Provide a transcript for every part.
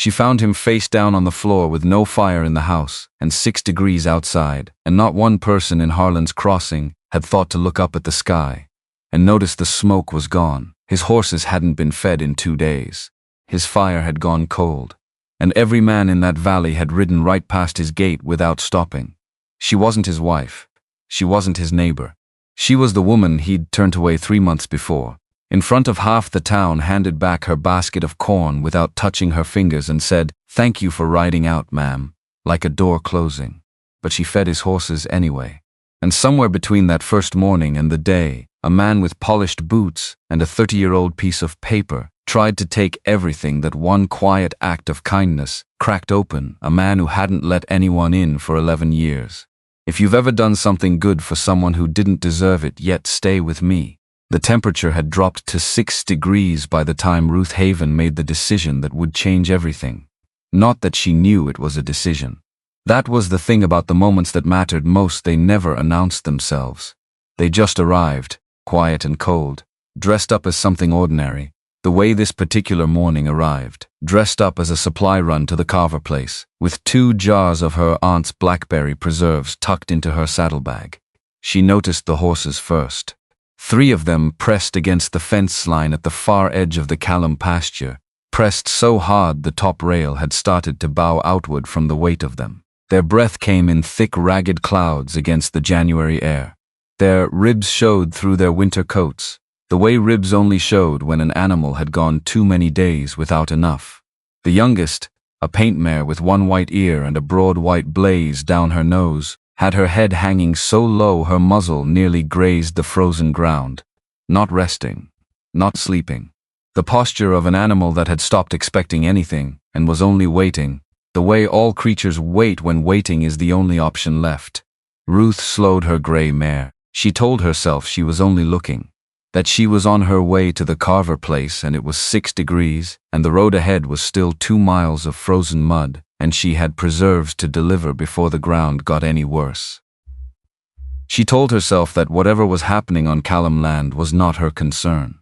She found him face down on the floor with no fire in the house and 6 degrees outside, and not one person in Harlan's Crossing had thought to look up at the sky and notice the smoke was gone. His horses hadn't been fed in 2 days. His fire had gone cold, and every man in that valley had ridden right past his gate without stopping. She wasn't his wife. She wasn't his neighbor. She was the woman he'd turned away 3 months before. In front of half the town, handed back her basket of corn without touching her fingers and said, "Thank you for riding out, ma'am," like a door closing. But she fed his horses anyway. And somewhere between that first morning and the day, a man with polished boots and a 30-year-old piece of paper tried to take everything that one quiet act of kindness cracked open, a man who hadn't let anyone in for 11 years. If you've ever done something good for someone who didn't deserve it, yet stay with me. The temperature had dropped to 6 degrees by the time Ruth Haven made the decision that would change everything. Not that she knew it was a decision. That was the thing about the moments that mattered most. They never announced themselves. They just arrived, quiet and cold, dressed up as something ordinary. The way this particular morning arrived, dressed up as a supply run to the Carver place, with 2 jars of her aunt's blackberry preserves tucked into her saddlebag. She noticed the horses first. 3 of them pressed against the fence line at the far edge of the Callum pasture, pressed so hard the top rail had started to bow outward from the weight of them. Their breath came in thick, ragged clouds against the January air. Their ribs showed through their winter coats, the way ribs only showed when an animal had gone too many days without enough. The youngest, a paint mare with 1 white ear and a broad white blaze down her nose, had her head hanging so low her muzzle nearly grazed the frozen ground. Not resting, not sleeping. The posture of an animal that had stopped expecting anything and was only waiting, the way all creatures wait when waiting is the only option left. Ruth slowed her gray mare. She told herself she was only looking, that she was on her way to the Carver place, and it was 6 degrees, and the road ahead was still 2 miles of frozen mud, and she had preserves to deliver before the ground got any worse. She told herself that whatever was happening on Callum land was not her concern.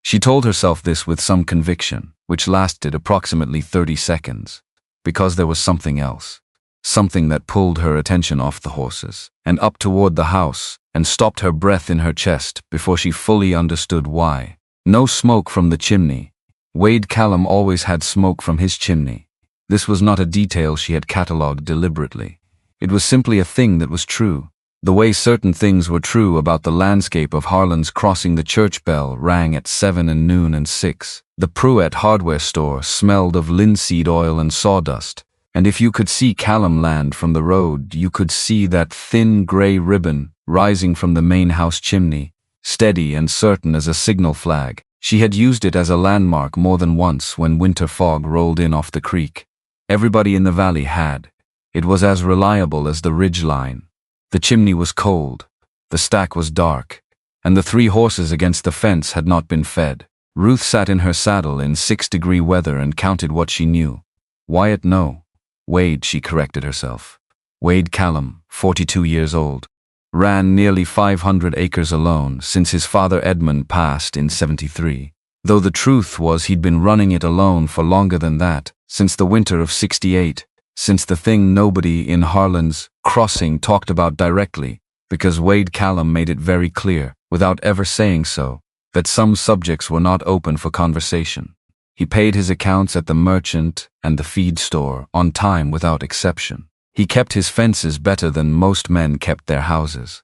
She told herself this with some conviction, which lasted approximately 30 seconds, because there was something else, something that pulled her attention off the horses and up toward the house and stopped her breath in her chest before she fully understood why. No smoke from the chimney. Wade Callum always had smoke from his chimney. This was not a detail she had catalogued deliberately. It was simply a thing that was true. The way certain things were true about the landscape of Harlan's Crossing. The church bell rang at 7 and noon and 6. The Pruett hardware store smelled of linseed oil and sawdust. And if you could see Callum land from the road, you could see that thin gray ribbon rising from the main house chimney, steady and certain as a signal flag. She had used it as a landmark more than once when winter fog rolled in off the creek. Everybody in the valley had. It was as reliable as the ridge line. The chimney was cold, the stack was dark, and the 3 horses against the fence had not been fed. Ruth sat in her saddle in 6-degree weather and counted what she knew. Wyatt, no. Wade, she corrected herself. Wade Callum, 42 years old, ran nearly 500 acres alone since his father Edmund passed in 73. Though the truth was he'd been running it alone for longer than that, since the winter of 68, since the thing nobody in Harlan's Crossing talked about directly, because Wade Callum made it very clear, without ever saying so, that some subjects were not open for conversation. He paid his accounts at the merchant and the feed store on time without exception. He kept his fences better than most men kept their houses.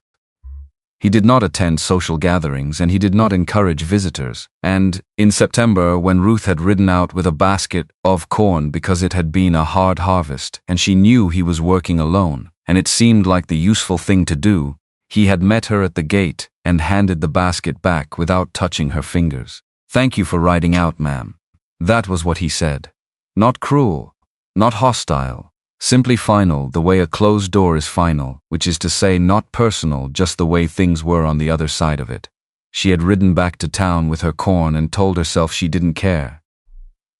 He did not attend social gatherings, and he did not encourage visitors. And, in September, when Ruth had ridden out with a basket of corn because it had been a hard harvest, and she knew he was working alone, and it seemed like the useful thing to do, he had met her at the gate and handed the basket back without touching her fingers. "Thank you for riding out, ma'am." That was what he said. Not cruel, not hostile. Simply final, the way a closed door is final, which is to say not personal, just the way things were on the other side of it. She had ridden back to town with her corn and told herself she didn't care.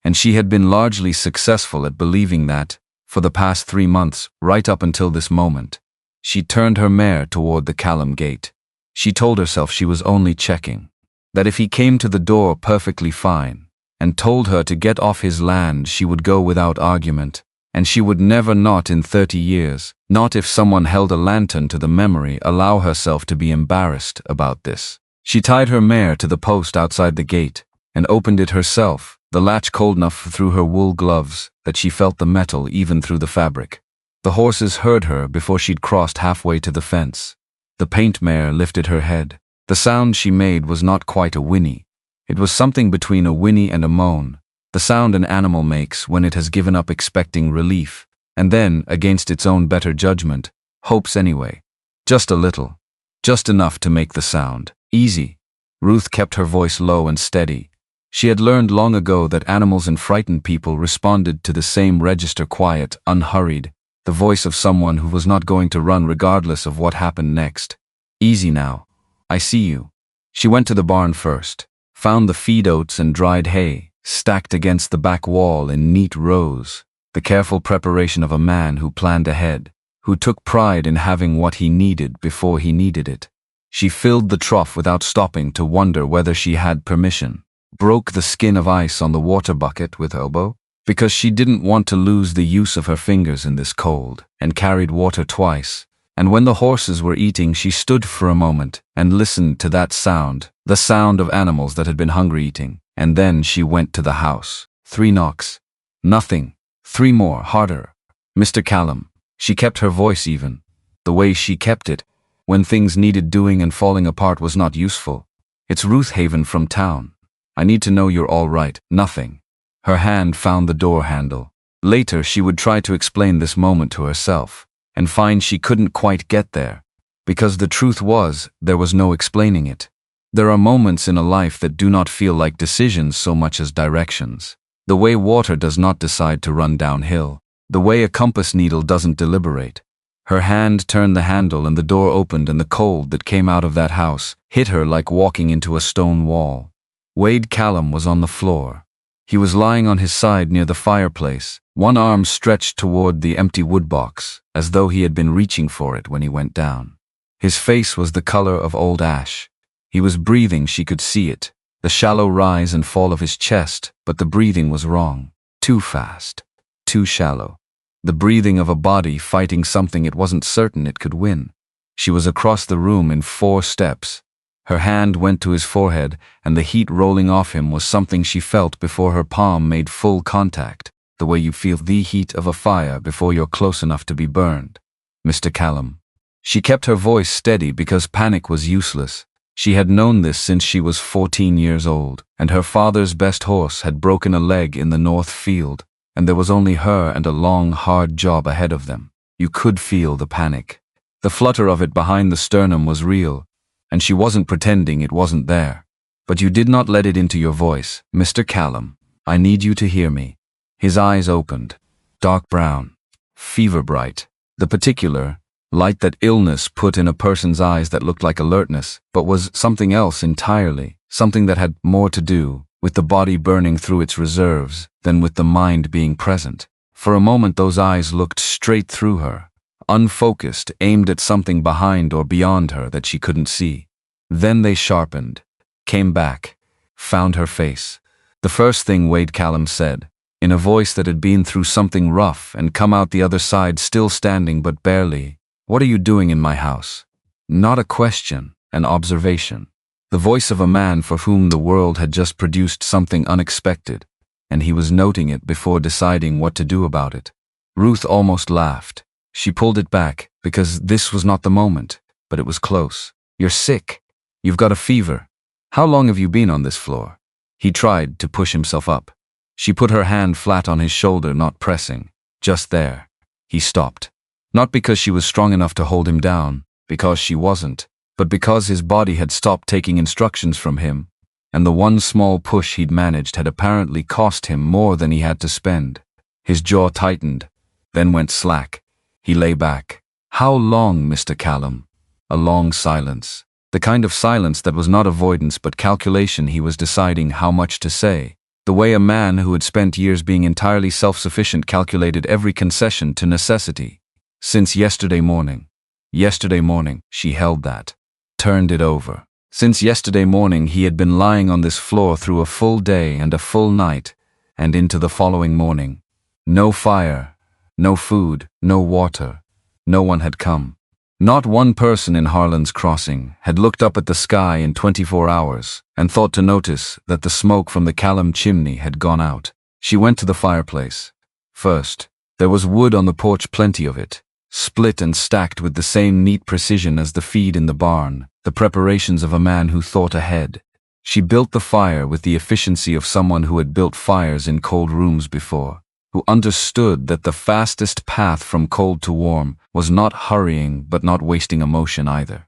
And she had been largely successful at believing that, for the past 3 months, right up until this moment. She turned her mare toward the Callum gate. She told herself she was only checking, that if he came to the door perfectly fine, and told her to get off his land, she would go without argument. And she would never, not in 30 years, not if someone held a lantern to the memory, allow herself to be embarrassed about this. She tied her mare to the post outside the gate and opened it herself, the latch cold enough through her wool gloves that she felt the metal even through the fabric. The horses heard her before she'd crossed halfway to the fence. The paint mare lifted her head. The sound she made was not quite a whinny. It was something between a whinny and a moan, the sound an animal makes when it has given up expecting relief, and then, against its own better judgment, hopes anyway. Just a little. Just enough to make the sound. Easy. Ruth kept her voice low and steady. She had learned long ago that animals and frightened people responded to the same register, quiet, unhurried, the voice of someone who was not going to run regardless of what happened next. Easy now. I see you. She went to the barn first, found the feed oats and dried hay, stacked against the back wall in neat rows, the careful preparation of a man who planned ahead, who took pride in having what he needed before he needed it. She filled the trough without stopping to wonder whether she had permission, broke the skin of ice on the water bucket with elbow, because she didn't want to lose the use of her fingers in this cold, and carried water twice. And when the horses were eating, she stood for a moment and listened to that sound, the sound of animals that had been hungry eating. And then she went to the house. 3 knocks. Nothing. 3 more, harder. Mr. Callum. She kept her voice even. The way she kept it, when things needed doing and falling apart was not useful. It's Ruth Haven from town. I need to know you're all right. Nothing. Her hand found the door handle. Later she would try to explain this moment to herself, and find she couldn't quite get there, because the truth was, there was no explaining it. There are moments in a life that do not feel like decisions so much as directions. The way water does not decide to run downhill. The way a compass needle doesn't deliberate. Her hand turned the handle and the door opened, and the cold that came out of that house hit her like walking into a stone wall. Wade Callum was on the floor. He was lying on his side near the fireplace, one arm stretched toward the empty woodbox, as though he had been reaching for it when he went down. His face was the color of old ash. He was breathing, she could see it, the shallow rise and fall of his chest, but the breathing was wrong. Too fast. Too shallow. The breathing of a body fighting something it wasn't certain it could win. She was across the room in 4 steps. Her hand went to his forehead, and the heat rolling off him was something she felt before her palm made full contact, the way you feel the heat of a fire before you're close enough to be burned. Mr. Callum. She kept her voice steady because panic was useless. She had known this since she was 14 years old, and her father's best horse had broken a leg in the north field, and there was only her and a long, hard job ahead of them. You could feel the panic. The flutter of it behind the sternum was real, and she wasn't pretending it wasn't there. But you did not let it into your voice. Mr. Callum, I need you to hear me. His eyes opened. Dark brown. Fever bright. The particular light that illness put in a person's eyes that looked like alertness, but was something else entirely, something that had more to do with the body burning through its reserves than with the mind being present. For a moment those eyes looked straight through her, unfocused, aimed at something behind or beyond her that she couldn't see. Then they sharpened, came back, found her face. The first thing Wade Callum said, in a voice that had been through something rough and come out the other side still standing but barely, "What are you doing in my house?" Not a question, an observation. The voice of a man for whom the world had just produced something unexpected, and he was noting it before deciding what to do about it. Ruth almost laughed. She pulled it back, because this was not the moment, but it was close. "You're sick. You've got a fever. How long have you been on this floor?" He tried to push himself up. She put her hand flat on his shoulder, not pressing. Just there. He stopped. Not because she was strong enough to hold him down, because she wasn't, but because his body had stopped taking instructions from him, and the one small push he'd managed had apparently cost him more than he had to spend. His jaw tightened, then went slack. He lay back. "How long, Mr. Callum?" A long silence. The kind of silence that was not avoidance but calculation. He was deciding how much to say. The way a man who had spent years being entirely self-sufficient calculated every concession to necessity. Since yesterday morning. Yesterday morning, she held that. Turned it over. Since yesterday morning he had been lying on this floor through a full day and a full night, and into the following morning. No fire, no food, no water. No one had come. Not one person in Harlan's Crossing had looked up at the sky in 24 hours and thought to notice that the smoke from the Callum chimney had gone out. She went to the fireplace. First, there was wood on the porch, plenty of it, split and stacked with the same neat precision as the feed in the barn, the preparations of a man who thought ahead. She built the fire with the efficiency of someone who had built fires in cold rooms before, who understood that the fastest path from cold to warm was not hurrying but not wasting emotion either.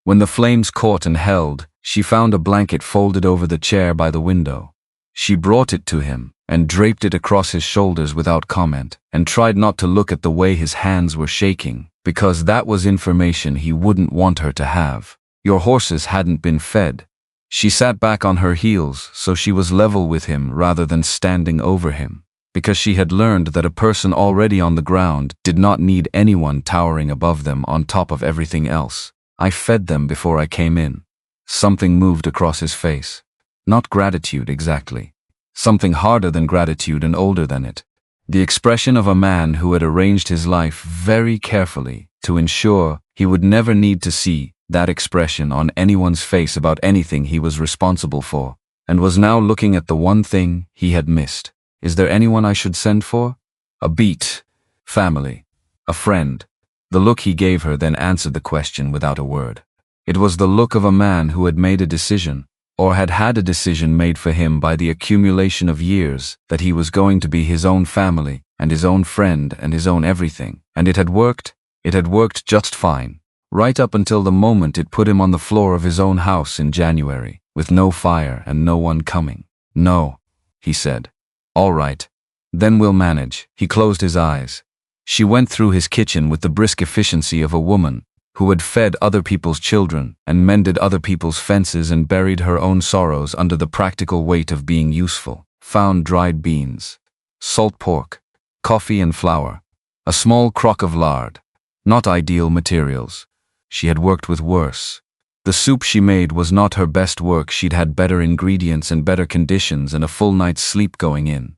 When the flames caught and held, she found a blanket folded over the chair by the window. She brought it to him and draped it across his shoulders without comment, and tried not to look at the way his hands were shaking, because that was information he wouldn't want her to have. Your horses hadn't been fed. She sat back on her heels so she was level with him rather than standing over him, because she had learned that a person already on the ground did not need anyone towering above them on top of everything else. I fed them before I came in. Something moved across his face. Not gratitude exactly. Something harder than gratitude and older than it. The expression of a man who had arranged his life very carefully to ensure he would never need to see that expression on anyone's face about anything he was responsible for, and was now looking at the one thing he had missed. Is there anyone I should send for? A beat. Family. A friend. The look he gave her then answered the question without a word. It was the look of a man who had made a decision, or had had a decision made for him by the accumulation of years, that he was going to be his own family, and his own friend, and his own everything. And it had worked. It had worked just fine. Right up until the moment it put him on the floor of his own house in January, with no fire and no one coming. No, he said. All right. Then we'll manage. He closed his eyes. She went through his kitchen with the brisk efficiency of a woman who had fed other people's children and mended other people's fences and buried her own sorrows under the practical weight of being useful. Found dried beans, salt pork, coffee and flour, a small crock of lard. Not ideal materials. She had worked with worse. The soup she made was not her best work. She'd had better ingredients and better conditions and a full night's sleep going in.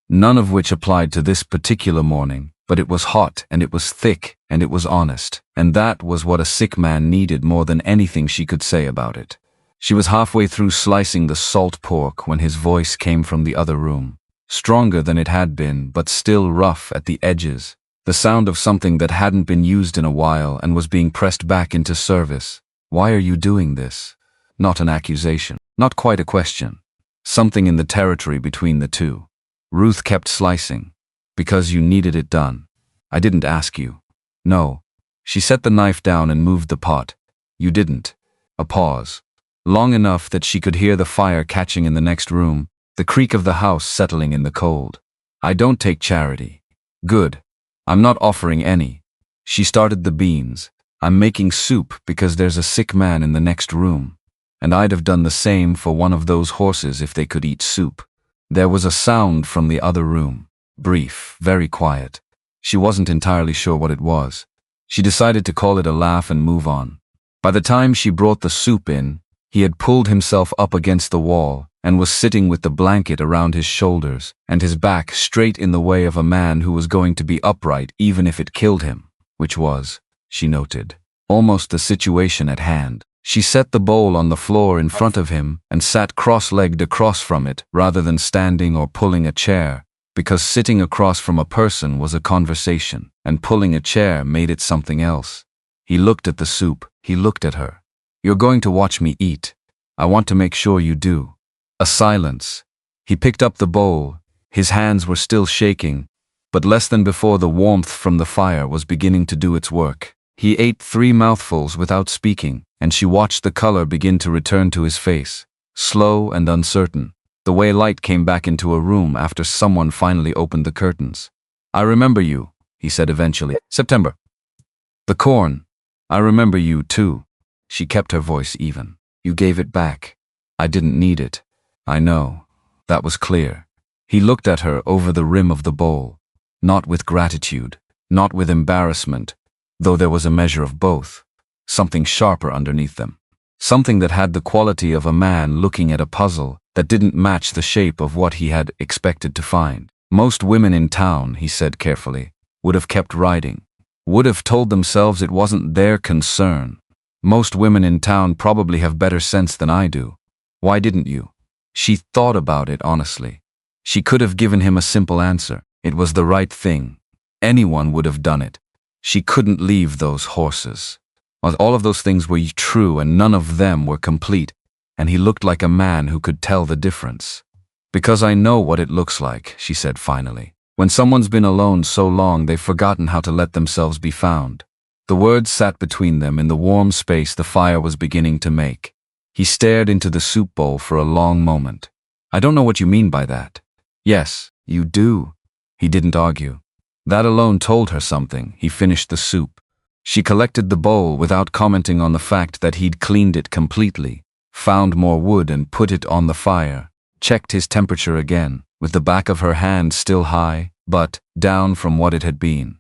None of which applied to this particular morning, but it was hot and it was thick and it was honest, and that was what a sick man needed more than anything she could say about it. She was halfway through slicing the salt pork when his voice came from the other room, stronger than it had been, but still rough at the edges, the sound of something that hadn't been used in a while and was being pressed back into service. Why are you doing this? Not an accusation, not quite a question. Something in the territory between the two. Ruth kept slicing. Because you needed it done. I didn't ask you. No. She set the knife down and moved the pot. You didn't. A pause. Long enough that she could hear the fire catching in the next room, the creak of the house settling in the cold. I don't take charity. Good. I'm not offering any. She started the beans. I'm making soup because there's a sick man in the next room. And I'd have done the same for one of those horses if they could eat soup. There was a sound from the other room. Brief, very quiet. She wasn't entirely sure what it was. She decided to call it a laugh and move on. By the time she brought the soup in, he had pulled himself up against the wall and was sitting with the blanket around his shoulders and his back straight in the way of a man who was going to be upright even if it killed him, which was, she noted, almost the situation at hand. She set the bowl on the floor in front of him and sat cross-legged across from it rather than standing or pulling a chair, because sitting across from a person was a conversation, and pulling a chair made it something else. He looked at the soup. He looked at her. You're going to watch me eat. I want to make sure you do. A silence. He picked up the bowl. His hands were still shaking, but less than before the warmth from the fire was beginning to do its work. He ate 3 mouthfuls without speaking, and she watched the color begin to return to his face, slow and uncertain, the way light came back into a room after someone finally opened the curtains. I remember you, he said eventually. September. The corn. I remember you too. She kept her voice even. You gave it back. I didn't need it. I know. That was clear. He looked at her over the rim of the bowl. Not with gratitude, not with embarrassment, though there was a measure of both, something sharper underneath them. Something that had the quality of a man looking at a puzzle that didn't match the shape of what he had expected to find. Most women in town, he said carefully, would have kept riding, would have told themselves it wasn't their concern. Most women in town probably have better sense than I do. Why didn't you? She thought about it honestly. She could have given him a simple answer. It was the right thing. Anyone would have done it. She couldn't leave those horses. All of those things were true and none of them were complete, and he looked like a man who could tell the difference. Because I know what it looks like, she said finally. When someone's been alone so long they've forgotten how to let themselves be found. The words sat between them in the warm space the fire was beginning to make. He stared into the soup bowl for a long moment. I don't know what you mean by that. Yes, you do. He didn't argue. That alone told her something. He finished the soup. She collected the bowl without commenting on the fact that he'd cleaned it completely, found more wood and put it on the fire, checked his temperature again, with the back of her hand still high, but down from what it had been,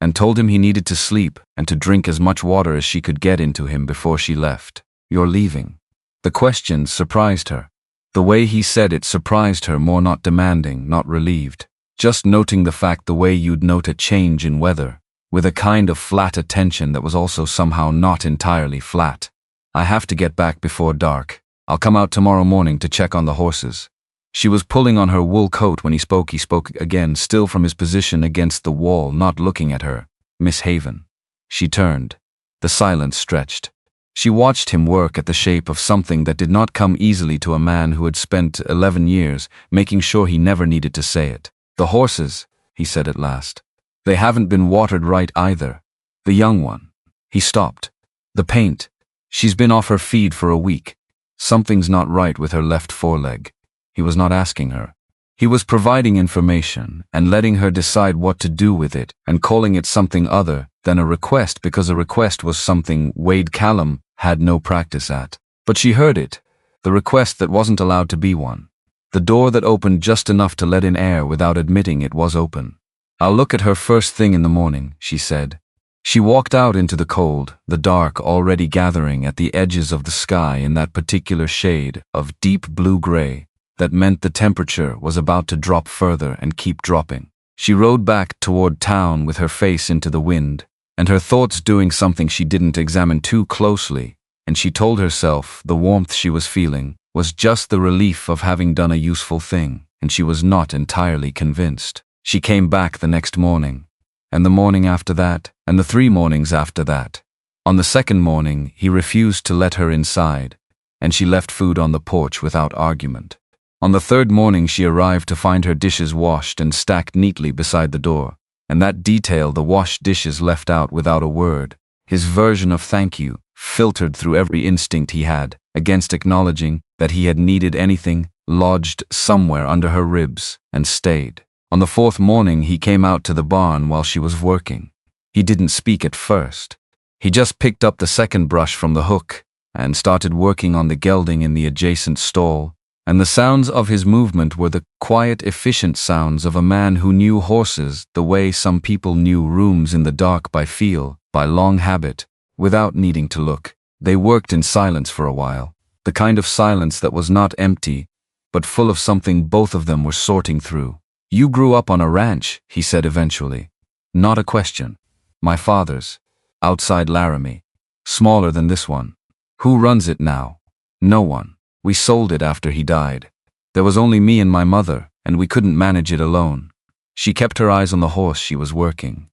and told him he needed to sleep and to drink as much water as she could get into him before she left. You're leaving. The question surprised her. The way he said it surprised her more, not demanding, not relieved. Just noting the fact the way you'd note a change in weather, with a kind of flat attention that was also somehow not entirely flat. I have to get back before dark. I'll come out tomorrow morning to check on the horses. She was pulling on her wool coat when he spoke again, still from his position against the wall, not looking at her. Miss Haven. She turned. The silence stretched. She watched him work at the shape of something that did not come easily to a man who had spent 11 years making sure he never needed to say it. The horses, he said at last. They haven't been watered right either. The young one. He stopped. The paint. She's been off her feed for a week. Something's not right with her left foreleg. He was not asking her. He was providing information and letting her decide what to do with it and calling it something other than a request because a request was something Wade Callum had no practice at. But she heard it. The request that wasn't allowed to be one. The door that opened just enough to let in air without admitting it was open. I'll look at her first thing in the morning, she said. She walked out into the cold, the dark already gathering at the edges of the sky in that particular shade of deep blue-gray that meant the temperature was about to drop further and keep dropping. She rode back toward town with her face into the wind, and her thoughts doing something she didn't examine too closely, and she told herself the warmth she was feeling was just the relief of having done a useful thing, and she was not entirely convinced. She came back the next morning, and the morning after that, and the 3 mornings after that. On the second morning, he refused to let her inside, and she left food on the porch without argument. On the 3rd morning, she arrived to find her dishes washed and stacked neatly beside the door, and that detail the washed dishes left out without a word. His version of thank you filtered through every instinct he had, against acknowledging that he had needed anything, lodged somewhere under her ribs, and stayed. On the 4th morning, he came out to the barn while she was working. He didn't speak at first. He just picked up the second brush from the hook and started working on the gelding in the adjacent stall, and the sounds of his movement were the quiet, efficient sounds of a man who knew horses the way some people knew rooms in the dark by feel, by long habit, without needing to look. They worked in silence for a while, the kind of silence that was not empty, but full of something both of them were sorting through. You grew up on a ranch, he said eventually. Not a question. My father's. Outside Laramie. Smaller than this one. Who runs it now? No one. We sold it after he died. There was only me and my mother, and we couldn't manage it alone. She kept her eyes on the horse she was working.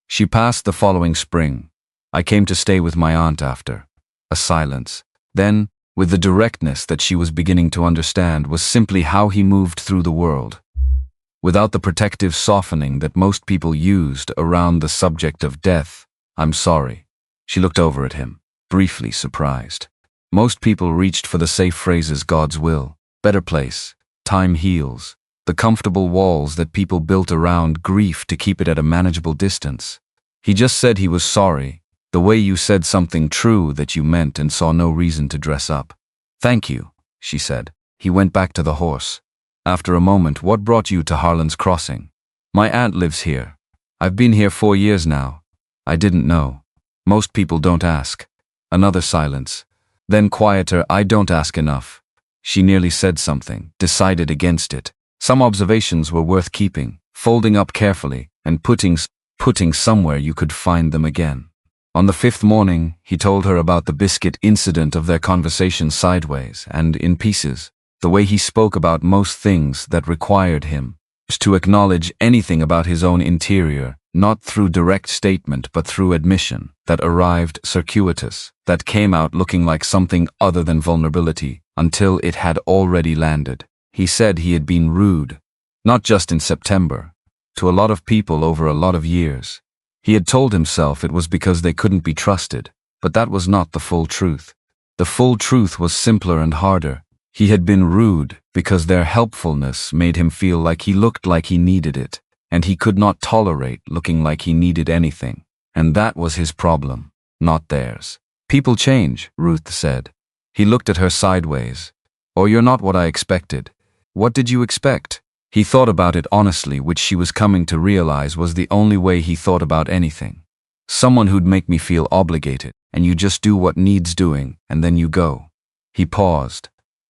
She passed the following spring. I came to stay with my aunt after. A silence. Then, with the directness that she was beginning to understand, was simply how he moved through the world. Without the protective softening that most people used around the subject of death. I'm sorry. She looked over at him, briefly surprised. Most people reached for the safe phrases God's will, better place, time heals, the comfortable walls that people built around grief to keep it at a manageable distance. He just said he was sorry, the way you said something true that you meant and saw no reason to dress up. Thank you, she said. He went back to the horse. After a moment, what brought you to Harlan's Crossing? My aunt lives here. I've been here 4 years now. I didn't know. Most people don't ask. Another silence. Then quieter, I don't ask enough. She nearly said something, decided against it. Some observations were worth keeping, folding up carefully, and putting somewhere you could find them again. On the fifth morning, he told her about the biscuit incident of their conversation sideways and in pieces, the way he spoke about most things that required him to acknowledge anything about his own interior, not through direct statement but through admission, that arrived circuitous, that came out looking like something other than vulnerability, until it had already landed. He said he had been rude, not just in September, to a lot of people over a lot of years. He had told himself it was because they couldn't be trusted, but that was not the full truth. The full truth was simpler and harder. He had been rude because their helpfulness made him feel like he looked like he needed it, and he could not tolerate looking like he needed anything. And that was his problem, not theirs. People change, Ruth said. He looked at her sideways. Or you're not what I expected. What did you expect? He thought about it honestly, which she was coming to realize was the only way he thought about anything. Someone who'd make me feel obligated, and you just do what needs doing, and then you go. He paused.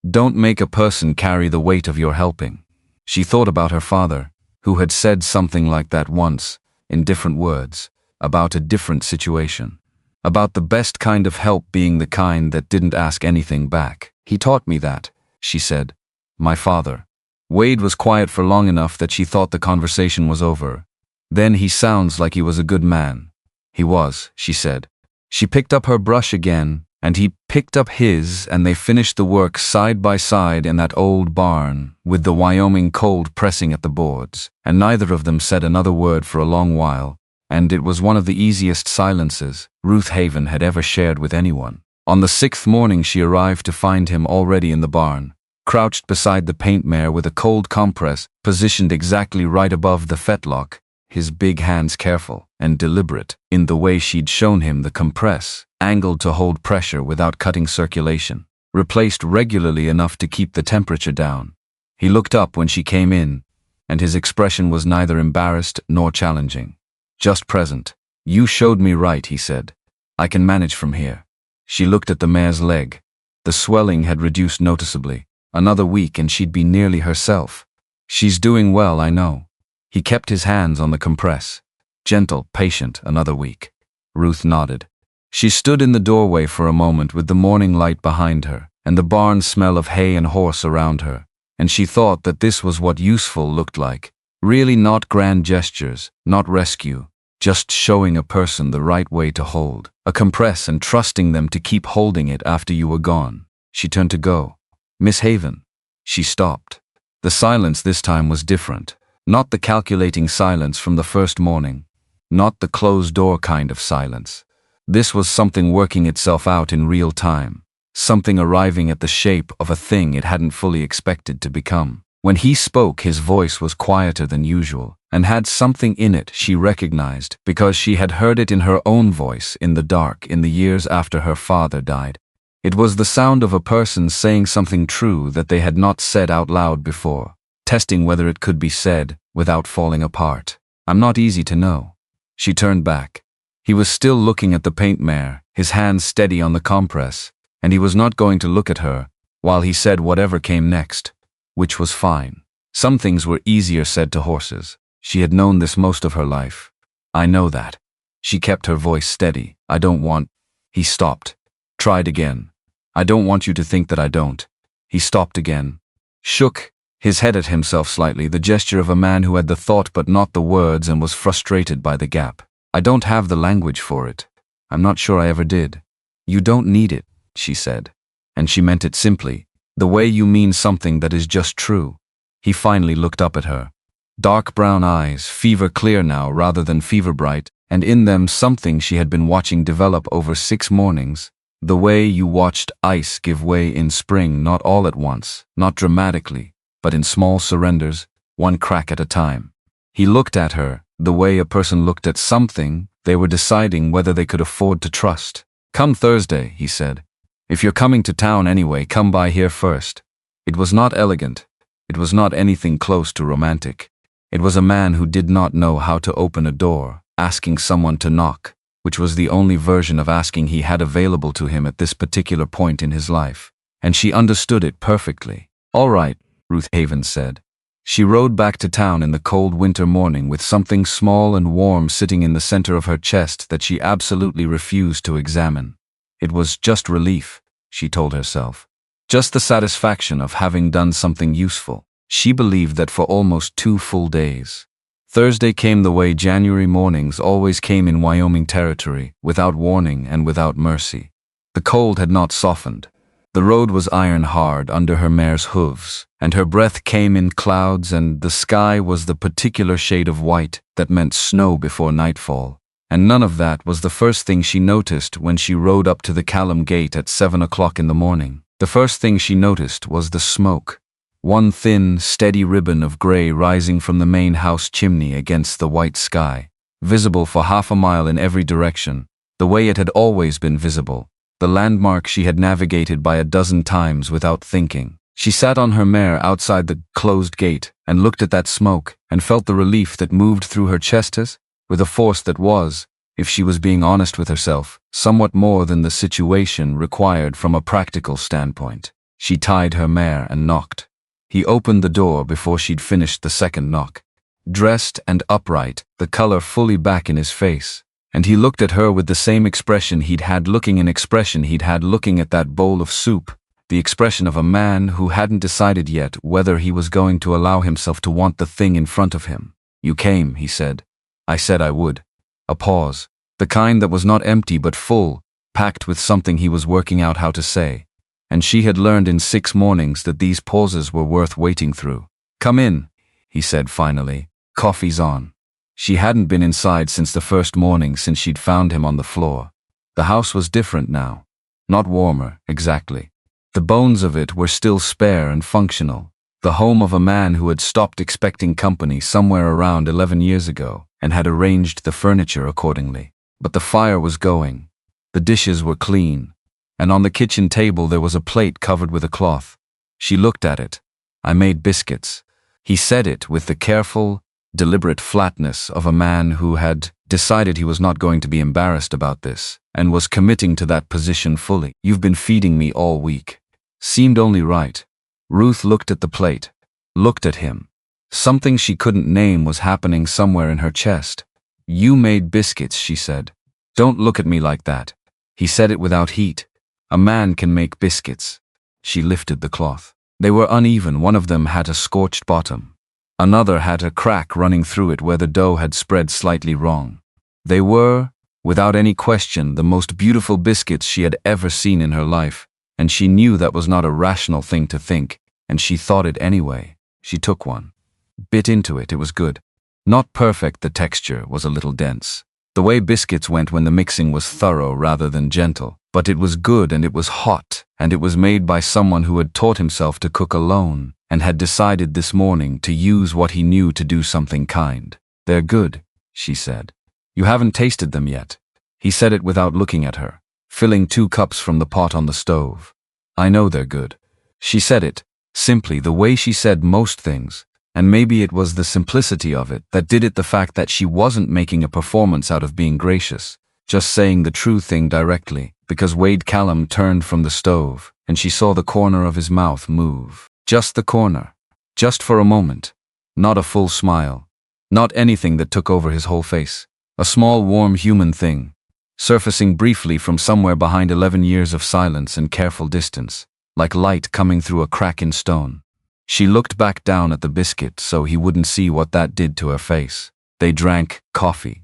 Don't make a person carry the weight of your helping. She thought about her father, who had said something like that once, in different words, about a different situation. About the best kind of help being the kind that didn't ask anything back. He taught me that, she said. My father. Wade was quiet for long enough that she thought the conversation was over. Then he sounds like he was a good man. He was, she said. She picked up her brush again, and he picked up his, and they finished the work side by side in that old barn, with the Wyoming cold pressing at the boards, and neither of them said another word for a long while, and it was one of the easiest silences Ruth Haven had ever shared with anyone. On the sixth morning she arrived to find him already in the barn, crouched beside the paint mare with a cold compress positioned exactly right above the fetlock, his big hands careful and deliberate in the way she'd shown him the compress, angled to hold pressure without cutting circulation, replaced regularly enough to keep the temperature down. He looked up when she came in, and his expression was neither embarrassed nor challenging. Just present. You showed me right, he said. I can manage from here. She looked at the mare's leg. The swelling had reduced noticeably. Another week and she'd be nearly herself. She's doing well, I know. He kept his hands on the compress. Gentle, patient, another week. Ruth nodded. She stood in the doorway for a moment with the morning light behind her, and the barn smell of hay and horse around her, and she thought that this was what useful looked like. Really not grand gestures, not rescue, just showing a person the right way to hold a compress and trusting them to keep holding it after you were gone. She turned to go. Miss Haven. She stopped. The silence this time was different. Not the calculating silence from the first morning. Not the closed-door kind of silence. This was something working itself out in real time. Something arriving at the shape of a thing it hadn't fully expected to become. When he spoke, his voice was quieter than usual, and had something in it she recognized because she had heard it in her own voice in the dark in the years after her father died. It was the sound of a person saying something true that they had not said out loud before, testing whether it could be said without falling apart. I'm not easy to know. She turned back. He was still looking at the paint mare, his hands steady on the compress, and he was not going to look at her while he said whatever came next, which was fine. Some things were easier said to horses. She had known this most of her life. I know that. She kept her voice steady. I don't want... He stopped. Tried again. I don't want you to think that I don't. He stopped again. Shook his head at himself slightly, the gesture of a man who had the thought but not the words and was frustrated by the gap. I don't have the language for it. I'm not sure I ever did. You don't need it, she said. And she meant it simply, the way you mean something that is just true. He finally looked up at her. Dark brown eyes, fever clear now rather than fever bright, and in them something she had been watching develop over 6 mornings. The way you watched ice give way in spring, not all at once, not dramatically, but in small surrenders, one crack at a time. He looked at her, the way a person looked at something they were deciding whether they could afford to trust. Come Thursday, he said. If you're coming to town anyway, come by here first. It was not elegant. It was not anything close to romantic. It was a man who did not know how to open a door, asking someone to knock. which was the only version of asking he had available to him at this particular point in his life. And she understood it perfectly. "All right," Ruth Havens said. She rode back to town in the cold winter morning with something small and warm sitting in the center of her chest that she absolutely refused to examine. It was just relief, she told herself. Just the satisfaction of having done something useful. She believed that for almost 2 full days. Thursday came the way January mornings always came in Wyoming territory, without warning and without mercy. The cold had not softened. The road was iron hard under her mare's hooves, and her breath came in clouds, and the sky was the particular shade of white that meant snow before nightfall. And none of that was the first thing she noticed when she rode up to the Callum gate at 7 o'clock in the morning. The first thing she noticed was the smoke. One thin, steady ribbon of gray rising from the main house chimney against the white sky, visible for half a mile in every direction, the way it had always been visible, the landmark she had navigated by a dozen times without thinking. She sat on her mare outside the closed gate and looked at that smoke and felt the relief that moved through her chest with a force that was, if she was being honest with herself, somewhat more than the situation required from a practical standpoint. She tied her mare and knocked. He opened the door before she'd finished the second knock. Dressed and upright, the color fully back in his face, and he looked at her with the same expression he'd had looking at that bowl of soup, the expression of a man who hadn't decided yet whether he was going to allow himself to want the thing in front of him. "You came," he said. "I said I would." A pause, the kind that was not empty but full, packed with something he was working out how to say. And she had learned in 6 mornings that these pauses were worth waiting through. "Come in," he said finally. "Coffee's on." She hadn't been inside since the first morning since she'd found him on the floor. The house was different now. Not warmer, exactly. The bones of it were still spare and functional. The home of a man who had stopped expecting company somewhere around 11 years ago and had arranged the furniture accordingly. But the fire was going. The dishes were clean. And on the kitchen table there was a plate covered with a cloth. She looked at it. "I made biscuits." He said it with the careful, deliberate flatness of a man who had decided he was not going to be embarrassed about this, and was committing to that position fully. "You've been feeding me all week." Seemed only right. Ruth looked at the plate, looked at him. Something she couldn't name was happening somewhere in her chest. "You made biscuits," she said. "Don't look at me like that." He said it without heat. "A man can make biscuits." She lifted the cloth. They were uneven. One of them had a scorched bottom. Another had a crack running through it where the dough had spread slightly wrong. They were, without any question, the most beautiful biscuits she had ever seen in her life, and she knew that was not a rational thing to think, and she thought it anyway. She took one. Bit into it. It was good. Not perfect, the texture was a little dense. The way biscuits went when the mixing was thorough rather than gentle. But it was good, and it was hot, and it was made by someone who had taught himself to cook alone, and had decided this morning to use what he knew to do something kind. "They're good," she said. "You haven't tasted them yet." He said it without looking at her, filling 2 cups from the pot on the stove. "I know they're good." She said it, simply the way she said most things, and maybe it was the simplicity of it that did it, the fact that she wasn't making a performance out of being gracious, just saying the true thing directly, because Wade Callum turned from the stove, and she saw the corner of his mouth move. Just the corner. Just for a moment. Not a full smile. Not anything that took over his whole face. A small, warm human thing, surfacing briefly from somewhere behind 11 years of silence and careful distance, like light coming through a crack in stone. She looked back down at the biscuit so he wouldn't see what that did to her face. They drank coffee.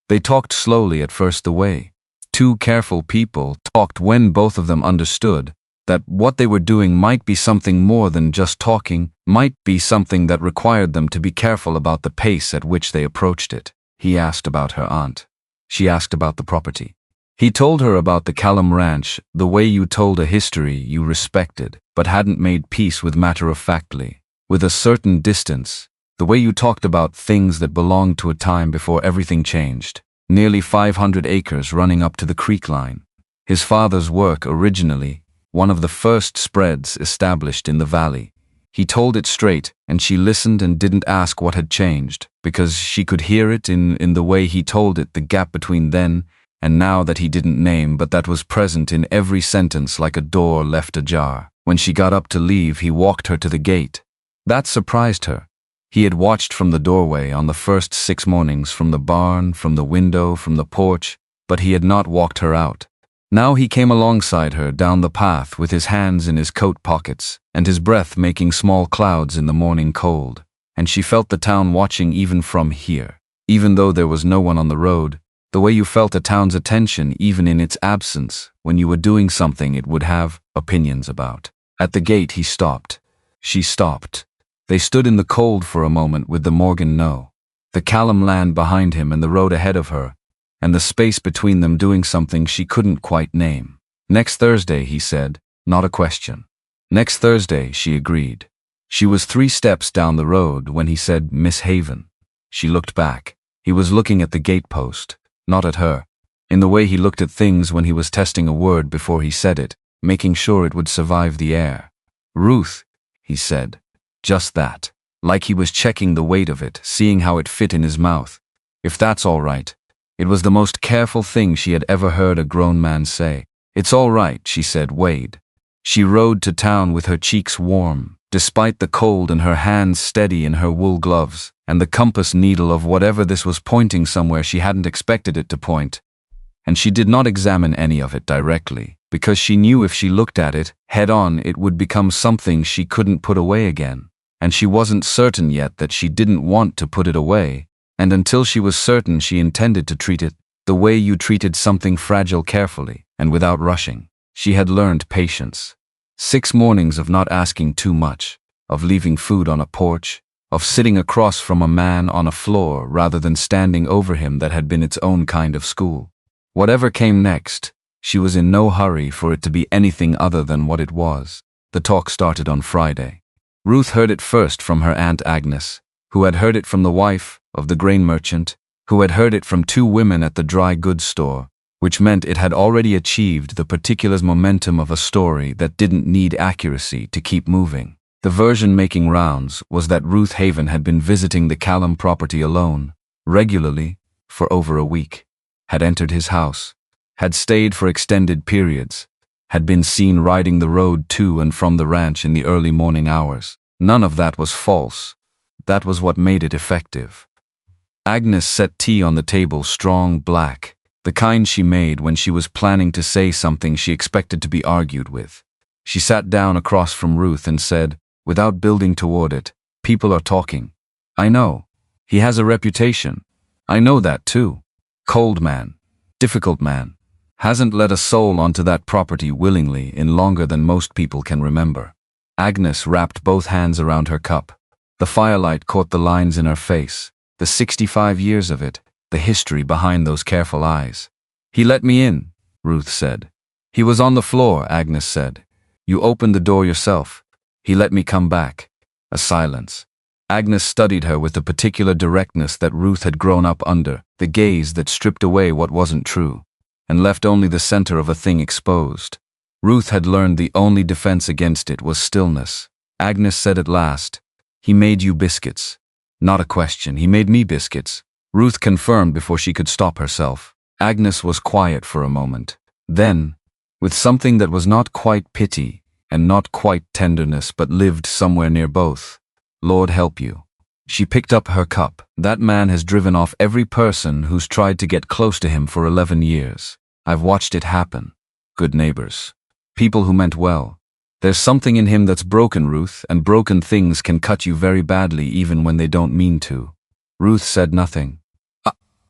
They talked slowly at first. The way 2 careful people talked when both of them understood that what they were doing might be something more than just talking, might be something that required them to be careful about the pace at which they approached it. He asked about her aunt. She asked about the property. He told her about the Callum Ranch, the way you told a history you respected, but hadn't made peace with matter-of-factly, with a certain distance, the way you talked about things that belonged to a time before everything changed. Nearly 500 acres running up to the creek line. His father's work originally, one of the first spreads established in the valley. He told it straight, and she listened and didn't ask what had changed, because she could hear it in the way he told it, the gap between then and now that he didn't name but that was present in every sentence like a door left ajar. When she got up to leave, he walked her to the gate. That surprised her. He had watched from the doorway on the first 6 mornings, from the barn, from the window, from the porch, but he had not walked her out. Now he came alongside her down the path with his hands in his coat pockets and his breath making small clouds in the morning cold, and she felt the town watching even from here. Even though there was no one on the road, the way you felt a town's attention even in its absence when you were doing something it would have opinions about. At the gate he stopped. She stopped. They stood in the cold for a moment with the Morgan No, the Callum land behind him and the road ahead of her, and the space between them doing something she couldn't quite name. Next Thursday, he said, not a question. Next Thursday, she agreed. She was 3 steps down the road when he said, Miss Haven. She looked back. He was looking at the gatepost, not at her, in the way he looked at things when he was testing a word before he said it, making sure it would survive the air. Ruth, he said. Just that. Like he was checking the weight of it, seeing how it fit in his mouth. If that's all right. It was the most careful thing she had ever heard a grown man say. It's all right, she said, Wade. She rode to town with her cheeks warm, despite the cold, and her hands steady in her wool gloves, and the compass needle of whatever this was pointing somewhere she hadn't expected it to point. And she did not examine any of it directly, because she knew if she looked at it head on it would become something she couldn't put away again. And she wasn't certain yet that she didn't want to put it away. And until she was certain, she intended to treat it the way you treated something fragile, carefully and without rushing. She had learned patience. 6 mornings of not asking too much, of leaving food on a porch, of sitting across from a man on a floor rather than standing over him, that had been its own kind of school. Whatever came next, she was in no hurry for it to be anything other than what it was. The talk started on Friday. Ruth heard it first from her Aunt Agnes, who had heard it from the wife of the grain merchant, who had heard it from 2 women at the dry goods store, which meant it had already achieved the particulars momentum of a story that didn't need accuracy to keep moving. The version making rounds was that Ruth Haven had been visiting the Callum property alone, regularly, for over a week, had entered his house, had stayed for extended periods, had been seen riding the road to and from the ranch in the early morning hours. None of that was false. That was what made it effective. Agnes set tea on the table, strong black, the kind she made when she was planning to say something she expected to be argued with. She sat down across from Ruth and said, without building toward it, people are talking. I know. He has a reputation. I know that too. Cold man. Difficult man. Hasn't let a soul onto that property willingly in longer than most people can remember. Agnes wrapped both hands around her cup. The firelight caught the lines in her face, the 65 years of it, the history behind those careful eyes. He let me in, Ruth said. He was on the floor, Agnes said. You opened the door yourself. He let me come back. A silence. Agnes studied her with the particular directness that Ruth had grown up under, the gaze that stripped away what wasn't true, and left only the center of a thing exposed. Ruth had learned the only defense against it was stillness. Agnes said at last, He made you biscuits. Not a question, he made me biscuits. Ruth confirmed before she could stop herself. Agnes was quiet for a moment. Then, with something that was not quite pity and not quite tenderness but lived somewhere near both, Lord help you. She picked up her cup. That man has driven off every person who's tried to get close to him for 11 years. I've watched it happen. Good neighbors. People who meant well. There's something in him that's broken, Ruth, and broken things can cut you very badly even when they don't mean to. Ruth said nothing.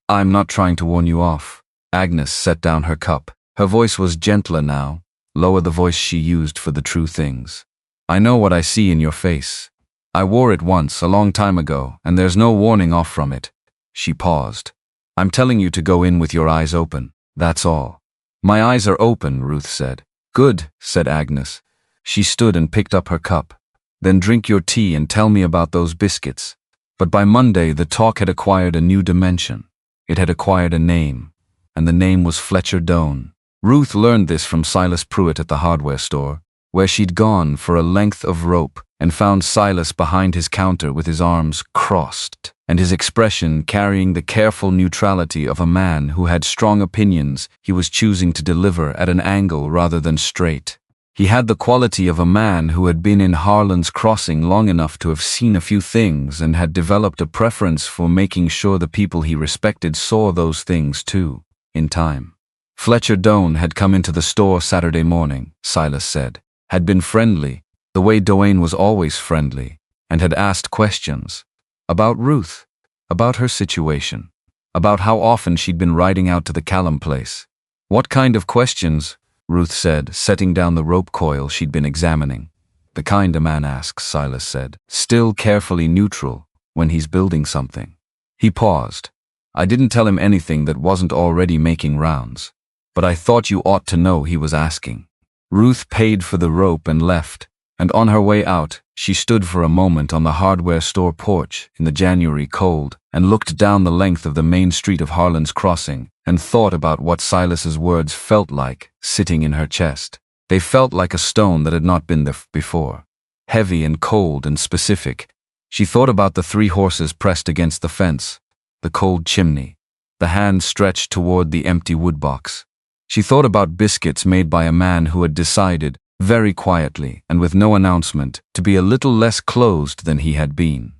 I'm not trying to warn you off. Agnes set down her cup. Her voice was gentler now, lower the voice she used for the true things. I know what I see in your face. I wore it once, a long time ago, and there's no warning off from it. She paused. I'm telling you to go in with your eyes open, that's all. My eyes are open, Ruth said. Good, said Agnes. She stood and picked up her cup. Then drink your tea and tell me about those biscuits. But by Monday, the talk had acquired a new dimension. It had acquired a name, and the name was Fletcher Doane. Ruth learned this from Silas Pruitt at the hardware store, where she'd gone for a length of rope and found Silas behind his counter with his arms crossed. and his expression carrying the careful neutrality of a man who had strong opinions he was choosing to deliver at an angle rather than straight. He had the quality of a man who had been in Harlan's Crossing long enough to have seen a few things and had developed a preference for making sure the people he respected saw those things too, in time. Fletcher Doane had come into the store Saturday morning, Silas said, had been friendly, the way Doane was always friendly, and had asked questions. About Ruth, about her situation, about how often she'd been riding out to the Callum place. What kind of questions? Ruth said, setting down the rope coil she'd been examining. The kind a man asks, Silas said, still carefully neutral, when he's building something. He paused. I didn't tell him anything that wasn't already making rounds, but I thought you ought to know he was asking. Ruth paid for the rope and left, and on her way out, she stood for a moment on the hardware store porch in the January cold and looked down the length of the main street of Harlan's Crossing and thought about what Silas's words felt like sitting in her chest. They felt like a stone that had not been there before, heavy and cold and specific. She thought about the 3 horses pressed against the fence, the cold chimney, the hand stretched toward the empty woodbox. She thought about biscuits made by a man who had decided, very quietly and with no announcement, to be a little less closed than he had been.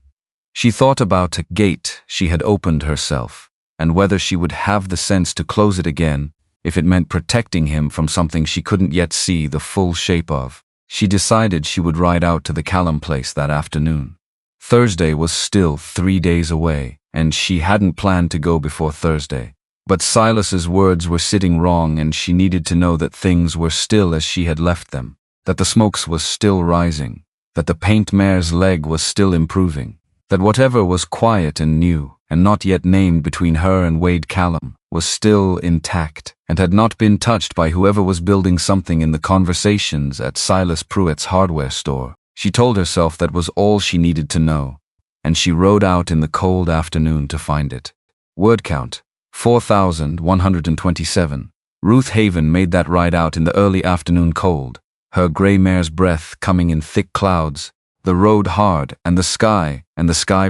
She thought about a gate she had opened herself, and whether she would have the sense to close it again if it meant protecting him from something she couldn't yet see the full shape of. She decided she would ride out to the Callum place that afternoon. Thursday was still 3 days away, and she hadn't planned to go before Thursday. But Silas's words were sitting wrong, and she needed to know that things were still as she had left them, that the smokes was still rising, that the paint mare's leg was still improving, that whatever was quiet and new, and not yet named between her and Wade Callum, was still intact, and had not been touched by whoever was building something in the conversations at Silas Pruitt's hardware store. She told herself that was all she needed to know, and she rode out in the cold afternoon to find it. Word count, 4,127. Ruth Haven made that ride out in the early afternoon cold, her grey mare's breath coming in thick clouds, the road hard, and the sky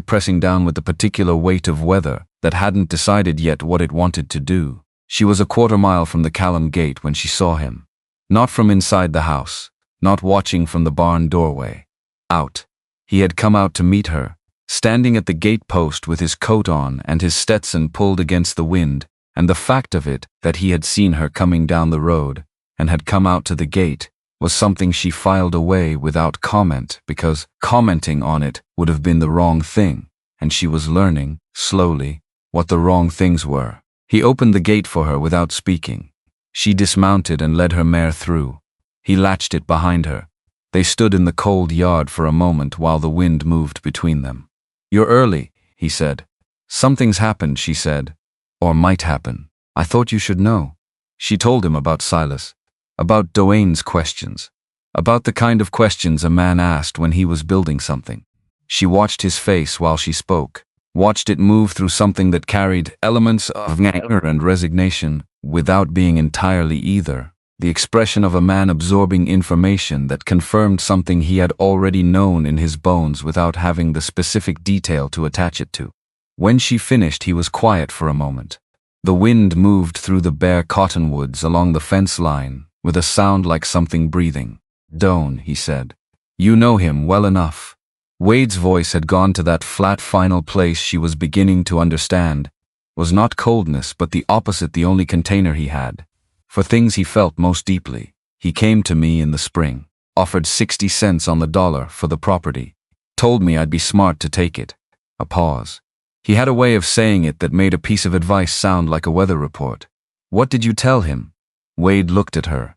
pressing down with the particular weight of weather that hadn't decided yet what it wanted to do. She was a quarter-mile from the Callum gate when she saw him. Not from inside the house, not watching from the barn doorway. Out. He had come out to meet her, standing at the gate post with his coat on and his Stetson pulled against the wind, and the fact of it that he had seen her coming down the road and had come out to the gate was something she filed away without comment, because commenting on it would have been the wrong thing, and she was learning, slowly, what the wrong things were. He opened the gate for her without speaking. She dismounted and led her mare through. He latched it behind her. They stood in the cold yard for a moment while the wind moved between them. "You're early," he said. "Something's happened," she said. "Or might happen. I thought you should know." She told him about Silas, about Doane's questions, about the kind of questions a man asked when he was building something. She watched his face while she spoke, watched it move through something that carried elements of anger and resignation without being entirely either. The expression of a man absorbing information that confirmed something he had already known in his bones without having the specific detail to attach it to. When she finished, he was quiet for a moment. The wind moved through the bare cottonwoods along the fence line with a sound like something breathing. "Doane," he said. "You know him well enough." Wade's voice had gone to that flat final place she was beginning to understand. Was not coldness, but the opposite, the only container he had for things he felt most deeply. "He came to me in the spring, offered 60 cents on the dollar for the property, told me I'd be smart to take it." A pause. He had a way of saying it that made a piece of advice sound like a weather report. "What did you tell him?" Wade looked at her.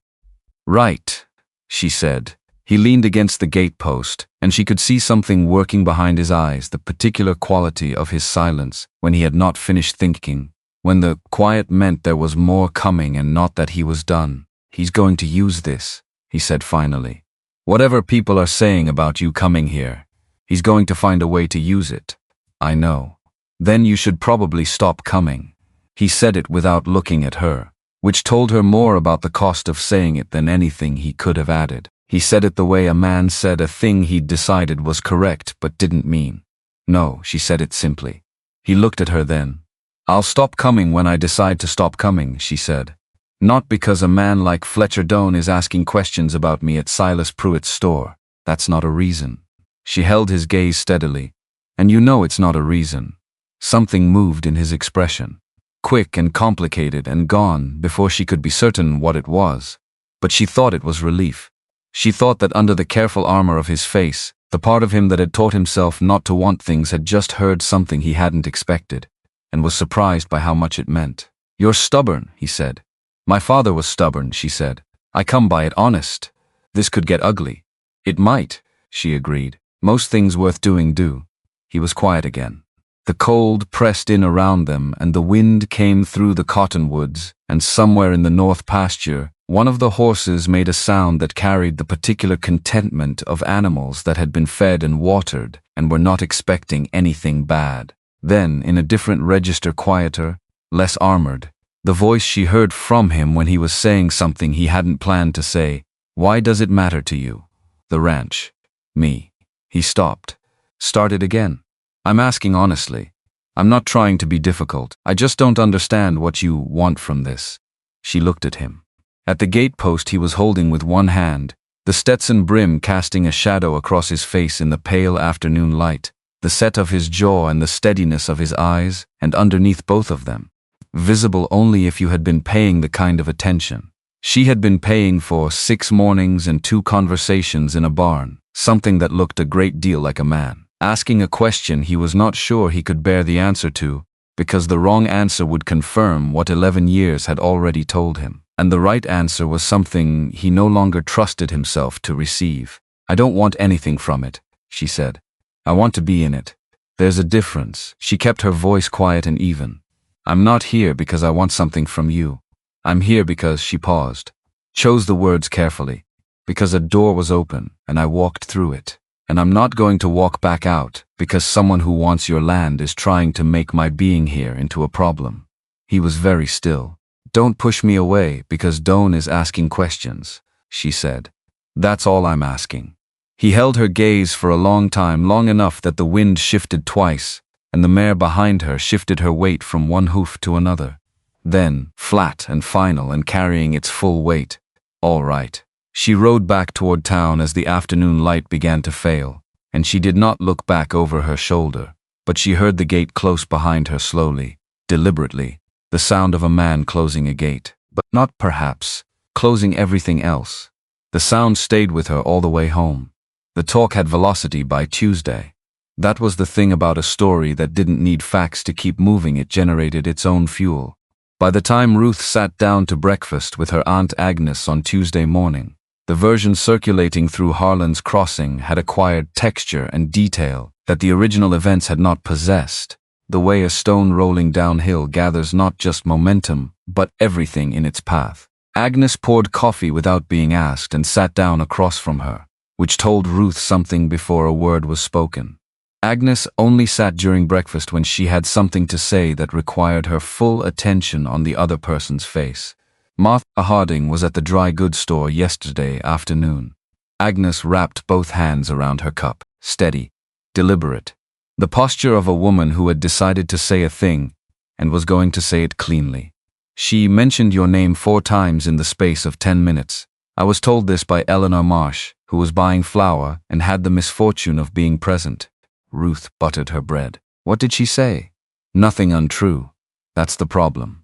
"Right," she said. He leaned against the gate post, and she could see something working behind his eyes, the particular quality of his silence when he had not finished thinking, when the quiet meant there was more coming and not that he was done. "He's going to use this," he said finally. "Whatever people are saying about you coming here, he's going to find a way to use it." "I know." "Then you should probably stop coming." He said it without looking at her, which told her more about the cost of saying it than anything he could have added. He said it the way a man said a thing he'd decided was correct but didn't mean. "No," she said it simply. He looked at her then. "I'll stop coming when I decide to stop coming," she said. "Not because a man like Fletcher Doane is asking questions about me at Silas Pruitt's store. That's not a reason." She held his gaze steadily. "And you know it's not a reason." Something moved in his expression. Quick and complicated and gone before she could be certain what it was. But she thought it was relief. She thought that under the careful armor of his face, the part of him that had taught himself not to want things had just heard something he hadn't expected, and was surprised by how much it meant. "You're stubborn," he said. "My father was stubborn," she said. "I come by it honest. This could get ugly." "It might," she agreed. "Most things worth doing do." He was quiet again. The cold pressed in around them, and the wind came through the cottonwoods, and somewhere in the north pasture, one of the horses made a sound that carried the particular contentment of animals that had been fed and watered and were not expecting anything bad. Then, in a different register, quieter, less armored, the voice she heard from him when he was saying something he hadn't planned to say. "Why does it matter to you?" "The ranch." "Me." He stopped. Started again. "I'm asking honestly. I'm not trying to be difficult. I just don't understand what you want from this." She looked at him. At the gatepost he was holding with one hand, the Stetson brim casting a shadow across his face in the pale afternoon light, the set of his jaw and the steadiness of his eyes, and underneath both of them, visible only if you had been paying the kind of attention she had been paying for 6 mornings and 2 conversations in a barn, something that looked a great deal like a man asking a question he was not sure he could bear the answer to, because the wrong answer would confirm what 11 years had already told him, and the right answer was something he no longer trusted himself to receive. "I don't want anything from it," she said. "I want to be in it. There's a difference." She kept her voice quiet and even. "I'm not here because I want something from you. I'm here because," she paused, chose the words carefully, "because a door was open and I walked through it. And I'm not going to walk back out because someone who wants your land is trying to make my being here into a problem." He was very still. "Don't push me away because Doane is asking questions," she said. "That's all I'm asking." He held her gaze for a long time, long enough that the wind shifted twice, and the mare behind her shifted her weight from one hoof to another. Then, flat and final and carrying its full weight, "All right." She rode back toward town as the afternoon light began to fail, and she did not look back over her shoulder, but she heard the gate close behind her slowly, deliberately, the sound of a man closing a gate, but not perhaps closing everything else. The sound stayed with her all the way home. The talk had velocity by Tuesday. That was the thing about a story that didn't need facts to keep moving, it generated its own fuel. By the time Ruth sat down to breakfast with her Aunt Agnes on Tuesday morning, the version circulating through Harlan's Crossing had acquired texture and detail that the original events had not possessed, the way a stone rolling downhill gathers not just momentum, but everything in its path. Agnes poured coffee without being asked and sat down across from her, which told Ruth something before a word was spoken. Agnes only sat during breakfast when she had something to say that required her full attention on the other person's face. Martha Harding was at the dry goods store yesterday afternoon. Agnes wrapped both hands around her cup, steady, deliberate. The posture of a woman who had decided to say a thing and was going to say it cleanly. "She mentioned your name 4 times in the space of 10 minutes. I was told this by Eleanor Marsh, who was buying flour and had the misfortune of being present." Ruth buttered her bread. "What did she say?" "Nothing untrue. That's the problem."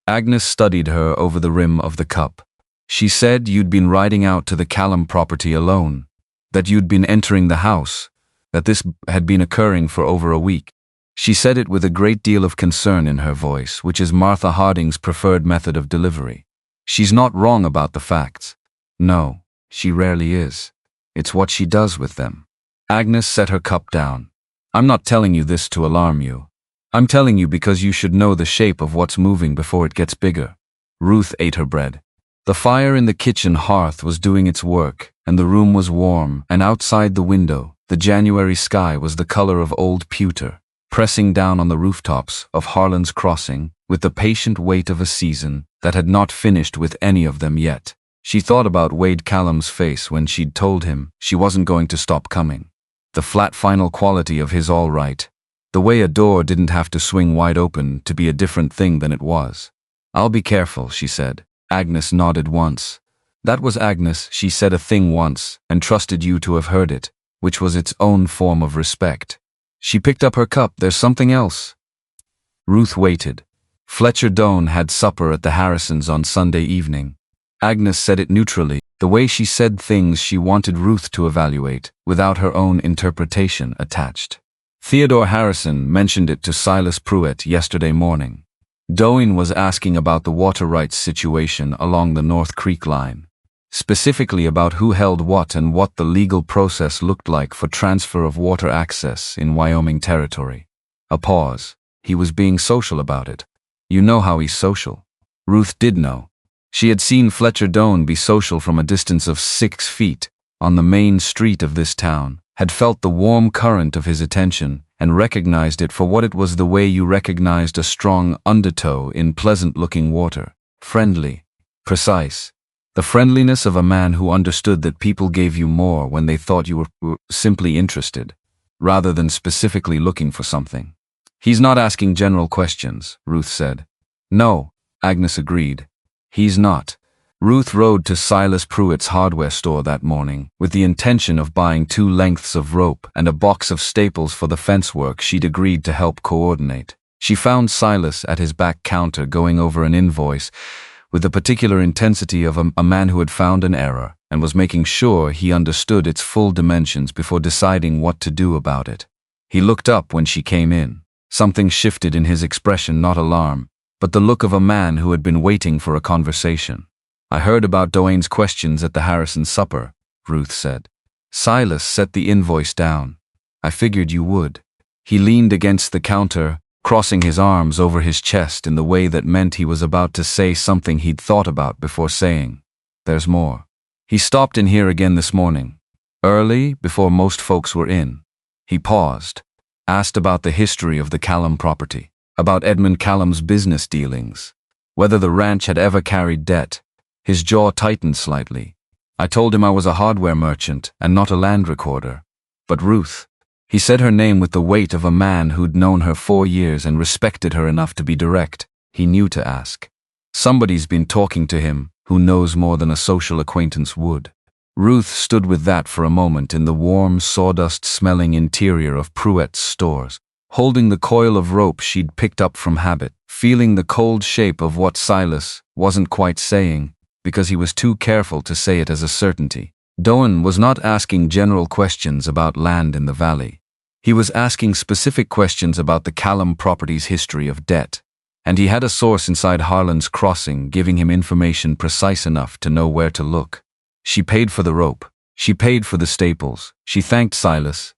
Agnes studied her over the rim of the cup. "She said you'd been riding out to the Callum property alone, that you'd been entering the house, that this had been occurring for over a week." She said it with a great deal of concern in her voice, which is Martha Harding's preferred method of delivery. She's not wrong about the facts. No, she rarely is. It's what she does with them. Agnes set her cup down. "I'm not telling you this to alarm you. I'm telling you because you should know the shape of what's moving before it gets bigger." Ruth ate her bread. The fire in the kitchen hearth was doing its work, and the room was warm, and outside the window, the January sky was the color of old pewter, pressing down on the rooftops of Harlan's Crossing with the patient weight of a season that had not finished with any of them yet. She thought about Wade Callum's face when she'd told him she wasn't going to stop coming. The flat final quality of his "all right," The way a door didn't have to swing wide open to be a different thing than it was. "I'll be careful," she said. Agnes nodded once. That was Agnes. She said a thing once and trusted you to have heard it, which was its own form of respect. She picked up her cup. "There's something else." Ruth waited. Fletcher Doane had supper at the Harrisons on Sunday evening. Agnes said it neutrally, the way she said things she wanted Ruth to evaluate, without her own interpretation attached. Theodore Harrison mentioned it to Silas Pruitt yesterday morning. Doane was asking about the water rights situation along the North Creek line, specifically about who held what and what the legal process looked like for transfer of water access in Wyoming territory. A pause. He was being social about it. You know how he's social. Ruth did know. She had seen Fletcher Doane be social from a distance of 6 feet, on the main street of this town, had felt the warm current of his attention, and recognized it for what it was, the way you recognized a strong undertow in pleasant-looking water. Friendly. Precise. The friendliness of a man who understood that people gave you more when they thought you were simply interested, rather than specifically looking for something. "He's not asking general questions," Ruth said. "No," Agnes agreed. "He's not." Ruth rode to Silas Pruitt's hardware store that morning with the intention of buying 2 lengths of rope and a box of staples for the fence work she'd agreed to help coordinate. She found Silas at his back counter going over an invoice with the particular intensity of a man who had found an error and was making sure he understood its full dimensions before deciding what to do about it. He looked up when she came in. Something shifted in his expression, not alarm, but the look of a man who had been waiting for a conversation. "I heard about Doane's questions at the Harrison supper," Ruth said. Silas set the invoice down. "I figured you would." He leaned against the counter, crossing his arms over his chest in the way that meant he was about to say something he'd thought about before saying, "There's more." "He stopped in here again this morning, early, before most folks were in." He paused, asked about the history of the Callum property, about Edmund Callum's business dealings, whether the ranch had ever carried debt. His jaw tightened slightly. "I told him I was a hardware merchant and not a land recorder." "But Ruth," he said her name with the weight of a man who'd known her 4 years and respected her enough to be direct. He knew to ask. Somebody's been talking to him who knows more than a social acquaintance would. Ruth stood with that for a moment in the warm, sawdust-smelling interior of Pruitt's stores, holding the coil of rope she'd picked up from habit, feeling the cold shape of what Silas wasn't quite saying, because he was too careful to say it as a certainty. Doane was not asking general questions about land in the valley. He was asking specific questions about the Callum property's history of debt, and he had a source inside Harlan's Crossing giving him information precise enough to know where to look. She paid for the rope. She paid for the staples. She thanked Silas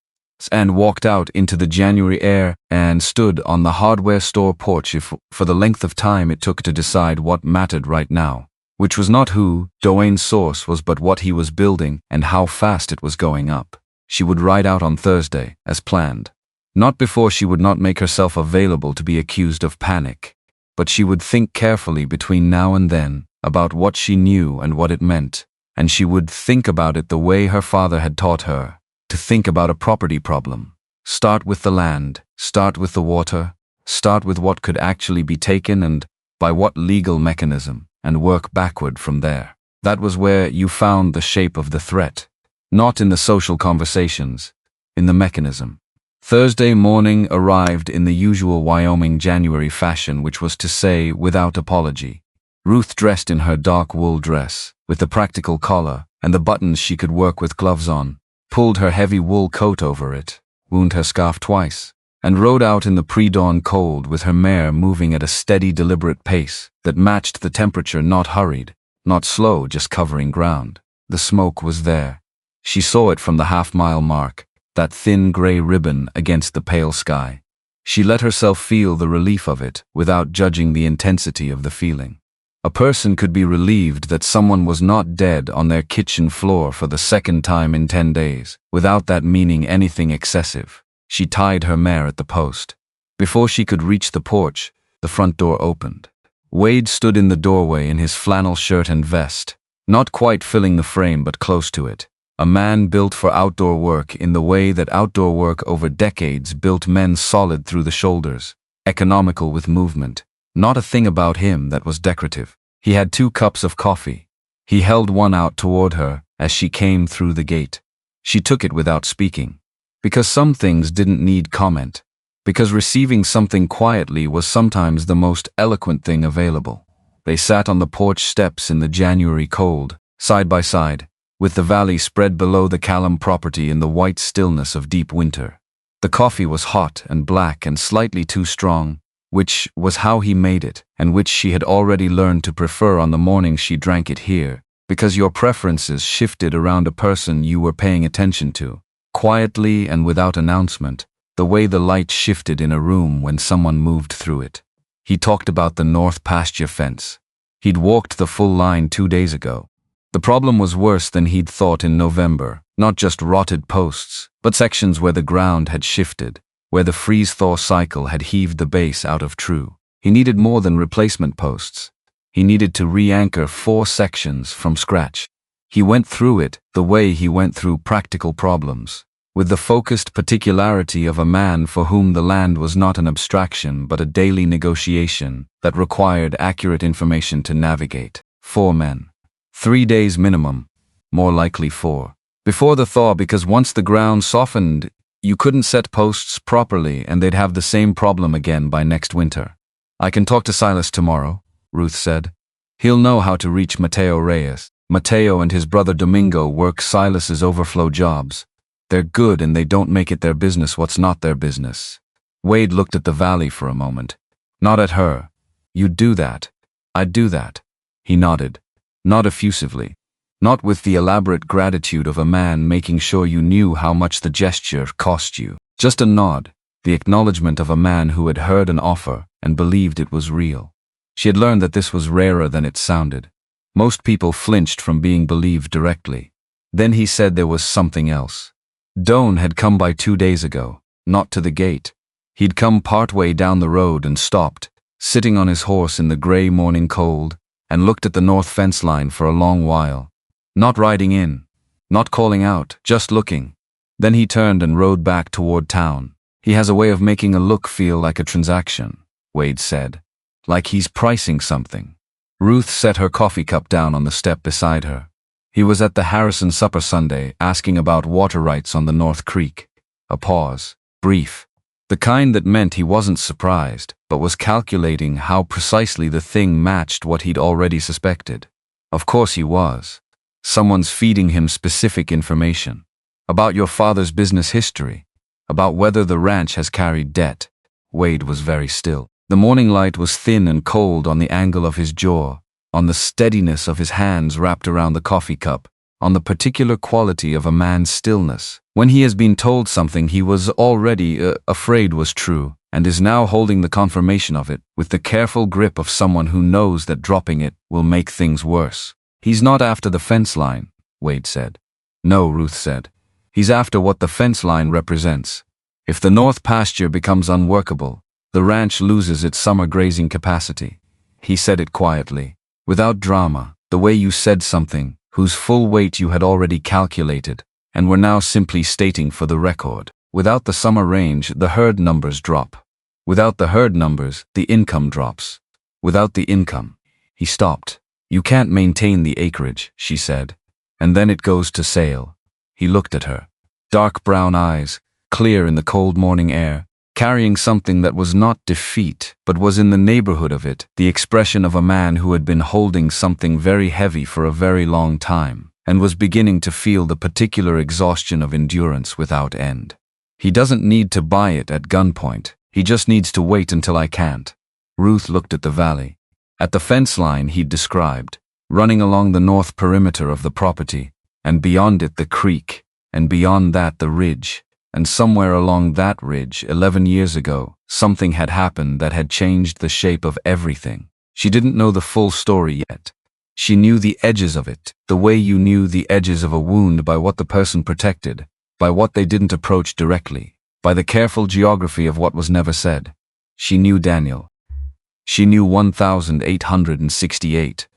and walked out into the January air and stood on the hardware store porch for the length of time it took to decide what mattered right now, which was not who Doane's source was, but what he was building and how fast it was going up. She would ride out on Thursday, as planned. Not before. She would not make herself available to be accused of panic, but she would think carefully between now and then about what she knew and what it meant, and she would think about it the way her father had taught her, to think about a property problem. Start with the land, start with the water, start with what could actually be taken and by what legal mechanism, and work backward from there. That was where you found the shape of the threat. Not in the social conversations, in the mechanism. Thursday morning arrived in the usual Wyoming January fashion, which was to say, without apology. Ruth, dressed in her dark wool dress, with the practical collar and the buttons she could work with gloves on, pulled her heavy wool coat over it, wound her scarf twice, and rode out in the pre-dawn cold with her mare moving at a steady, deliberate pace that matched the temperature, not hurried, not slow, just covering ground. The smoke was there. She saw it from the half-mile mark, that thin gray ribbon against the pale sky. She let herself feel the relief of it without judging the intensity of the feeling. A person could be relieved that someone was not dead on their kitchen floor for the second time in 10 days, without that meaning anything excessive. She tied her mare at the post. Before she could reach the porch, the front door opened. Wade stood in the doorway in his flannel shirt and vest, not quite filling the frame but close to it. A man built for outdoor work in the way that outdoor work over decades built men solid through the shoulders, economical with movement. Not a thing about him that was decorative. He had 2 cups of coffee. He held one out toward her as she came through the gate. She took it without speaking. Because some things didn't need comment. Because receiving something quietly was sometimes the most eloquent thing available. They sat on the porch steps in the January cold, side by side, with the valley spread below the Callum property in the white stillness of deep winter. The coffee was hot and black and slightly too strong, which was how he made it, and which she had already learned to prefer on the morning she drank it here, because your preferences shifted around a person you were paying attention to, quietly and without announcement, the way the light shifted in a room when someone moved through it. He talked about the north pasture fence. He'd walked the full line 2 days ago. The problem was worse than he'd thought in November, not just rotted posts, but sections where the ground had shifted, where the freeze-thaw cycle had heaved the base out of true. He needed more than replacement posts. He needed to re-anchor 4 sections from scratch. He went through it the way he went through practical problems, with the focused particularity of a man for whom the land was not an abstraction but a daily negotiation that required accurate information to navigate. 4 men. 3 days minimum, more likely 4. Before the thaw, because once the ground softened, you couldn't set posts properly and they'd have the same problem again by next winter. I can talk to Silas tomorrow, Ruth said. He'll know how to reach Mateo Reyes. Mateo and his brother Domingo work Silas's overflow jobs. They're good and they don't make it their business what's not their business. Wade looked at the valley for a moment. Not at her. You'd do that. I'd do that. He nodded. Not effusively. Not with the elaborate gratitude of a man making sure you knew how much the gesture cost you. Just a nod, the acknowledgement of a man who had heard an offer and believed it was real. She had learned that this was rarer than it sounded. Most people flinched from being believed directly. Then he said there was something else. Doan had come by 2 days ago, not to the gate. He'd come partway down the road and stopped, sitting on his horse in the grey morning cold, and looked at the north fence line for a long while. Not riding in, not calling out, just looking. Then he turned and rode back toward town. He has a way of making a look feel like a transaction, Wade said. Like he's pricing something. Ruth set her coffee cup down on the step beside her. He was at the Harrison supper Sunday, asking about water rights on the North Creek. A pause, brief. The kind that meant he wasn't surprised, but was calculating how precisely the thing matched what he'd already suspected. Of course he was. Someone's feeding him specific information. About your father's business history. About whether the ranch has carried debt. Wade was very still. The morning light was thin and cold on the angle of his jaw, on the steadiness of his hands wrapped around the coffee cup, on the particular quality of a man's stillness. When he has been told something he was already afraid was true, and is now holding the confirmation of it, with the careful grip of someone who knows that dropping it will make things worse. He's not after the fence line, Wade said. No, Ruth said. He's after what the fence line represents. If the north pasture becomes unworkable, the ranch loses its summer grazing capacity. He said it quietly, without drama, the way you said something, whose full weight you had already calculated, and were now simply stating for the record. Without the summer range, the herd numbers drop. Without the herd numbers, the income drops. Without the income. He stopped. You can't maintain the acreage, she said. And then it goes to sale. He looked at her. Dark brown eyes, clear in the cold morning air, carrying something that was not defeat, but was in the neighborhood of it, the expression of a man who had been holding something very heavy for a very long time, and was beginning to feel the particular exhaustion of endurance without end. He doesn't need to buy it at gunpoint. He just needs to wait until I can't. Ruth looked at the valley. At the fence line he'd described, running along the north perimeter of the property, and beyond it the creek, and beyond that the ridge. And somewhere along that ridge, 11 years ago, something had happened that had changed the shape of everything. She didn't know the full story yet. She knew the edges of it, the way you knew the edges of a wound by what the person protected, by what they didn't approach directly, by the careful geography of what was never said. She knew Daniel. She knew 1868.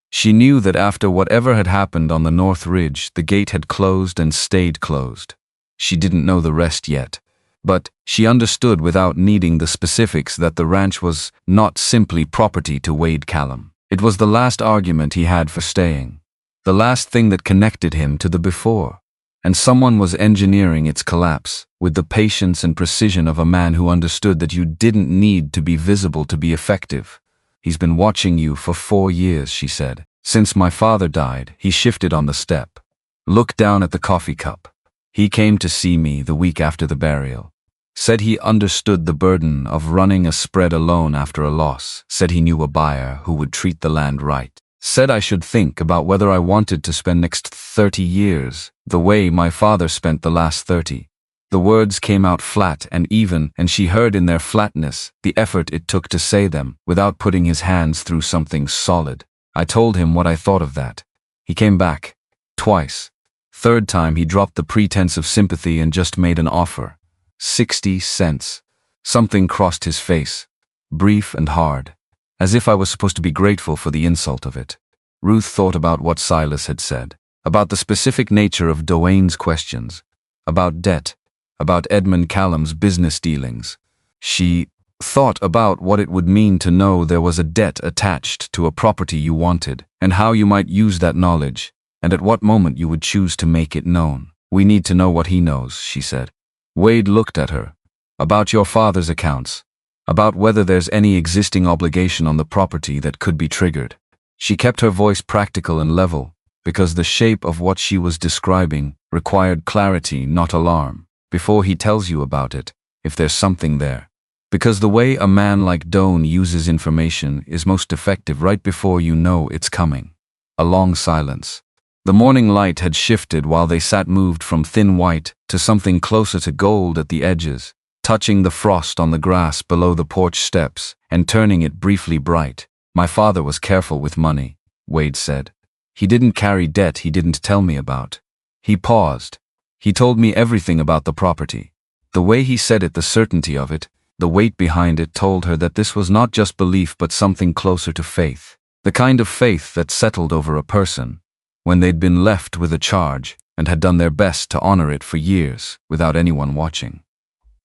She knew that after whatever had happened on the North Ridge, the gate had closed and stayed closed. She didn't know the rest yet, but she understood without needing the specifics that the ranch was not simply property to Wade Callum. It was the last argument he had for staying, the last thing that connected him to the before. And someone was engineering its collapse with the patience and precision of a man who understood that you didn't need to be visible to be effective. "He's been watching you for 4 years," she said. "Since my father died." He shifted on the step, looked down at the coffee cup. "He came to see me the week after the burial. Said he understood the burden of running a spread alone after a loss. Said he knew a buyer who would treat the land right. Said I should think about whether I wanted to spend next 30 years the way my father spent the last 30. The words came out flat and even, and she heard in their flatness the effort it took to say them without putting his hands through something solid. I told him what I thought of that. He came back. Twice. Third time he dropped the pretense of sympathy and just made an offer. 60 cents. Something crossed his face, brief and hard, as if I was supposed to be grateful for the insult of it. Ruth thought about what Silas had said, about the specific nature of Dwayne's questions, about debt, about Edmund Callum's business dealings. She thought about what it would mean to know there was a debt attached to a property you wanted, and how you might use that knowledge, and at what moment you would choose to make it known. "We need to know what he knows," she said. Wade looked at her. "About your father's accounts. About whether there's any existing obligation on the property that could be triggered." She kept her voice practical and level, because the shape of what she was describing required clarity, not alarm. "Before he tells you about it, if there's something there. Because the way a man like Doan uses information is most effective right before you know it's coming." A long silence. The morning light had shifted while they sat, moved from thin white to something closer to gold at the edges, touching the frost on the grass below the porch steps and turning it briefly bright. "My father was careful with money," Wade said. "He didn't carry debt he didn't tell me about." He paused. "He told me everything about the property." The way he said it, the certainty of it, the weight behind it, told her that this was not just belief but something closer to faith. The kind of faith that settled over a person when they'd been left with a charge and had done their best to honor it for years without anyone watching.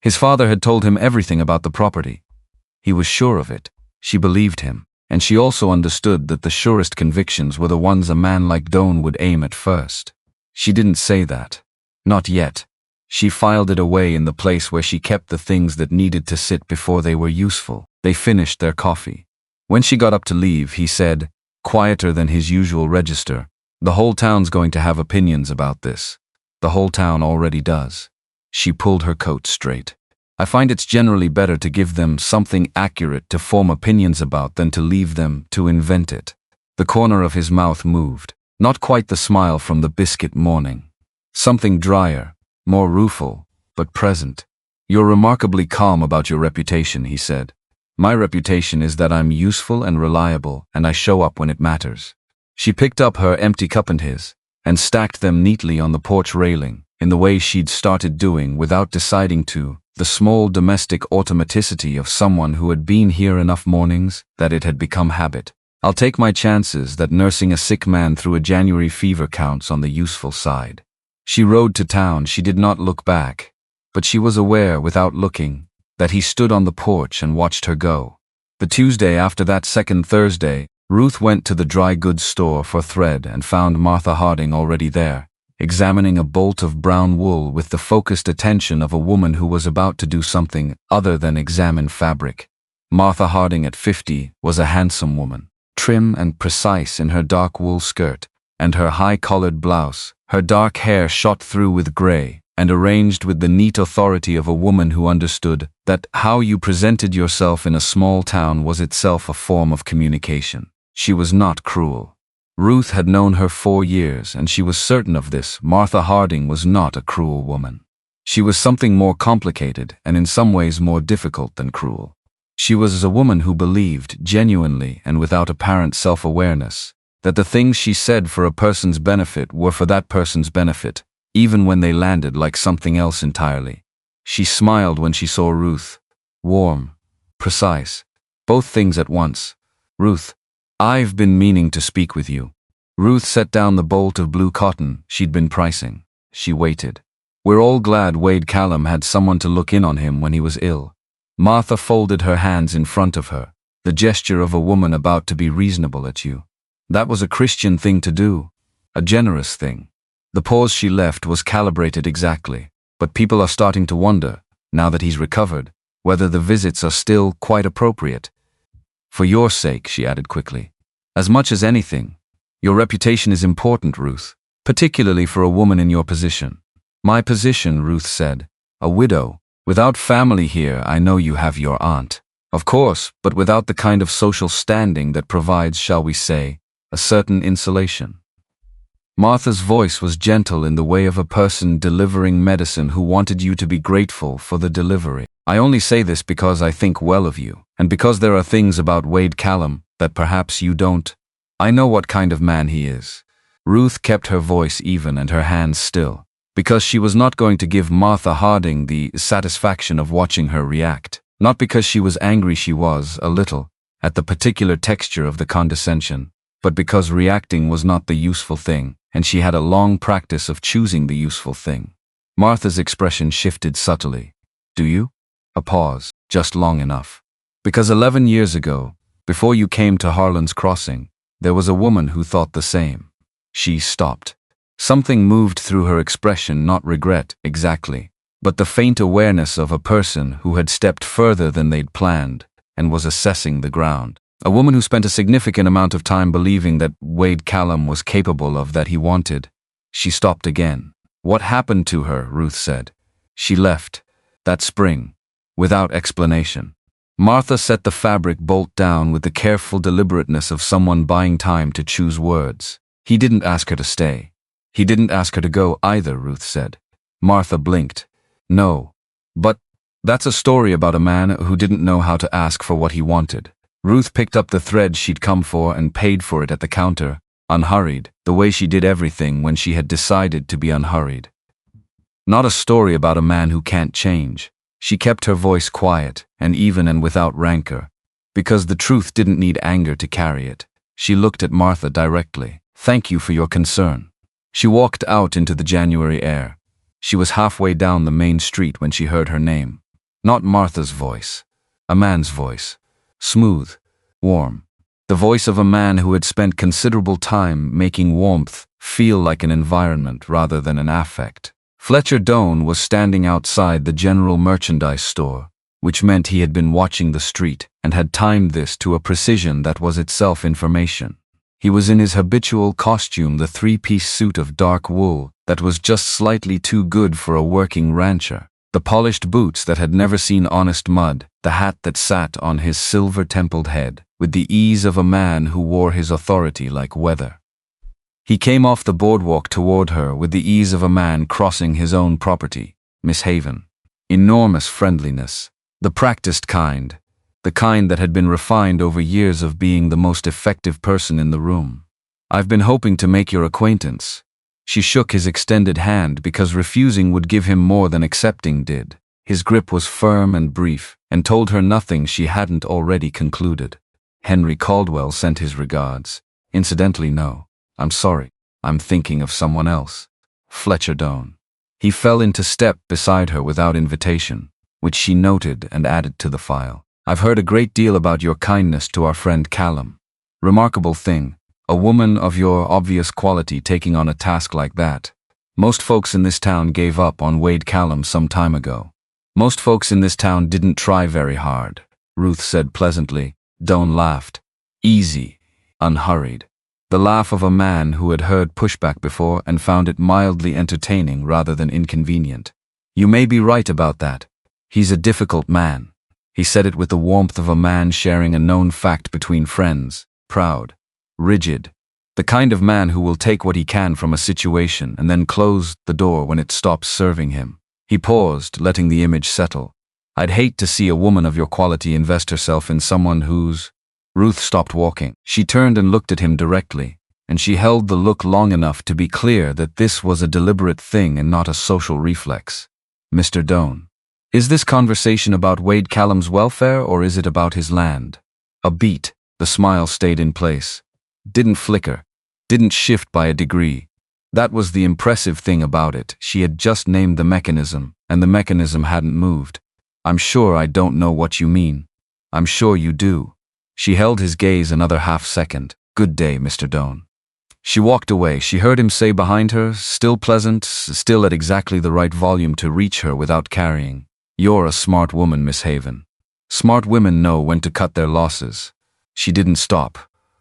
His father had told him everything about the property. He was sure of it. She believed him, and she also understood that the surest convictions were the ones a man like Doan would aim at first. She didn't say that. Not yet. She filed it away in the place where she kept the things that needed to sit before they were useful. They finished their coffee. When she got up to leave, he said, quieter than his usual register, "The whole town's going to have opinions about this. The whole town already does." She pulled her coat straight. "I find it's generally better to give them something accurate to form opinions about than to leave them to invent it." The corner of his mouth moved, not quite the smile from the biscuit morning. Something drier, more rueful, but present. "You're remarkably calm about your reputation," he said. "My reputation is that I'm useful and reliable, and I show up when it matters." She picked up her empty cup and his, and stacked them neatly on the porch railing, in the way she'd started doing without deciding to, the small domestic automaticity of someone who had been here enough mornings that it had become habit. "I'll take my chances that nursing a sick man through a January fever counts on the useful side." She rode to town. She did not look back, but she was aware, without looking, that he stood on the porch and watched her go. The Tuesday after that second Thursday, Ruth went to the dry goods store for thread and found Martha Harding already there, examining a bolt of brown wool with the focused attention of a woman who was about to do something other than examine fabric. Martha Harding at 50 was a handsome woman, trim and precise in her dark wool skirt and her high-collared blouse, her dark hair shot through with gray and arranged with the neat authority of a woman who understood that how you presented yourself in a small town was itself a form of communication. She was not cruel. Ruth had known her 4 years, and she was certain of this. Martha Harding was not a cruel woman. She was something more complicated and in some ways more difficult than cruel. She was a woman who believed, genuinely and without apparent self-awareness, that the things she said for a person's benefit were for that person's benefit, even when they landed like something else entirely. She smiled when she saw Ruth. Warm, precise, both things at once. "Ruth, I've been meaning to speak with you. Ruth set down the bolt of blue cotton she'd been pricing. She waited. We're all glad Wade Callum had someone to look in on him when he was ill. Martha folded her hands in front of her, the gesture of a woman about to be reasonable at you. That was a Christian thing to do, a generous thing. The pause she left was calibrated exactly, but people are starting to wonder, now that he's recovered, whether the visits are still quite appropriate. For your sake, she added quickly. As much as anything, your reputation is important, Ruth, particularly for a woman in your position. My position, Ruth said, a widow. Without family here, I know you have your aunt. Of course, but without the kind of social standing that provides, shall we say, a certain insulation. Martha's voice was gentle in the way of a person delivering medicine who wanted you to be grateful for the delivery. I only say this because I think well of you, and because there are things about Wade Callum that perhaps you don't. I know what kind of man he is. Ruth kept her voice even and her hands still, because she was not going to give Martha Harding the satisfaction of watching her react. Not because she was angry, she was, a little, at the particular texture of the condescension, but because reacting was not the useful thing, and she had a long practice of choosing the useful thing. Martha's expression shifted subtly. Do you? A pause, just long enough. Because 11 years ago, before you came to Harlan's Crossing, there was a woman who thought the same. She stopped. Something moved through her expression, not regret, exactly, but the faint awareness of a person who had stepped further than they'd planned and was assessing the ground. A woman who spent a significant amount of time believing that Wade Callum was capable of that he wanted. She stopped again. What happened to her, Ruth said. She left, that spring, without explanation. Martha set the fabric bolt down with the careful deliberateness of someone buying time to choose words. He didn't ask her to stay. He didn't ask her to go either, Ruth said. Martha blinked. No. But that's a story about a man who didn't know how to ask for what he wanted. Ruth picked up the thread she'd come for and paid for it at the counter, unhurried, the way she did everything when she had decided to be unhurried. Not a story about a man who can't change. She kept her voice quiet and even and without rancor, because the truth didn't need anger to carry it. She looked at Martha directly. Thank you for your concern. She walked out into the January air. She was halfway down the main street when she heard her name. Not Martha's voice. A man's voice. Smooth, warm. The voice of a man who had spent considerable time making warmth feel like an environment rather than an affect. Fletcher Doane was standing outside the general merchandise store, which meant he had been watching the street and had timed this to a precision that was itself information. He was in his habitual costume, the three-piece suit of dark wool that was just slightly too good for a working rancher, the polished boots that had never seen honest mud, the hat that sat on his silver-templed head, with the ease of a man who wore his authority like weather. He came off the boardwalk toward her with the ease of a man crossing his own property, Miss Haven. Enormous friendliness, the practiced kind, the kind that had been refined over years of being the most effective person in the room. I've been hoping to make your acquaintance. She shook his extended hand because refusing would give him more than accepting did. His grip was firm and brief, and told her nothing she hadn't already concluded. Henry Caldwell sent his regards. Incidentally, no. I'm sorry. I'm thinking of someone else. Fletcher Doane. He fell into step beside her without invitation, which she noted and added to the file. I've heard a great deal about your kindness to our friend Callum. Remarkable thing, a woman of your obvious quality taking on a task like that. Most folks in this town gave up on Wade Callum some time ago. Most folks in this town didn't try very hard, Ruth said pleasantly. Doane laughed. Easy, unhurried. The laugh of a man who had heard pushback before and found it mildly entertaining rather than inconvenient. You may be right about that. He's a difficult man. He said it with the warmth of a man sharing a known fact between friends, proud, rigid, the kind of man who will take what he can from a situation and then close the door when it stops serving him. He paused, letting the image settle. I'd hate to see a woman of your quality invest herself in someone who's... Ruth stopped walking. She turned and looked at him directly, and she held the look long enough to be clear that this was a deliberate thing and not a social reflex. Mr. Doane. Is this conversation about Wade Callum's welfare or is it about his land? A beat, The smile stayed in place. Didn't flicker. Didn't shift by a degree. That was the impressive thing about it. She had just named the mechanism, and the mechanism hadn't moved. I'm sure I don't know what you mean. I'm sure you do. She held his gaze another half-second. Good day, Mr. Doan. She walked away. She heard him say behind her, still pleasant, still at exactly the right volume to reach her without carrying. You're a smart woman, Miss Haven. Smart women know when to cut their losses. She didn't stop,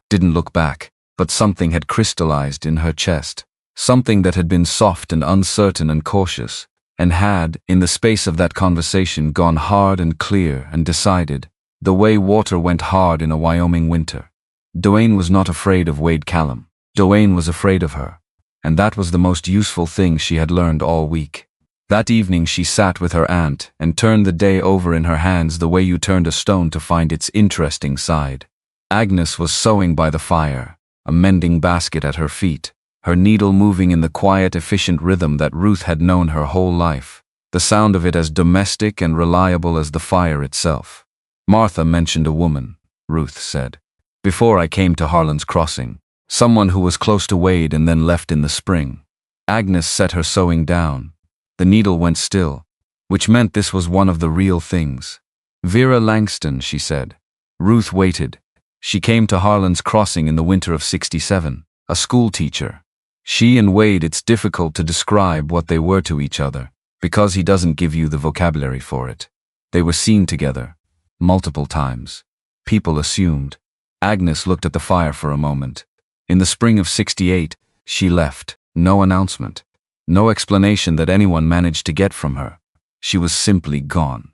didn't look back, but something had crystallized in her chest. Something that had been soft and uncertain and cautious, and had, in the space of that conversation, gone hard and clear and decided, the way water went hard in a Wyoming winter. Duane was not afraid of Wade Callum. Duane was afraid of her, and that was the most useful thing she had learned all week. That evening she sat with her aunt and turned the day over in her hands the way you turned a stone to find its interesting side. Agnes was sewing by the fire, a mending basket at her feet, her needle moving in the quiet, efficient rhythm that Ruth had known her whole life, the sound of it as domestic and reliable as the fire itself. Martha mentioned a woman, Ruth said, before I came to Harlan's Crossing. Someone who was close to Wade and then left in the spring. Agnes set her sewing down. The needle went still, which meant this was one of the real things. Vera Langston, she said. Ruth waited. She came to Harlan's Crossing in the winter of '67, a school teacher. She and Wade, it's difficult to describe what they were to each other, because he doesn't give you the vocabulary for it. They were seen together, multiple times. People assumed. Agnes looked at the fire for a moment. In the spring of '68, she left. No announcement. No explanation that anyone managed to get from her. She was simply gone.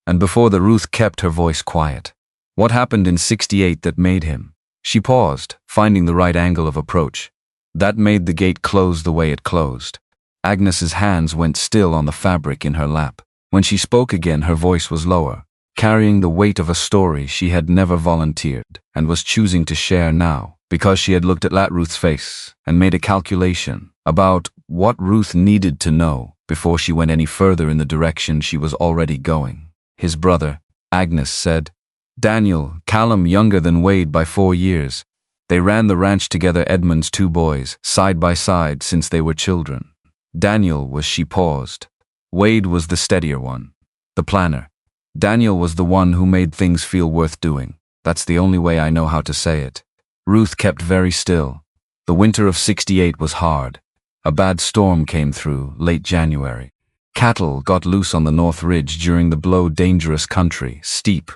And before the Ruth kept her voice quiet. What happened in '68 that made him? She paused, finding the right angle of approach. That made the gate close the way it closed. Agnes's hands went still on the fabric in her lap. When she spoke again, her voice was lower, carrying the weight of a story she had never volunteered and was choosing to share now. Because she had looked at Ruth's face and made a calculation about what Ruth needed to know before she went any further in the direction she was already going. His brother, Agnes said. Daniel, Callum, younger than Wade by 4 years. They ran the ranch together, Edmund's 2 boys, side by side since they were children. Daniel was, she paused. Wade was the steadier one, the planner. Daniel was the one who made things feel worth doing. That's the only way I know how to say it. Ruth kept very still. The winter of '68 was hard. A bad storm came through, late January. Cattle got loose on the North Ridge during the blow, dangerous country, steep.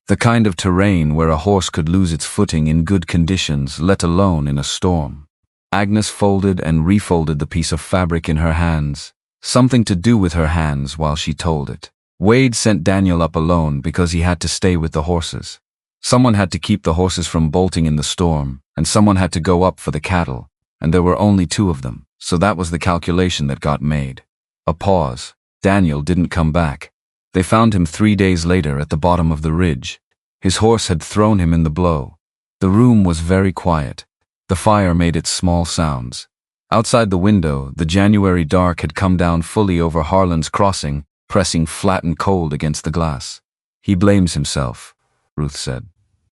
The kind of terrain where a horse could lose its footing in good conditions, let alone in a storm. Agnes folded and refolded the piece of fabric in her hands. Something to do with her hands while she told it. Wade sent Daniel up alone because he had to stay with the horses. Someone had to keep the horses from bolting in the storm, and someone had to go up for the cattle, and there were only 2 of them, so that was the calculation that got made. A pause. Daniel didn't come back. They found him 3 days later at the bottom of the ridge. His horse had thrown him in the blow. The room was very quiet. The fire made its small sounds. Outside the window, the January dark had come down fully over Harlan's Crossing, pressing flat and cold against the glass. He blames himself, Ruth said.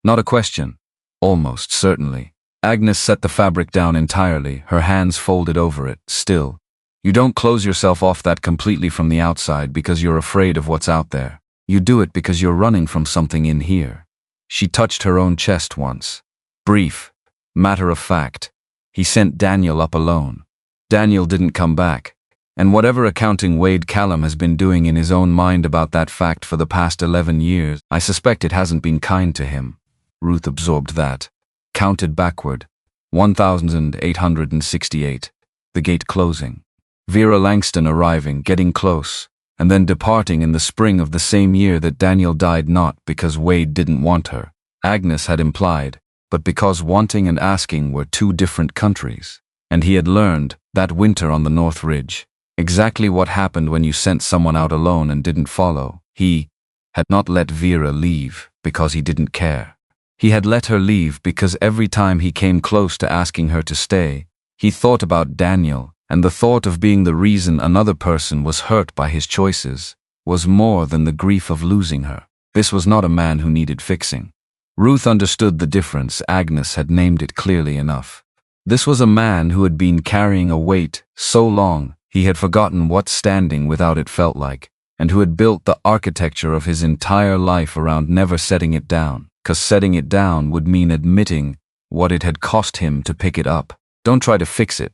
Not a question. Almost certainly. Agnes set the fabric down entirely, her hands folded over it, still. You don't close yourself off that completely from the outside because you're afraid of what's out there. You do it because you're running from something in here. She touched her own chest once. Brief. Matter of fact. He sent Daniel up alone. Daniel didn't come back. And whatever accounting Wade Callum has been doing in his own mind about that fact for the past 11 years, I suspect it hasn't been kind to him. Ruth absorbed that. Counted backward. 1,868. The gate closing. Vera Langston arriving, getting close, and then departing in the spring of the same year that Daniel died, not because Wade didn't want her, Agnes had implied, but because wanting and asking were 2 different countries. And he had learned, that winter on the North Ridge, exactly what happened when you sent someone out alone and didn't follow. He had not let Vera leave because he didn't care. He had let her leave because every time he came close to asking her to stay, he thought about Daniel, and the thought of being the reason another person was hurt by his choices was more than the grief of losing her. This was not a man who needed fixing. Ruth understood the difference. Agnes had named it clearly enough. This was a man who had been carrying a weight so long he had forgotten what standing without it felt like, and who had built the architecture of his entire life around never setting it down, 'cause setting it down would mean admitting what it had cost him to pick it up. "Don't try to fix it,"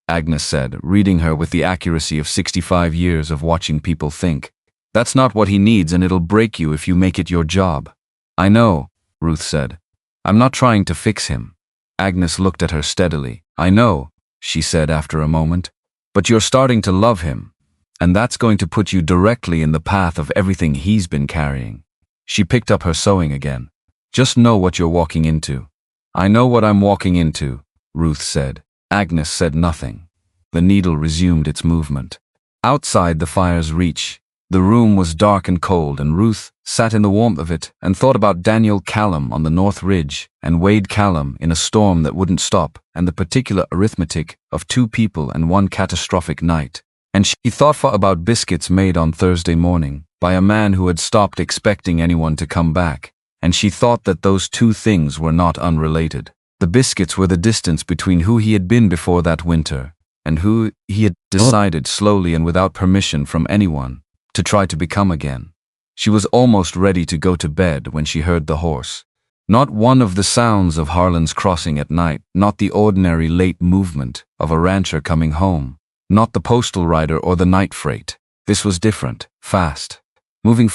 Agnes said, reading her with the accuracy of 65 years of watching people think. "That's not what he needs, and it'll break you if you make it your job." "I know," Ruth said. "I'm not trying to fix him." Agnes looked at her steadily. "I know," she said after a moment, "but you're starting to love him, and that's going to put you directly in the path of everything he's been carrying." She picked up her sewing again. "Just know what you're walking into." "I know what I'm walking into," Ruth said. Agnes said nothing. The needle resumed its movement. Outside the fire's reach, the room was dark and cold, and Ruth sat in the warmth of it and thought about Daniel Callum on the North Ridge and Wade Callum in a storm that wouldn't stop, and the particular arithmetic of 2 people and 1 catastrophic night. And she thought about biscuits made on Thursday morning by a man who had stopped expecting anyone to come back, and she thought that those 2 things were not unrelated. The biscuits were the distance between who he had been before that winter and who he had decided slowly and without permission from anyone to try to become again. She was almost ready to go to bed when she heard the horse. Not one of the sounds of Harlan's Crossing at night, not the ordinary late movement of a rancher coming home, not the postal rider or the night freight. This was different, fast, moving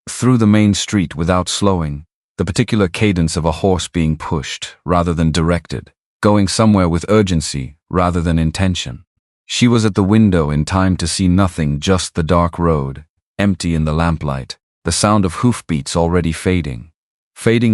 through the main street without slowing, the particular cadence of a horse being pushed rather than directed, going somewhere with urgency rather than intention. She was at the window in time to see nothing, just the dark road, empty in the lamplight, the sound of hoofbeats already fading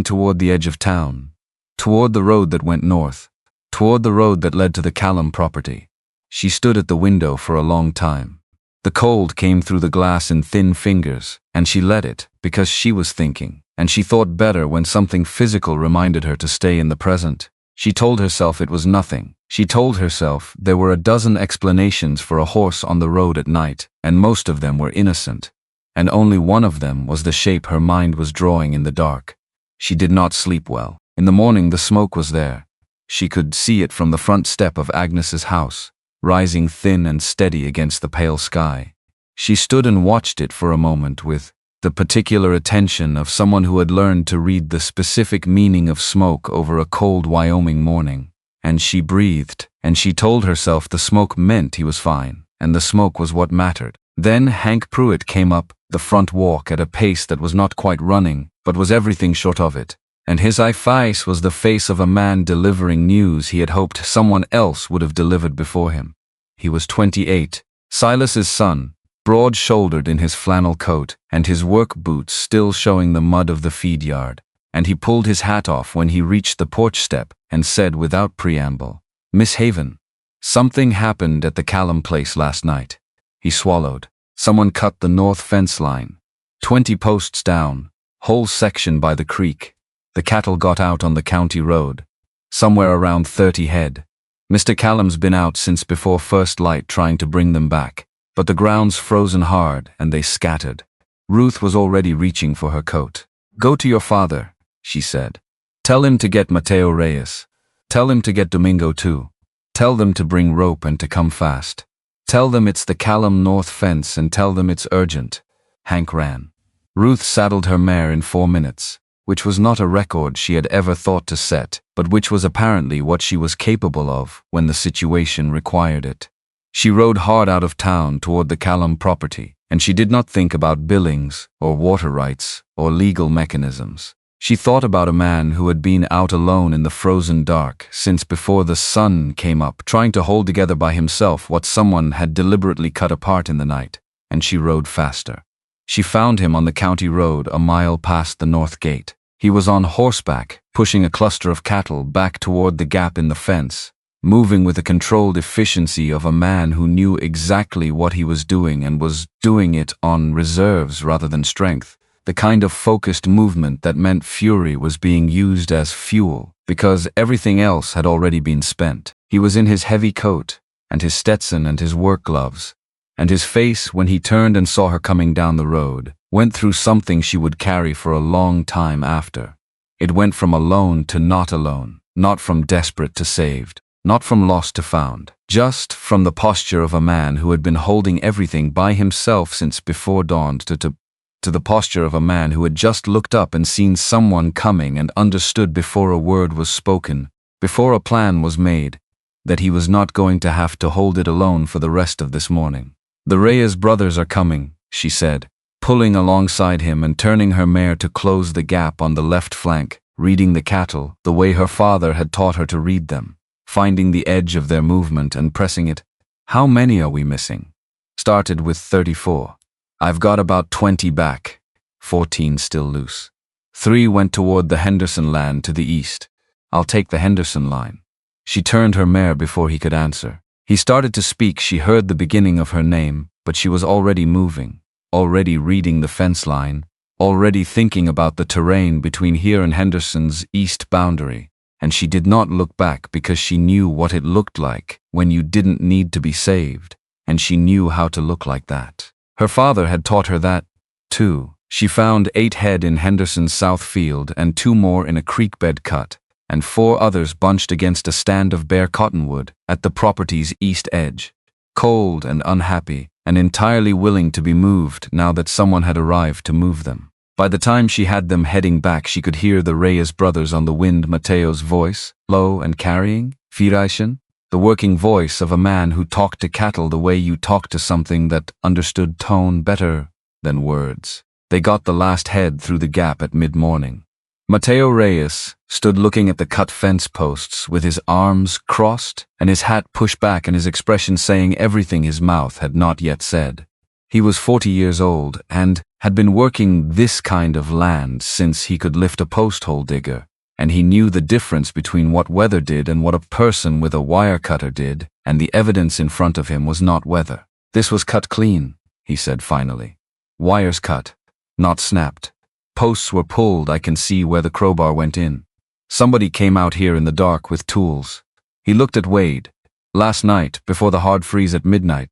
toward the edge of town, toward the road that went north, toward the road that led to the Callum property. She stood at the window for a long time. The cold came through the glass in thin fingers, and she let it because she was thinking, and she thought better when something physical reminded her to stay in the present. She told herself it was nothing. She told herself there were a dozen explanations for a horse on the road at night, and most of them were innocent. And only one of them was the shape her mind was drawing in the dark. She did not sleep well. In the morning the smoke was there. She could see it from the front step of Agnes's house, rising thin and steady against the pale sky. She stood and watched it for a moment with the particular attention of someone who had learned to read the specific meaning of smoke over a cold Wyoming morning. And she breathed, and she told herself the smoke meant he was fine, and the smoke was what mattered. Then Hank Pruitt came up the front walk at a pace that was not quite running, but was everything short of it. And his face was the face of a man delivering news he had hoped someone else would have delivered before him. He was 28, Silas's son, broad-shouldered in his flannel coat, and his work boots still showing the mud of the feed yard. And he pulled his hat off when he reached the porch step and said without preamble, "Miss Haven, something happened at the Callum place last night." He swallowed. Someone cut the north fence line. 20 posts down, whole section by the creek. The cattle got out on the county road. Somewhere around 30 head. Mr. Callum's been out since before first light trying to bring them back, but the ground's frozen hard and they scattered. Ruth was already reaching for her coat. "Go to your father," she said. "Tell him to get Mateo Reyes. Tell him to get Domingo too. Tell them to bring rope and to come fast. Tell them it's the Callum North fence and tell them it's urgent." Hank ran. Ruth saddled her mare in 4 minutes, which was not a record she had ever thought to set, but which was apparently what she was capable of when the situation required it. She rode hard out of town toward the Callum property, and she did not think about billings or water rights or legal mechanisms. She thought about a man who had been out alone in the frozen dark since before the sun came up, trying to hold together by himself what someone had deliberately cut apart in the night, and she rode faster. She found him on the county road a mile past the north gate. He was on horseback, pushing a cluster of cattle back toward the gap in the fence, moving with the controlled efficiency of a man who knew exactly what he was doing and was doing it on reserves rather than strength. The kind of focused movement that meant fury was being used as fuel, because everything else had already been spent. He was in his heavy coat, and his Stetson and his work gloves, and his face, when he turned and saw her coming down the road, went through something she would carry for a long time after. It went from alone to not alone, not from desperate to saved, not from lost to found, just from the posture of a man who had been holding everything by himself since before dawn to the posture of a man who had just looked up and seen someone coming and understood before a word was spoken, before a plan was made, that he was not going to have to hold it alone for the rest of this morning. "The Reyes brothers are coming," she said, pulling alongside him and turning her mare to close the gap on the left flank, reading the cattle the way her father had taught her to read them, finding the edge of their movement and pressing it. "How many are we missing?" "Started with 34. I've got about 20 back, 14 still loose. 3 went toward the Henderson land to the east. I'll take the Henderson line." She turned her mare before he could answer. He started to speak. She heard the beginning of her name, but she was already moving, already reading the fence line, already thinking about the terrain between here and Henderson's east boundary, and she did not look back because she knew what it looked like when you didn't need to be saved, and she knew how to look like that. Her father had taught her that, too. She found 8 head in Henderson's south field and 2 more in a creek bed cut, and 4 others bunched against a stand of bare cottonwood at the property's east edge, cold and unhappy, and entirely willing to be moved now that someone had arrived to move them. By the time she had them heading back, she could hear the Reyes brothers on the wind. Mateo's voice, low and carrying, Führerchen, the working voice of a man who talked to cattle the way you talk to something that understood tone better than words. They got the last head through the gap at mid-morning. Mateo Reyes stood looking at the cut fence posts with his arms crossed and his hat pushed back and his expression saying everything his mouth had not yet said. He was 40 years old and had been working this kind of land since he could lift a post-hole digger, and he knew the difference between what weather did and what a person with a wire cutter did, and the evidence in front of him was not weather. "This was cut clean," he said finally. "Wires cut, not snapped. Posts were pulled. I can see where the crowbar went in. Somebody came out here in the dark with tools." He looked at Wade. "Last night, before the hard freeze at midnight.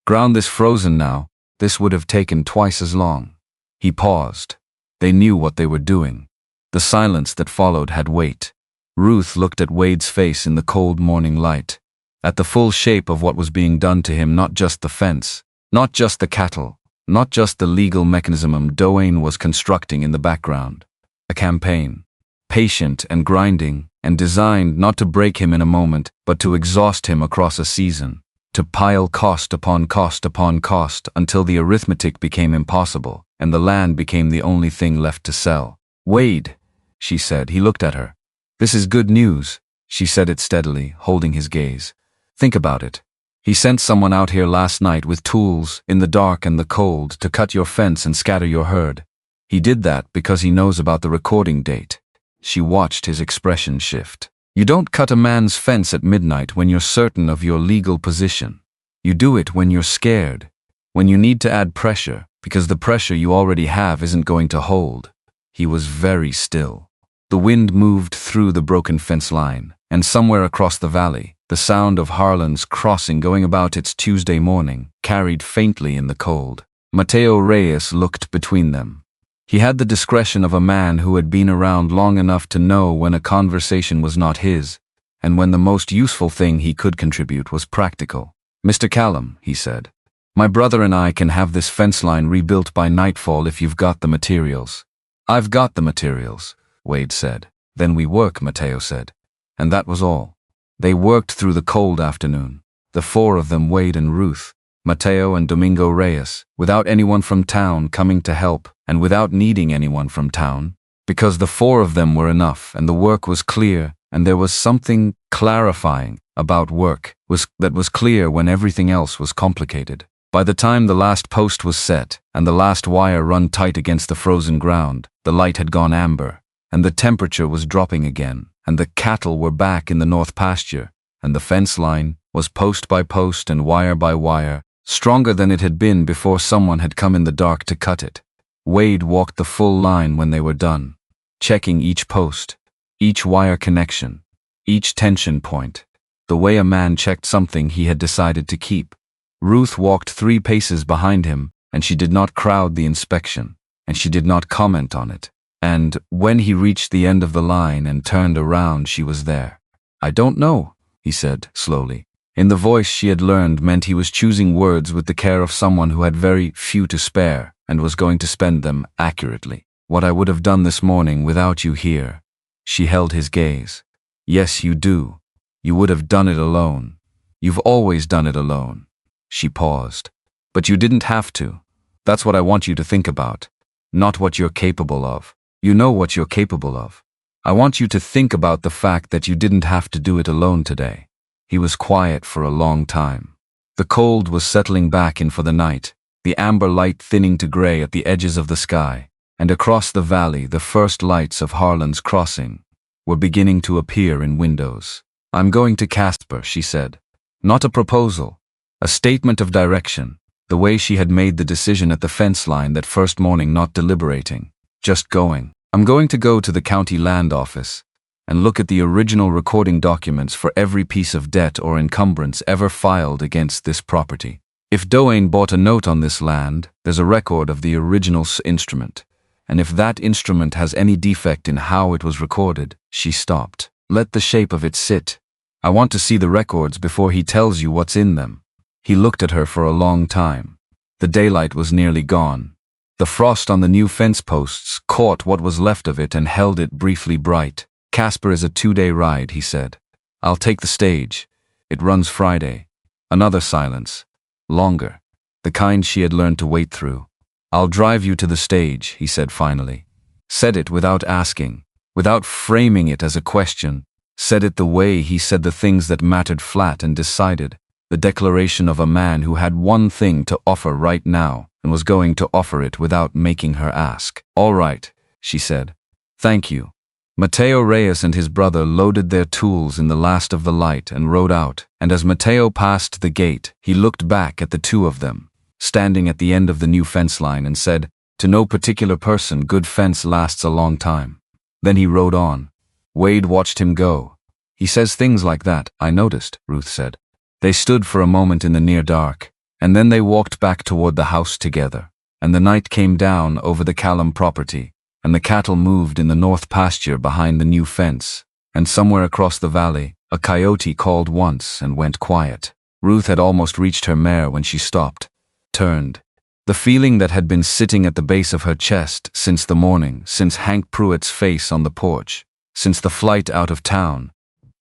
Ground this frozen now, this would have taken twice as long." He paused. They knew what they were doing. The silence that followed had weight. Ruth looked at Wade's face in the cold morning light, at the full shape of what was being done to him, not just the fence, not just the cattle, not just the legal mechanism Doane was constructing in the background. A campaign, patient and grinding, and designed not to break him in a moment, but to exhaust him across a season, to pile cost upon cost upon cost until the arithmetic became impossible, and the land became the only thing left to sell. "Wade," she said. He looked at her. "This is good news." She said it steadily, holding his gaze. "Think about it. He sent someone out here last night with tools, in the dark and the cold, to cut your fence and scatter your herd. He did that because he knows about the recording date." She watched his expression shift. "You don't cut a man's fence at midnight when you're certain of your legal position. You do it when you're scared, when you need to add pressure, because the pressure you already have isn't going to hold." He was very still. The wind moved through the broken fence line, and somewhere across the valley, the sound of Harlan's crossing going about its Tuesday morning carried faintly in the cold. Mateo Reyes looked between them. He had the discretion of a man who had been around long enough to know when a conversation was not his, and when the most useful thing he could contribute was practical. "Mr. Callum," he said, "my brother and I can have this fence line rebuilt by nightfall if you've got the materials." "I've got the materials," Wade said. "Then we work," Mateo said. And that was all. They worked through the cold afternoon, the 4 of them, Wade and Ruth, Mateo and Domingo Reyes, without anyone from town coming to help and without needing anyone from town, because the 4 of them were enough and the work was clear, and there was something clarifying about work that was clear when everything else was complicated. By the time the last post was set and the last wire run tight against the frozen ground, the light had gone amber, and the temperature was dropping again, and the cattle were back in the north pasture, and the fence line was post by post and wire by wire, stronger than it had been before someone had come in the dark to cut it. Wade walked the full line when they were done, checking each post, each wire connection, each tension point, the way a man checked something he had decided to keep. Ruth walked 3 paces behind him, and she did not crowd the inspection, and she did not comment on it. And when he reached the end of the line and turned around, she was there. "I don't know," he said slowly. In the voice she had learned meant he was choosing words with the care of someone who had very few to spare and was going to spend them accurately. "What I would have done this morning without you here." She held his gaze. "Yes, you do. You would have done it alone. You've always done it alone." She paused. "But you didn't have to. That's what I want you to think about. Not what you're capable of. You know what you're capable of. I want you to think about the fact that you didn't have to do it alone today." He was quiet for a long time. The cold was settling back in for the night, the amber light thinning to gray at the edges of the sky, and across the valley the first lights of Harlan's Crossing were beginning to appear in windows. "I'm going to Casper," she said. Not a proposal, a statement of direction, the way she had made the decision at the fence line that first morning, not deliberating, just going. "I'm going to go to the county land office and look at the original recording documents for every piece of debt or encumbrance ever filed against this property. If Doane bought a note on this land, there's a record of the original instrument. And if that instrument has any defect in how it was recorded," she stopped. "Let the shape of it sit. I want to see the records before he tells you what's in them." He looked at her for a long time. The daylight was nearly gone. The frost on the new fence posts caught what was left of it and held it briefly bright. "Casper is a 2-day ride," he said. "I'll take the stage. It runs Friday." Another silence. Longer. The kind she had learned to wait through. "I'll drive you to the stage," he said finally. Said it without asking, without framing it as a question. Said it the way he said the things that mattered, flat and decided. The declaration of a man who had one thing to offer right now and was going to offer it without making her ask. "All right," she said. "Thank you." Mateo Reyes and his brother loaded their tools in the last of the light and rode out, and as Mateo passed the gate, he looked back at the two of them, standing at the end of the new fence line, and said, "To no particular person, good fence lasts a long time." Then he rode on. Wade watched him go. "He says things like that, I noticed," Ruth said. They stood for a moment in the near dark, and then they walked back toward the house together, and the night came down over the Callum property, and the cattle moved in the north pasture behind the new fence, and somewhere across the valley, a coyote called once and went quiet. Ruth had almost reached her mare when she stopped, turned. The feeling that had been sitting at the base of her chest since the morning, since Hank Pruitt's face on the porch, since the flight out of town,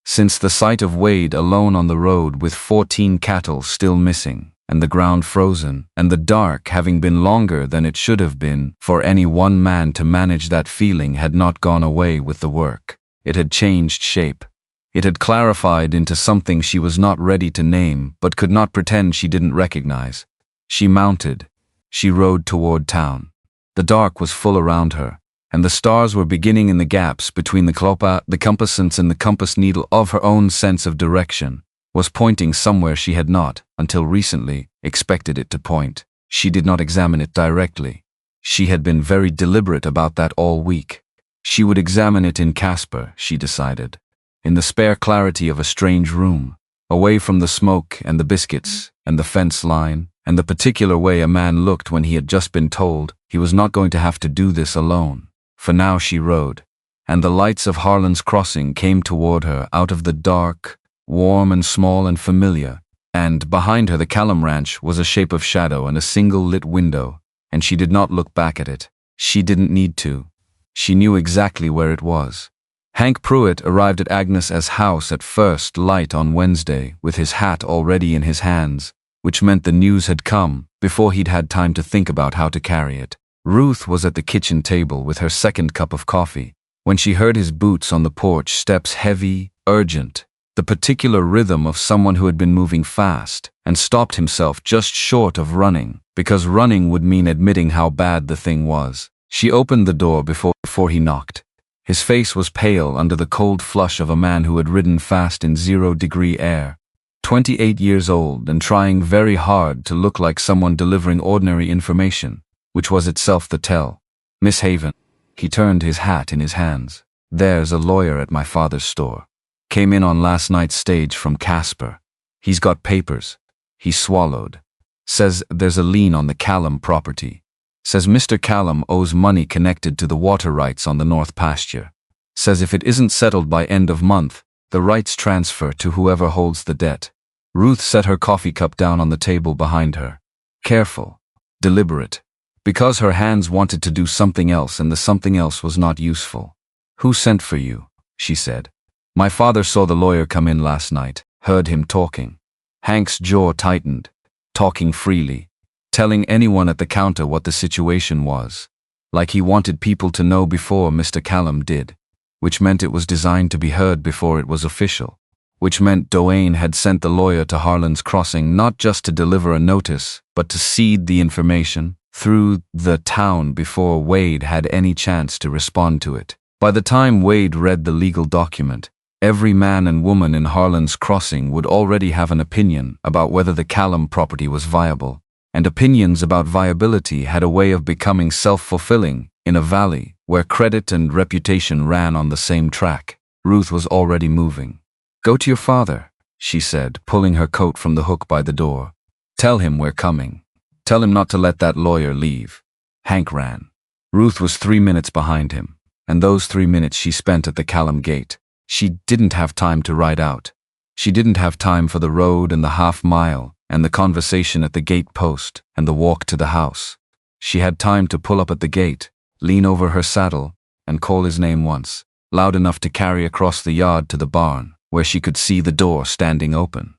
since the sight of Wade alone on the road with 14 cattle still missing, and the ground frozen, and the dark having been longer than it should have been for any one man to manage, that feeling had not gone away with the work. It had changed shape. It had clarified into something she was not ready to name but could not pretend she didn't recognize. She mounted. She rode toward town. The dark was full around her, and the stars were beginning in the gaps between the clopa, the compass, and the compass needle of her own sense of direction was pointing somewhere she had not, until recently, expected it to point. She did not examine it directly. She had been very deliberate about that all week. She would examine it in Casper, she decided, in the spare clarity of a strange room, away from the smoke and the biscuits and the fence line, and the particular way a man looked when he had just been told he was not going to have to do this alone. For now she rode, and the lights of Harlan's Crossing came toward her out of the dark, warm and small and familiar, and behind her the Callum Ranch was a shape of shadow and a single lit window, and she did not look back at it. She didn't need to. She knew exactly where it was. Hank Pruitt arrived at Agnes's house at first light on Wednesday with his hat already in his hands, which meant the news had come before he'd had time to think about how to carry it. Ruth was at the kitchen table with her second cup of coffee when she heard his boots on the porch steps, heavy, urgent, the particular rhythm of someone who had been moving fast and stopped himself just short of running, because running would mean admitting how bad the thing was. She opened the door before he knocked. His face was pale under the cold flush of a man who had ridden fast in 0-degree air, 28 years old and trying very hard to look like someone delivering ordinary information, which was itself the tell. "Miss Haven." He turned his hat in his hands. "There's a lawyer at my father's store. Came in on last night's stage from Casper. He's got papers." He swallowed. "Says there's a lien on the Callum property. Says Mr. Callum owes money connected to the water rights on the north pasture. Says if it isn't settled by end of month, the rights transfer to whoever holds the debt. Ruth set her coffee cup down on the table behind her. Careful, deliberate, because her hands wanted to do something else and the something else was not useful. Who sent for you? She said. My father saw the lawyer come in last night, heard him talking. Hank's jaw tightened, talking freely, telling anyone at the counter what the situation was, like he wanted people to know before Mr. Callum did, which meant it was designed to be heard before it was official, which meant Doane had sent the lawyer to Harlan's Crossing not just to deliver a notice, but to seed the information through the town before Wade had any chance to respond to it. By the time Wade read the legal document, every man and woman in Harlan's Crossing would already have an opinion about whether the Callum property was viable, and opinions about viability had a way of becoming self-fulfilling in a valley where credit and reputation ran on the same track. Ruth was already moving. Go to your father, she said, pulling her coat from the hook by the door. Tell him we're coming. Tell him not to let that lawyer leave. Hank ran. Ruth was 3 minutes behind him, and those 3 minutes she spent at the Callum gate. She didn't have time to ride out. She didn't have time for the road and the half-mile, and the conversation at the gate post, and the walk to the house. She had time to pull up at the gate, lean over her saddle, and call his name once, loud enough to carry across the yard to the barn, where she could see the door standing open.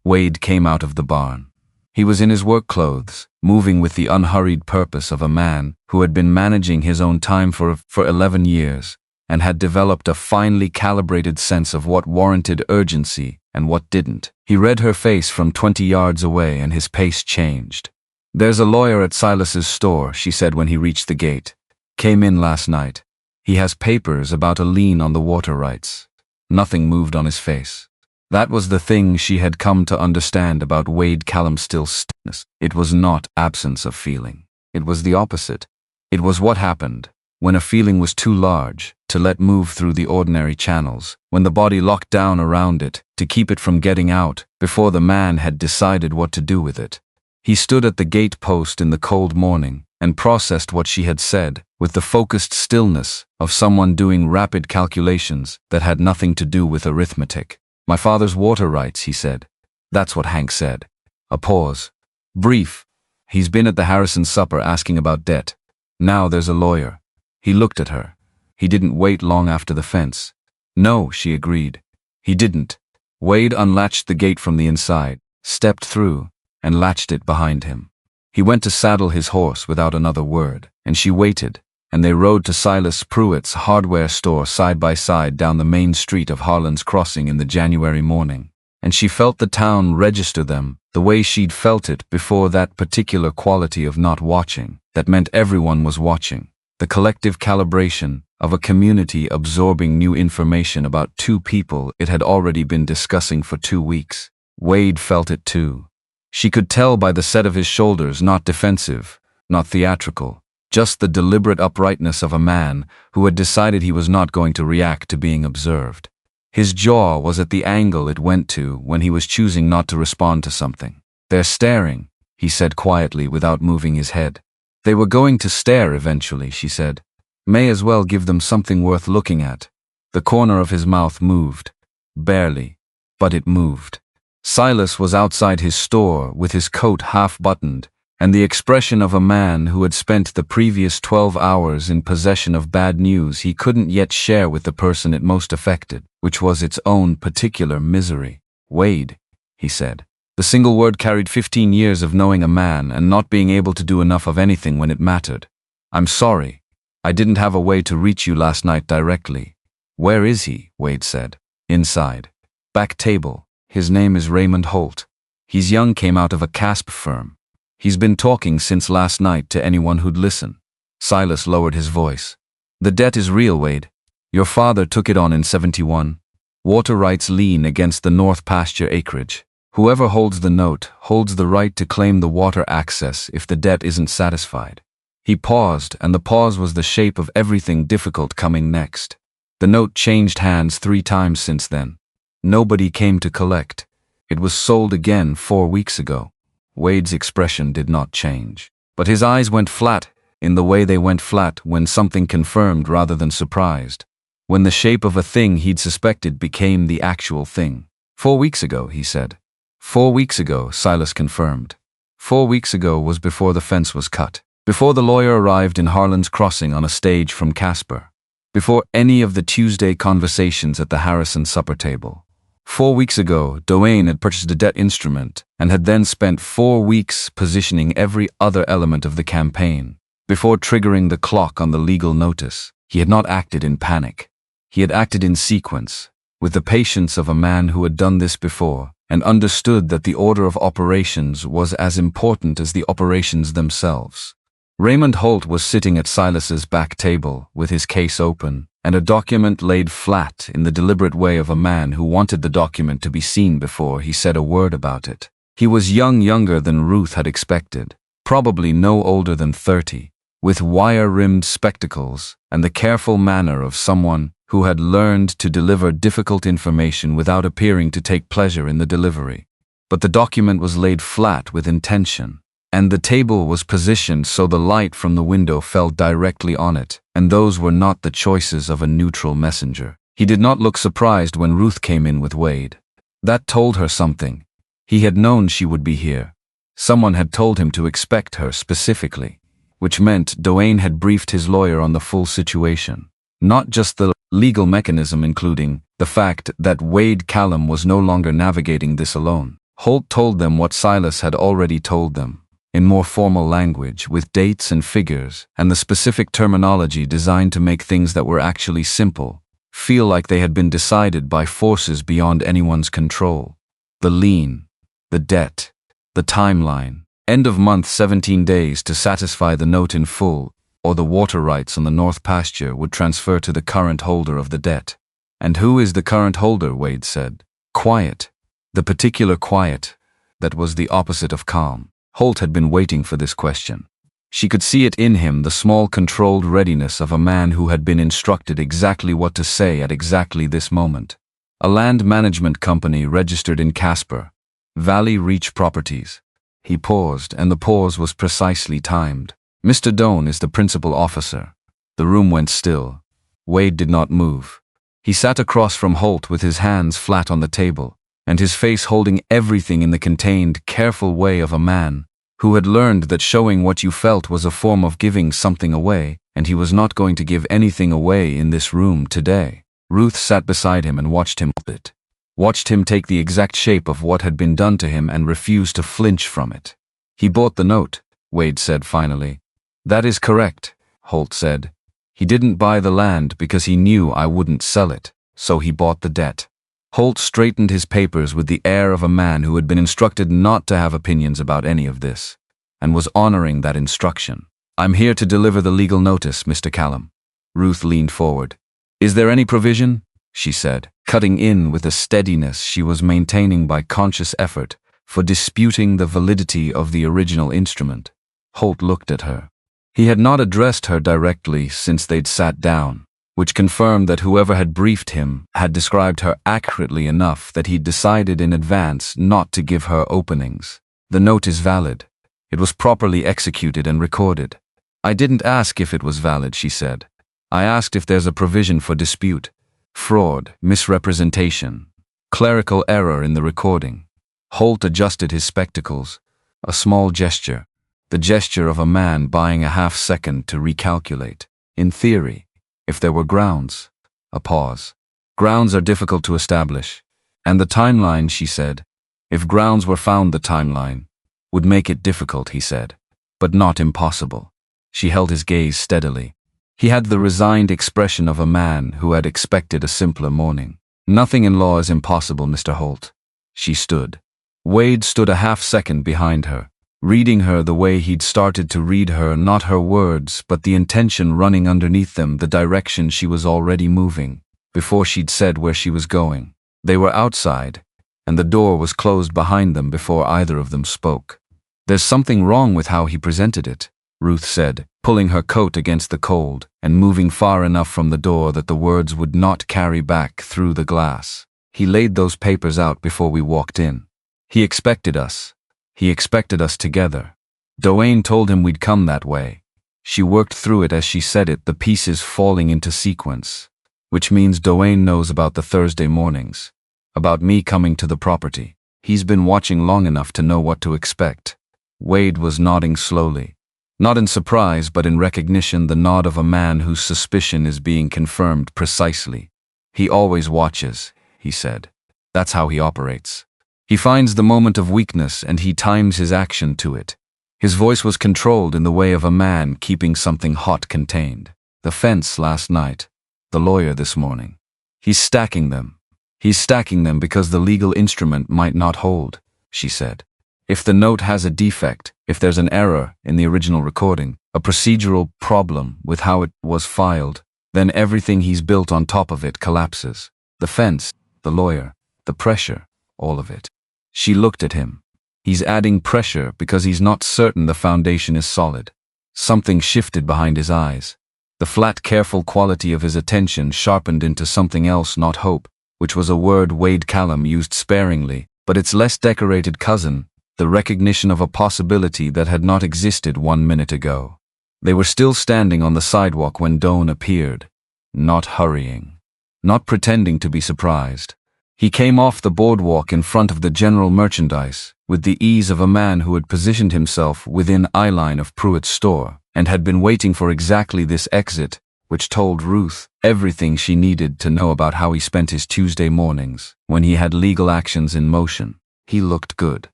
Wade came out of the barn. He was in his work clothes, moving with the unhurried purpose of a man who had been managing his own time for 11 years, and had developed a finely calibrated sense of what warranted urgency and what didn't. He read her face from 20 yards away and his pace changed. There's a lawyer at Silas's store, she said when he reached the gate. Came in last night. He has papers about a lien on the water rights. Nothing moved on his face. That was the thing she had come to understand about Wade Callum's stillness. It was not absence of feeling. It was the opposite. It was what happened when a feeling was too large to let move through the ordinary channels, when the body locked down around it to keep it from getting out before the man had decided what to do with it. He stood at the gate post in the cold morning and processed what she had said with the focused stillness of someone doing rapid calculations that had nothing to do with arithmetic. My father's water rights, he said. That's what Hank said. A pause. Brief. He's been at the Harrison supper asking about debt. Now there's a lawyer. He looked at her. He didn't wait long after the fence. No, she agreed. He didn't. Wade unlatched the gate from the inside, stepped through, and latched it behind him. He went to saddle his horse without another word, and she waited, and they rode to Silas Pruitt's hardware store side by side down the main street of Harlan's Crossing in the January morning, and she felt the town register them the way she'd felt it before, that particular quality of not watching, that meant everyone was watching, the collective calibration of a community absorbing new information about two people it had already been discussing for 2 weeks. Wade felt it too. She could tell by the set of his shoulders, not defensive, not theatrical, just the deliberate uprightness of a man who had decided he was not going to react to being observed. His jaw was at the angle it went to when he was choosing not to respond to something. They're staring, he said quietly without moving his head. They were going to stare eventually, she said. May as well give them something worth looking at. The corner of his mouth moved. Barely, but it moved. Silas was outside his store with his coat half-buttoned, and the expression of a man who had spent the previous 12 hours in possession of bad news he couldn't yet share with the person it most affected, which was its own particular misery. Wade, he said. The single word carried 15 years of knowing a man and not being able to do enough of anything when it mattered. I'm sorry. I didn't have a way to reach you last night directly. Where is he? Wade said. Inside. Back table. His name is Raymond Holt. He's young, came out of a CASP firm. He's been talking since last night to anyone who'd listen. Silas lowered his voice. The debt is real, Wade. Your father took it on in 71. Water rights lien against the North Pasture acreage. Whoever holds the note holds the right to claim the water access if the debt isn't satisfied. He paused, and the pause was the shape of everything difficult coming next. The note changed hands 3 times since then. Nobody came to collect. It was sold again 4 weeks ago. Wade's expression did not change, but his eyes went flat, in the way they went flat when something confirmed rather than surprised, when the shape of a thing he'd suspected became the actual thing. 4 weeks ago, he said. 4 weeks ago, Silas confirmed. 4 weeks ago was before the fence was cut, before the lawyer arrived in Harlan's Crossing on a stage from Casper, before any of the Tuesday conversations at the Harrison supper table. 4 weeks ago, Dwayne had purchased a debt instrument and had then spent 4 weeks positioning every other element of the campaign. Before triggering the clock on the legal notice, he had not acted in panic. He had acted in sequence, with the patience of a man who had done this before and understood that the order of operations was as important as the operations themselves. Raymond Holt was sitting at Silas's back table with his case open and a document laid flat in the deliberate way of a man who wanted the document to be seen before he said a word about it. He was younger than Ruth had expected, probably no older than 30, with wire-rimmed spectacles and the careful manner of someone who had learned to deliver difficult information without appearing to take pleasure in the delivery. But the document was laid flat with intention, and the table was positioned so the light from the window fell directly on it, and those were not the choices of a neutral messenger. He did not look surprised when Ruth came in with Wade. That told her something. He had known she would be here. Someone had told him to expect her specifically, which meant Dwayne had briefed his lawyer on the full situation. Not just the legal mechanism, including the fact that Wade Callum was no longer navigating this alone. Holt told them what Silas had already told them, in more formal language, with dates and figures, and the specific terminology designed to make things that were actually simple feel like they had been decided by forces beyond anyone's control. The lien, the debt, the timeline, end of month 17 days to satisfy the note in full, or the water rights on the North Pasture would transfer to the current holder of the debt. And who is the current holder, Wade said. Quiet. The particular quiet that was the opposite of calm. Holt had been waiting for this question. She could see it in him, the small controlled readiness of a man who had been instructed exactly what to say at exactly this moment. A land management company registered in Casper, Valley Reach Properties. He paused, and the pause was precisely timed. Mr. Doane is the principal officer. The room went still. Wade did not move. He sat across from Holt with his hands flat on the table, and his face holding everything in the contained, careful way of a man who had learned that showing what you felt was a form of giving something away, and he was not going to give anything away in this room today. Ruth sat beside him and watched him take the exact shape of what had been done to him and refused to flinch from it. He bought the note, Wade said finally. That is correct, Holt said. He didn't buy the land because he knew I wouldn't sell it, so he bought the debt. Holt straightened his papers with the air of a man who had been instructed not to have opinions about any of this, and was honoring that instruction. I'm here to deliver the legal notice, Mr. Callum. Ruth leaned forward. Is there any provision? She said, cutting in with a steadiness she was maintaining by conscious effort, for disputing the validity of the original instrument. Holt looked at her. He had not addressed her directly since they'd sat down, which confirmed that whoever had briefed him had described her accurately enough that he'd decided in advance not to give her openings. The note is valid. It was properly executed and recorded. I didn't ask if it was valid, she said. I asked if there's a provision for dispute, fraud, misrepresentation, clerical error in the recording. Holt adjusted his spectacles. A small gesture. The gesture of a man buying a half-second to recalculate. In theory, if there were grounds. A pause. Grounds are difficult to establish. And the timeline, she said. If grounds were found, the timeline would make it difficult, he said. But not impossible. She held his gaze steadily. He had the resigned expression of a man who had expected a simpler morning. Nothing in law is impossible, Mr. Holt. She stood. Wade stood a half-second behind her, reading her the way he'd started to read her, not her words, but the intention running underneath them, the direction she was already moving, before she'd said where she was going. They were outside, and the door was closed behind them before either of them spoke. There's something wrong with how he presented it, Ruth said, pulling her coat against the cold and moving far enough from the door that the words would not carry back through the glass. He laid those papers out before we walked in. He expected us. He expected us together. Dwayne told him we'd come that way. She worked through it as she said it, the pieces falling into sequence. Which means Dwayne knows about the Thursday mornings. About me coming to the property. He's been watching long enough to know what to expect. Wade was nodding slowly. Not in surprise, but in recognition, the nod of a man whose suspicion is being confirmed precisely. He always watches, he said. That's how he operates. He finds the moment of weakness and he times his action to it. His voice was controlled in the way of a man keeping something hot contained. The fence last night. The lawyer this morning. He's stacking them. He's stacking them because the legal instrument might not hold, she said. If the note has a defect, if there's an error in the original recording, a procedural problem with how it was filed, then everything he's built on top of it collapses. The fence, the lawyer, the pressure, all of it. She looked at him. He's adding pressure because he's not certain the foundation is solid. Something shifted behind his eyes. The flat, careful quality of his attention sharpened into something else, not hope, which was a word Wade Callum used sparingly, but its less decorated cousin, the recognition of a possibility that had not existed 1 minute ago. They were still standing on the sidewalk when Doan appeared, not hurrying, not pretending to be surprised. He came off the boardwalk in front of the general merchandise, with the ease of a man who had positioned himself within eyeline of Pruitt's store, and had been waiting for exactly this exit, which told Ruth everything she needed to know about how he spent his Tuesday mornings, when he had legal actions in motion. He looked good.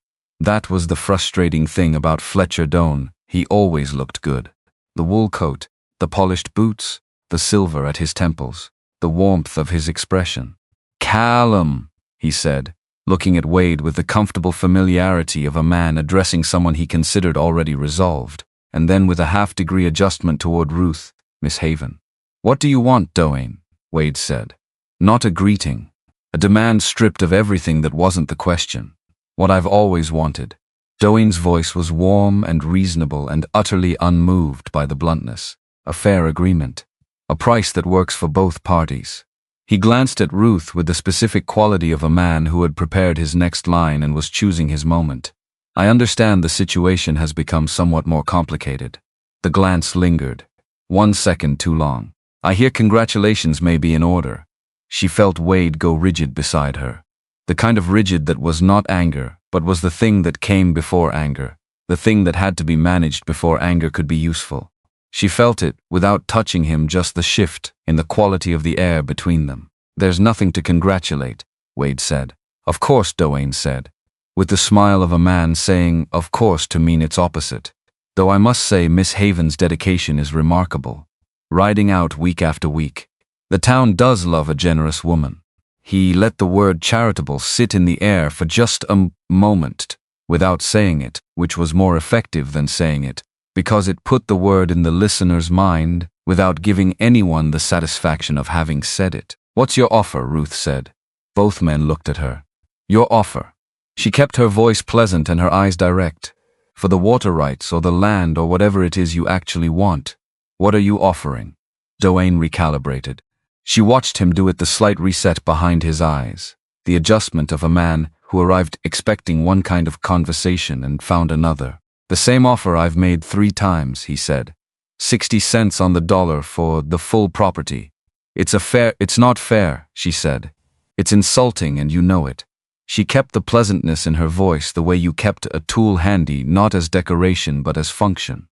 That was the frustrating thing about Fletcher Doan, he always looked good. The wool coat, the polished boots, the silver at his temples, the warmth of his expression. "Callum," he said, looking at Wade with the comfortable familiarity of a man addressing someone he considered already resolved, and then with a half-degree adjustment toward Ruth, "Miss Haven." "What do you want, Dwayne?" Wade said. Not a greeting. A demand stripped of everything that wasn't the question. "What I've always wanted." Dwayne's voice was warm and reasonable and utterly unmoved by the bluntness. A fair agreement. A price that works for both parties. He glanced at Ruth with the specific quality of a man who had prepared his next line and was choosing his moment. "I understand the situation has become somewhat more complicated." The glance lingered. 1 second too long. "I hear congratulations may be in order." She felt Wade go rigid beside her. The kind of rigid that was not anger, but was the thing that came before anger, the thing that had to be managed before anger could be useful. She felt it, without touching him, just the shift in the quality of the air between them. "There's nothing to congratulate," Wade said. "Of course," Dwayne said, with the smile of a man saying "of course" to mean its opposite. "Though I must say Miss Haven's dedication is remarkable. Riding out week after week. The town does love a generous woman." He let the word charitable sit in the air for just a moment, without saying it, which was more effective than saying it, because it put the word in the listener's mind without giving anyone the satisfaction of having said it. "What's your offer?" Ruth said. Both men looked at her. "Your offer." She kept her voice pleasant and her eyes direct. "For the water rights or the land or whatever it is you actually want. What are you offering?" Dwayne recalibrated. She watched him do it, the slight reset behind his eyes, the adjustment of a man who arrived expecting one kind of conversation and found another. "The same offer I've made 3 times, he said. 60 cents on the dollar for the full property. It's not fair, she said. "It's insulting and you know it." She kept the pleasantness in her voice the way you kept a tool handy, not as decoration but as function.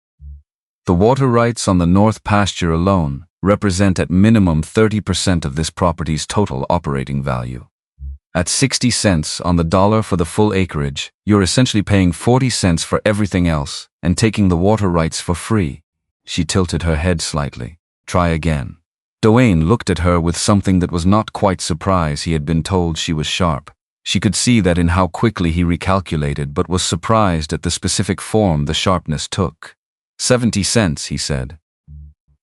"The water rights on the north pasture alone represent at minimum 30% of this property's total operating value. At 60 cents on the dollar for the full acreage, you're essentially paying 40 cents for everything else and taking the water rights for free." She tilted her head slightly. "Try again." Dwayne looked at her with something that was not quite surprise. He had been told she was sharp. She could see that in how quickly he recalculated, but was surprised at the specific form the sharpness took. 70 cents, he said.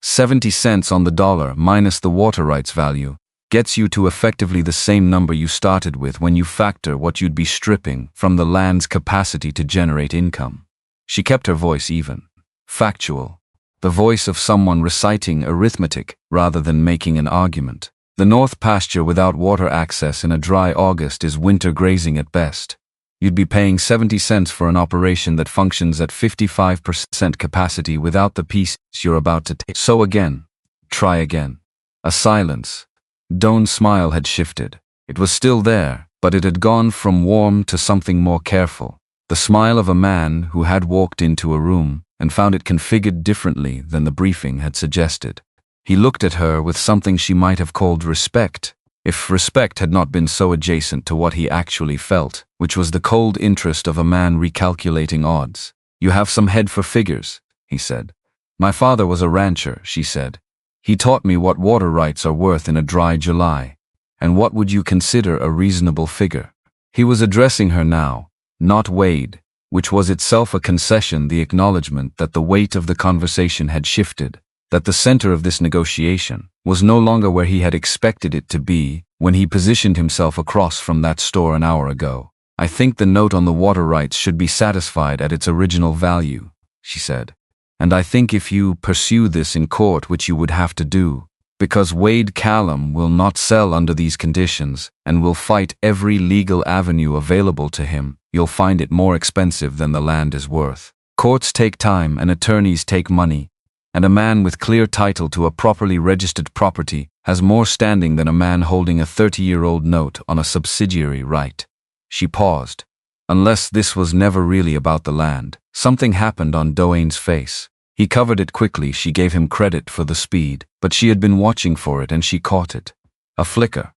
70 cents on the dollar minus the water rights value gets you to effectively the same number you started with when you factor what you'd be stripping from the land's capacity to generate income. She kept her voice even. Factual. The voice of someone reciting arithmetic rather than making an argument. "The north pasture without water access in a dry August is winter grazing at best. You'd be paying 70 cents for an operation that functions at 55% capacity without the piece you're about to take. So again. Try again. A silence. Doan's smile had shifted. It was still there, but it had gone from warm to something more careful. The smile of a man who had walked into a room and found it configured differently than the briefing had suggested. He looked at her with something she might have called respect, if respect had not been so adjacent to what he actually felt, which was the cold interest of a man recalculating odds. You have some head for figures, he said. My father was a rancher, she said. He taught me what water rights are worth in a dry July. And what would you consider a reasonable figure? He was addressing her now, not Wade, which was itself a concession, the acknowledgement that the weight of the conversation had shifted, that the center of this negotiation was no longer where he had expected it to be when he positioned himself across from that store an hour ago. I think the note on the water rights should be satisfied at its original value, she said. And I think if you pursue this in court, which you would have to do, because Wade Callum will not sell under these conditions and will fight every legal avenue available to him, you'll find it more expensive than the land is worth. Courts take time and attorneys take money, and a man with clear title to a properly registered property has more standing than a man holding a 30-year-old note on a subsidiary right. She paused. Unless this was never really about the land. Something happened on Doane's face. He covered it quickly. She gave him credit for the speed, but she had been watching for it and she caught it. A flicker.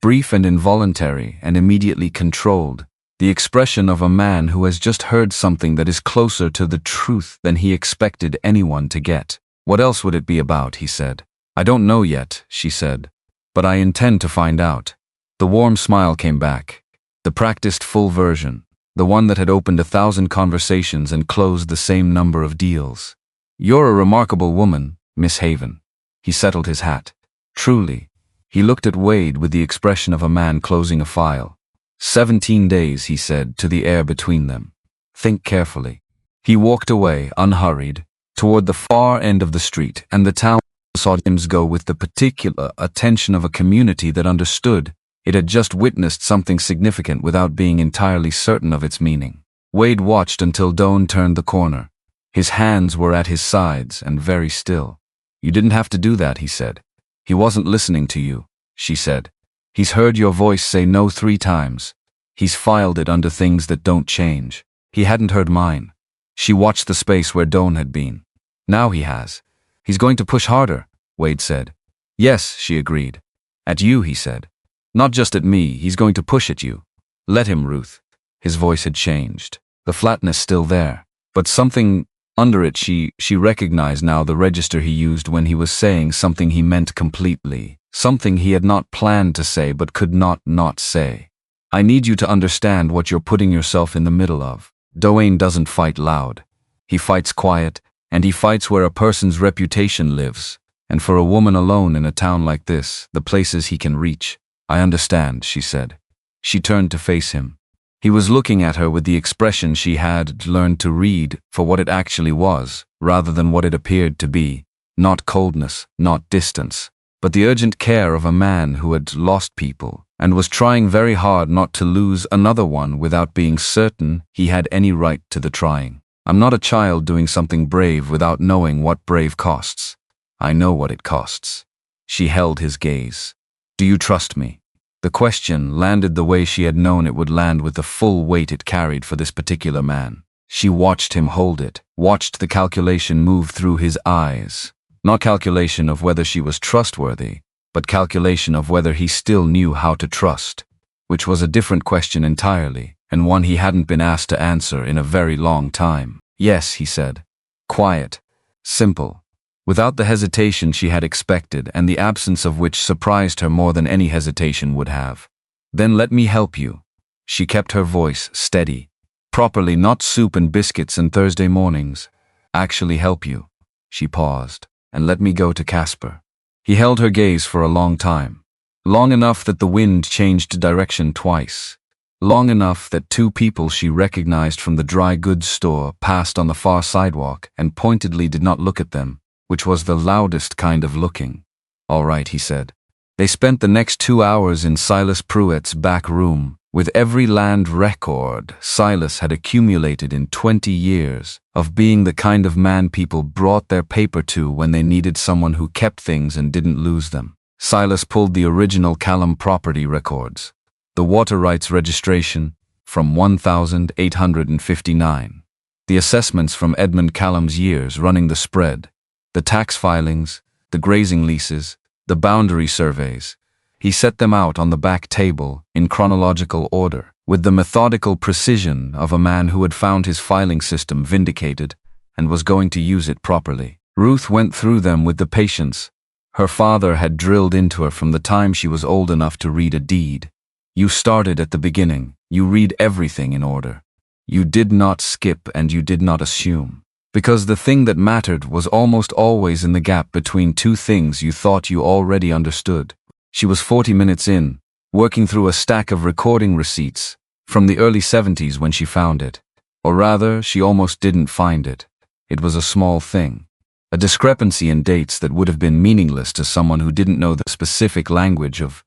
Brief and involuntary and immediately controlled. The expression of a man who has just heard something that is closer to the truth than he expected anyone to get. What else would it be about, he said. I don't know yet, she said. But I intend to find out. The warm smile came back. The practiced full version. The one that had opened 1,000 conversations and closed the same number of deals. You're a remarkable woman, Miss Haven. He settled his hat. Truly. He looked at Wade with the expression of a man closing a file. 17 days, he said, to the air between them. Think carefully. He walked away, unhurried, toward the far end of the street, and the town saw him go with the particular attention of a community that understood it had just witnessed something significant without being entirely certain of its meaning. Wade watched until Doan turned the corner. His hands were at his sides and very still. You didn't have to do that, he said. He wasn't listening to you, she said. He's heard your voice say no 3 times. He's filed it under things that don't change. He hadn't heard mine. She watched the space where Doan had been. Now he has. He's going to push harder, Wade said. Yes, she agreed. At you, he said. Not just at me, he's going to push at you. Let him, Ruth. His voice had changed. The flatness still there. But something under it she recognized now, the register he used when he was saying something he meant completely. Something he had not planned to say but could not say. I need you to understand what you're putting yourself in the middle of. Doane doesn't fight loud. He fights quiet, and he fights where a person's reputation lives. And for a woman alone in a town like this, the places he can reach. I understand, she said. She turned to face him. He was looking at her with the expression she had learned to read for what it actually was, rather than what it appeared to be. Not coldness, not distance, but the urgent care of a man who had lost people and was trying very hard not to lose another one without being certain he had any right to the trying. I'm not a child doing something brave without knowing what brave costs. I know what it costs. She held his gaze. Do you trust me? The question landed the way she had known it would land, with the full weight it carried for this particular man. She watched him hold it, watched the calculation move through his eyes. Not calculation of whether she was trustworthy, but calculation of whether he still knew how to trust, which was a different question entirely, and one he hadn't been asked to answer in a very long time. Yes, he said. Quiet. Simple. Without the hesitation she had expected, and the absence of which surprised her more than any hesitation would have. Then let me help you. She kept her voice steady. Properly, not soup and biscuits and Thursday mornings. Actually help you. She paused. And let me go to Casper. He held her gaze for a long time. Long enough that the wind changed direction twice. Long enough that 2 people she recognized from the dry goods store passed on the far sidewalk and pointedly did not look at them, which was the loudest kind of looking. All right, he said. They spent the next 2 hours in Silas Pruitt's back room, With every land record Silas had accumulated in 20 years of being the kind of man people brought their paper to when they needed someone who kept things and didn't lose them. Silas pulled the original Callum property records, the water rights registration from 1859, the assessments from Edmund Callum's years running the spread, the tax filings, the grazing leases, the boundary surveys. He set them out on the back table in chronological order, with the methodical precision of a man who had found his filing system vindicated and was going to use it properly. Ruth went through them with the patience her father had drilled into her from the time she was old enough to read a deed. You started at the beginning. You read everything in order. You did not skip and you did not assume. Because the thing that mattered was almost always in the gap between two things you thought you already understood. She was 40 minutes in, working through a stack of recording receipts from the early 70s when she found it. Or rather, she almost didn't find it. It was a small thing. A discrepancy in dates that would have been meaningless to someone who didn't know the specific language of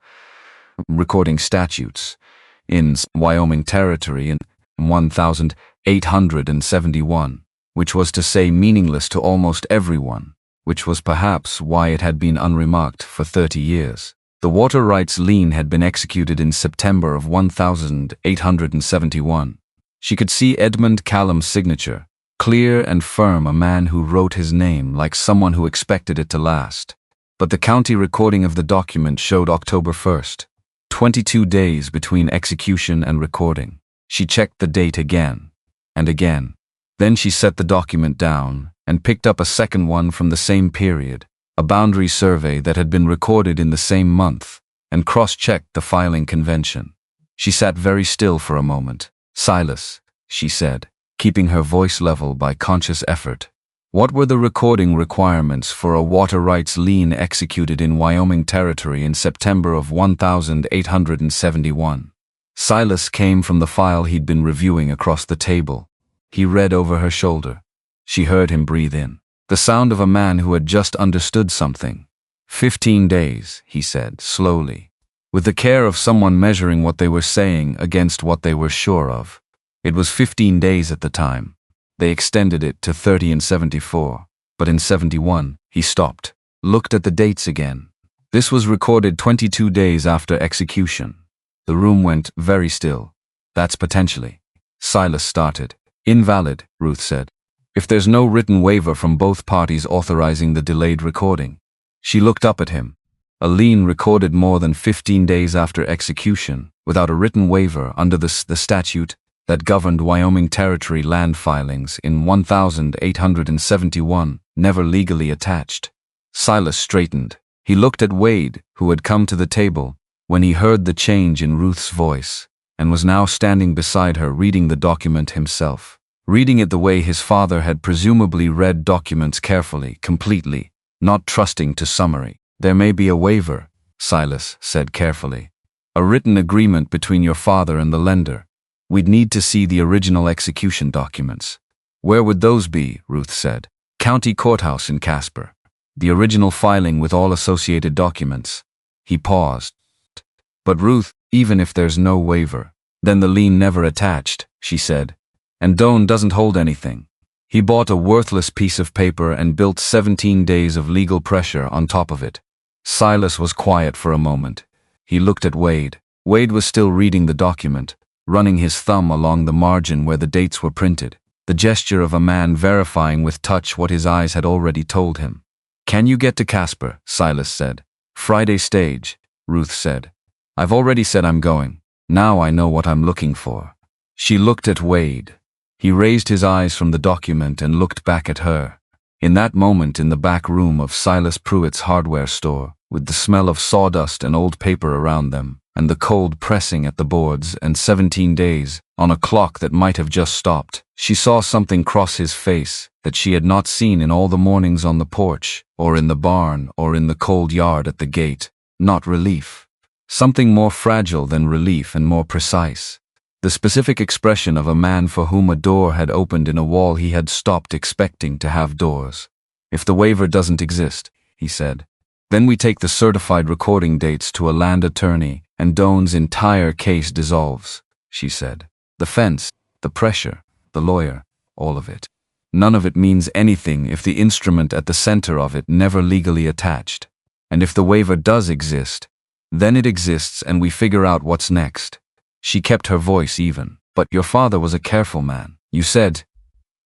recording statutes in Wyoming Territory in 1871, which was to say meaningless to almost everyone, which was perhaps why it had been unremarked for 30 years. The water rights lien had been executed in September of 1871. She could see Edmund Callum's signature, clear and firm, a man who wrote his name like someone who expected it to last. But the county recording of the document showed October 1st, 22 days between execution and recording. She checked the date again and again. Then she set the document down and picked up a second one from the same period, a boundary survey that had been recorded in the same month, and cross-checked the filing convention. She sat very still for a moment. "Silas," she said, keeping her voice level by conscious effort. "What were the recording requirements for a water rights lien executed in Wyoming Territory in September of 1871? Silas came from the file he'd been reviewing across the table. He read over her shoulder. She heard him breathe in, the sound of a man who had just understood something. 15 days, he said, slowly, with the care of someone measuring what they were saying against what they were sure of. It was 15 days at the time. They extended it to 30 and 74, but in 71, he stopped, looked at the dates again. This was recorded 22 days after execution. The room went very still. That's potentially. Silas started. Invalid, Ruth said. If there's no written waiver from both parties authorizing the delayed recording. She looked up at him. A lien recorded more than 15 days after execution, without a written waiver under the statute that governed Wyoming Territory land filings in 1871, never legally attached. Silas straightened. He looked at Wade, who had come to the table when he heard the change in Ruth's voice, and was now standing beside her reading the document himself. Reading it the way his father had presumably read documents carefully, completely, not trusting to summary. "There may be a waiver," Silas said carefully. "A written agreement between your father and the lender. We'd need to see the original execution documents." "Where would those be?" Ruth said. "County courthouse in Casper. The original filing with all associated documents." He paused. "But Ruth, even if there's no waiver, then the lien never attached," she said. "And Doan doesn't hold anything. He bought a worthless piece of paper and built 17 days of legal pressure on top of it." Silas was quiet for a moment. He looked at Wade. Wade was still reading the document, running his thumb along the margin where the dates were printed, the gesture of a man verifying with touch what his eyes had already told him. "Can you get to Casper?" Silas said. "Friday stage," Ruth said. "I've already said I'm going. Now I know what I'm looking for." She looked at Wade. He raised his eyes from the document and looked back at her. In that moment, in the back room of Silas Pruitt's hardware store, with the smell of sawdust and old paper around them, and the cold pressing at the boards, and 17 days on a clock that might have just stopped, she saw something cross his face that she had not seen in all the mornings on the porch, or in the barn, or in the cold yard at the gate. Not relief. Something more fragile than relief and more precise. The specific expression of a man for whom a door had opened in a wall he had stopped expecting to have doors. "If the waiver doesn't exist," he said, "then we take the certified recording dates to a land attorney and Doan's entire case dissolves, she said. The fence, the pressure, the lawyer, all of it. None of it means anything if the instrument at the center of it never legally attached. And if the waiver does exist, then it exists and we figure out what's next. She kept her voice even. But your father was a careful man. You said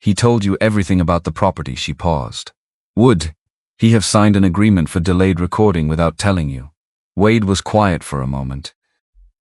he told you everything about the property. She paused. Would he have signed an agreement for delayed recording without telling you? Wade was quiet for a moment.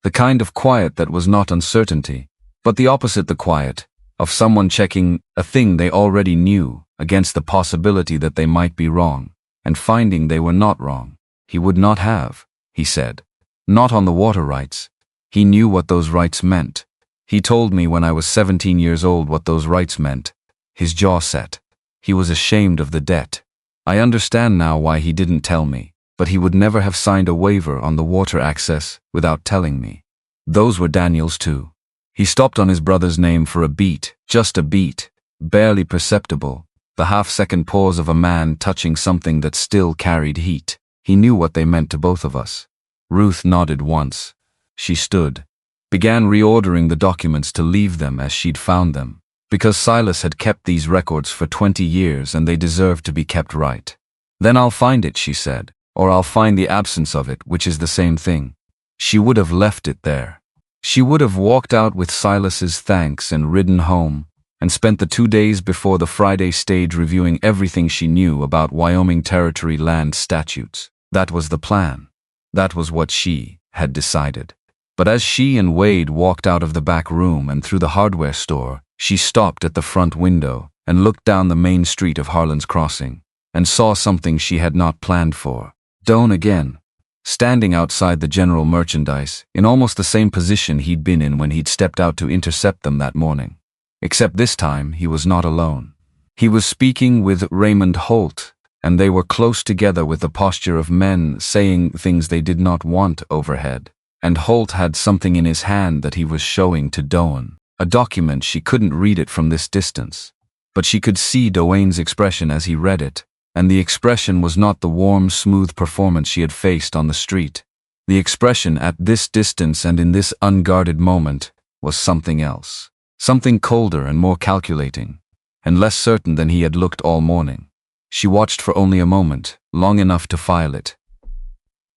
The kind of quiet that was not uncertainty, but the opposite, the quiet of someone checking a thing they already knew against the possibility that they might be wrong, and finding they were not wrong. He would not have, he said. Not on the water rights. He knew what those rights meant. He told me when I was 17 years old what those rights meant. His jaw set. He was ashamed of the debt. I understand now why he didn't tell me, but he would never have signed a waiver on the water access without telling me. Those were Daniel's too. He stopped on his brother's name for a beat, just a beat, barely perceptible, the half-second pause of a man touching something that still carried heat. He knew what they meant to both of us. Ruth nodded once. She stood, began reordering the documents to leave them as she'd found them, because Silas had kept these records for 20 years and they deserved to be kept right. Then I'll find it, she said, or I'll find the absence of it, which is the same thing. She would have left it there. She would have walked out with Silas's thanks and ridden home, and spent the 2 days before the Friday stage reviewing everything she knew about Wyoming Territory land statutes. That was the plan. That was what she had decided. But as she and Wade walked out of the back room and through the hardware store, she stopped at the front window and looked down the main street of Harlan's Crossing, and saw something she had not planned for. Doan again, standing outside the general merchandise, in almost the same position he'd been in when he'd stepped out to intercept them that morning. Except this time, he was not alone. He was speaking with Raymond Holt, and they were close together with the posture of men saying things they did not want overhead. And Holt had something in his hand that he was showing to Doan. A document. She couldn't read it from this distance, but she could see Doan's expression as he read it. And the expression was not the warm, smooth performance she had faced on the street. The expression at this distance and in this unguarded moment was something else. Something colder and more calculating, and less certain than he had looked all morning. She watched for only a moment, long enough to file it.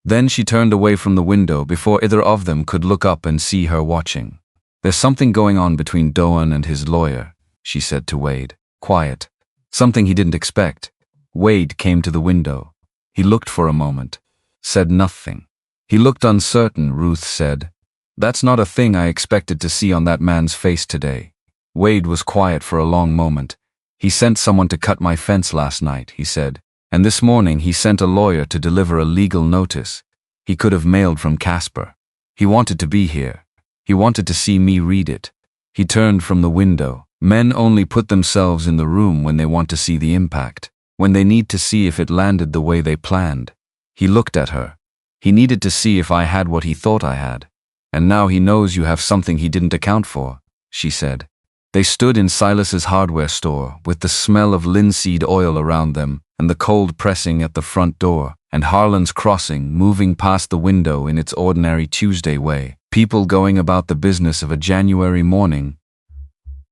Then she turned away from the window before either of them could look up and see her watching. There's something going on between Doan and his lawyer, she said to Wade. Quiet. Something he didn't expect. Wade came to the window. He looked for a moment, said nothing. He looked uncertain, Ruth said. That's not a thing I expected to see on that man's face today. Wade was quiet for a long moment. He sent someone to cut my fence last night, he said. And this morning he sent a lawyer to deliver a legal notice. He could have mailed from Casper. He wanted to be here. He wanted to see me read it. He turned from the window. Men only put themselves in the room when they want to see the impact, when they need to see if it landed the way they planned. He looked at her. He needed to see if I had what he thought I had. And now he knows you have something he didn't account for, she said. They stood in Silas's hardware store with the smell of linseed oil around them and the cold pressing at the front door, and Harlan's Crossing moving past the window in its ordinary Tuesday way, people going about the business of a January morning,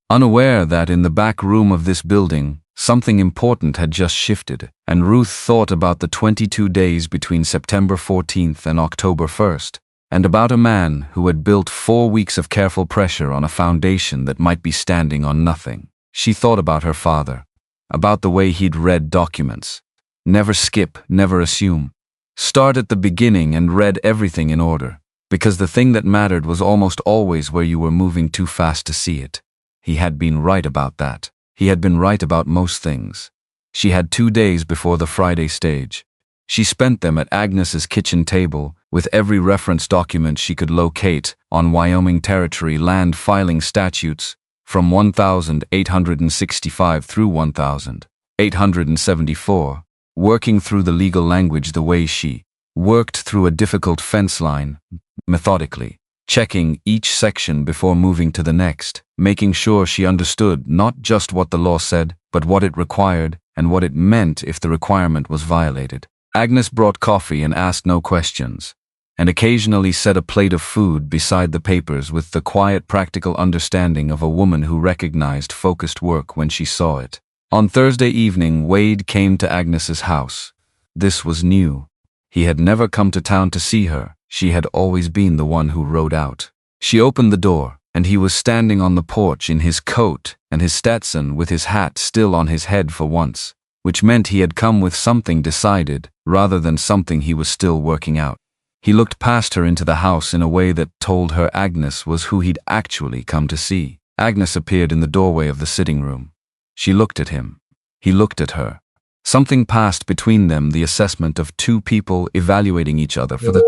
unaware that in the back room of this building, something important had just shifted, and Ruth thought about the 22 days between September 14th and October 1st, and about a man who had built 4 weeks of careful pressure on a foundation that might be standing on nothing. She thought about her father, about the way he'd read documents. Never skip, never assume. Start at the beginning and read everything in order, because the thing that mattered was almost always where you were moving too fast to see it. He had been right about that. He had been right about most things. She had 2 days before the Friday stage. She spent them at Agnes's kitchen table with every reference document she could locate on Wyoming Territory land filing statutes from 1865 through 1874, working through the legal language the way she worked through a difficult fence line, methodically, checking each section before moving to the next, making sure she understood not just what the law said, but what it required and what it meant if the requirement was violated. Agnes brought coffee and asked no questions. and occasionally set a plate of food beside the papers with the quiet practical understanding of a woman who recognized focused work when she saw it. On Thursday evening, Wade came to Agnes's house. This was new. He had never come to town to see her. She had always been the one who rode out. She opened the door, and he was standing on the porch in his coat and his Stetson with his hat still on his head for once, which meant he had come with something decided rather than something he was still working out. He looked past her into the house in a way that told her Agnes was who he'd actually come to see. Agnes appeared in the doorway of the sitting room. She looked at him. He looked at her. Something passed between them, the assessment of two people evaluating each other for the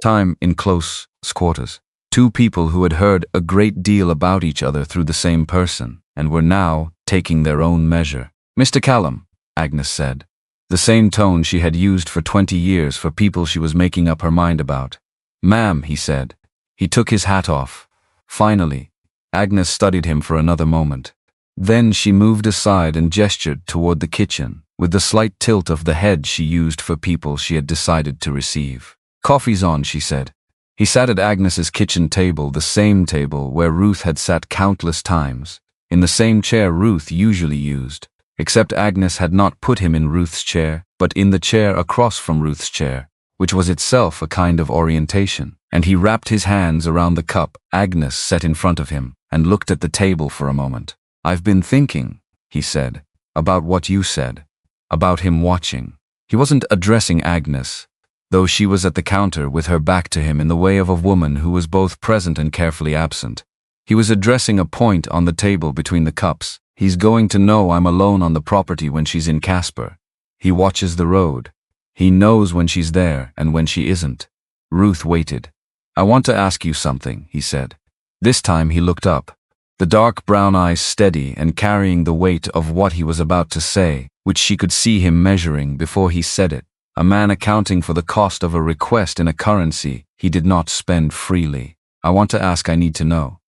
time in close quarters. Two people who had heard a great deal about each other through the same person, and were now taking their own measure. "Mr. Callum," Agnes said. The same tone she had used for 20 years for people she was making up her mind about. "Ma'am," he said. He took his hat off. Finally, Agnes studied him for another moment. Then she moved aside and gestured toward the kitchen, with the slight tilt of the head she used for people she had decided to receive. "Coffee's on," she said. He sat at Agnes's kitchen table, the same table where Ruth had sat countless times, in the same chair Ruth usually used, except Agnes had not put him in Ruth's chair, but in the chair across from Ruth's chair, which was itself a kind of orientation, and he wrapped his hands around the cup Agnes set in front of him and looked at the table for a moment. "I've been thinking," he said, "about what you said, about him watching." He wasn't addressing Agnes, though she was at the counter with her back to him in the way of a woman who was both present and carefully absent. He was addressing a point on the table between the cups. "He's going to know I'm alone on the property when she's in Casper. He watches the road. He knows when she's there and when she isn't." Ruth waited. "I want to ask you something," he said. This time he looked up, the dark brown eyes steady and carrying the weight of what he was about to say, which she could see him measuring before he said it. A man accounting for the cost of a request in a currency he did not spend freely. "I want to ask, I need to know."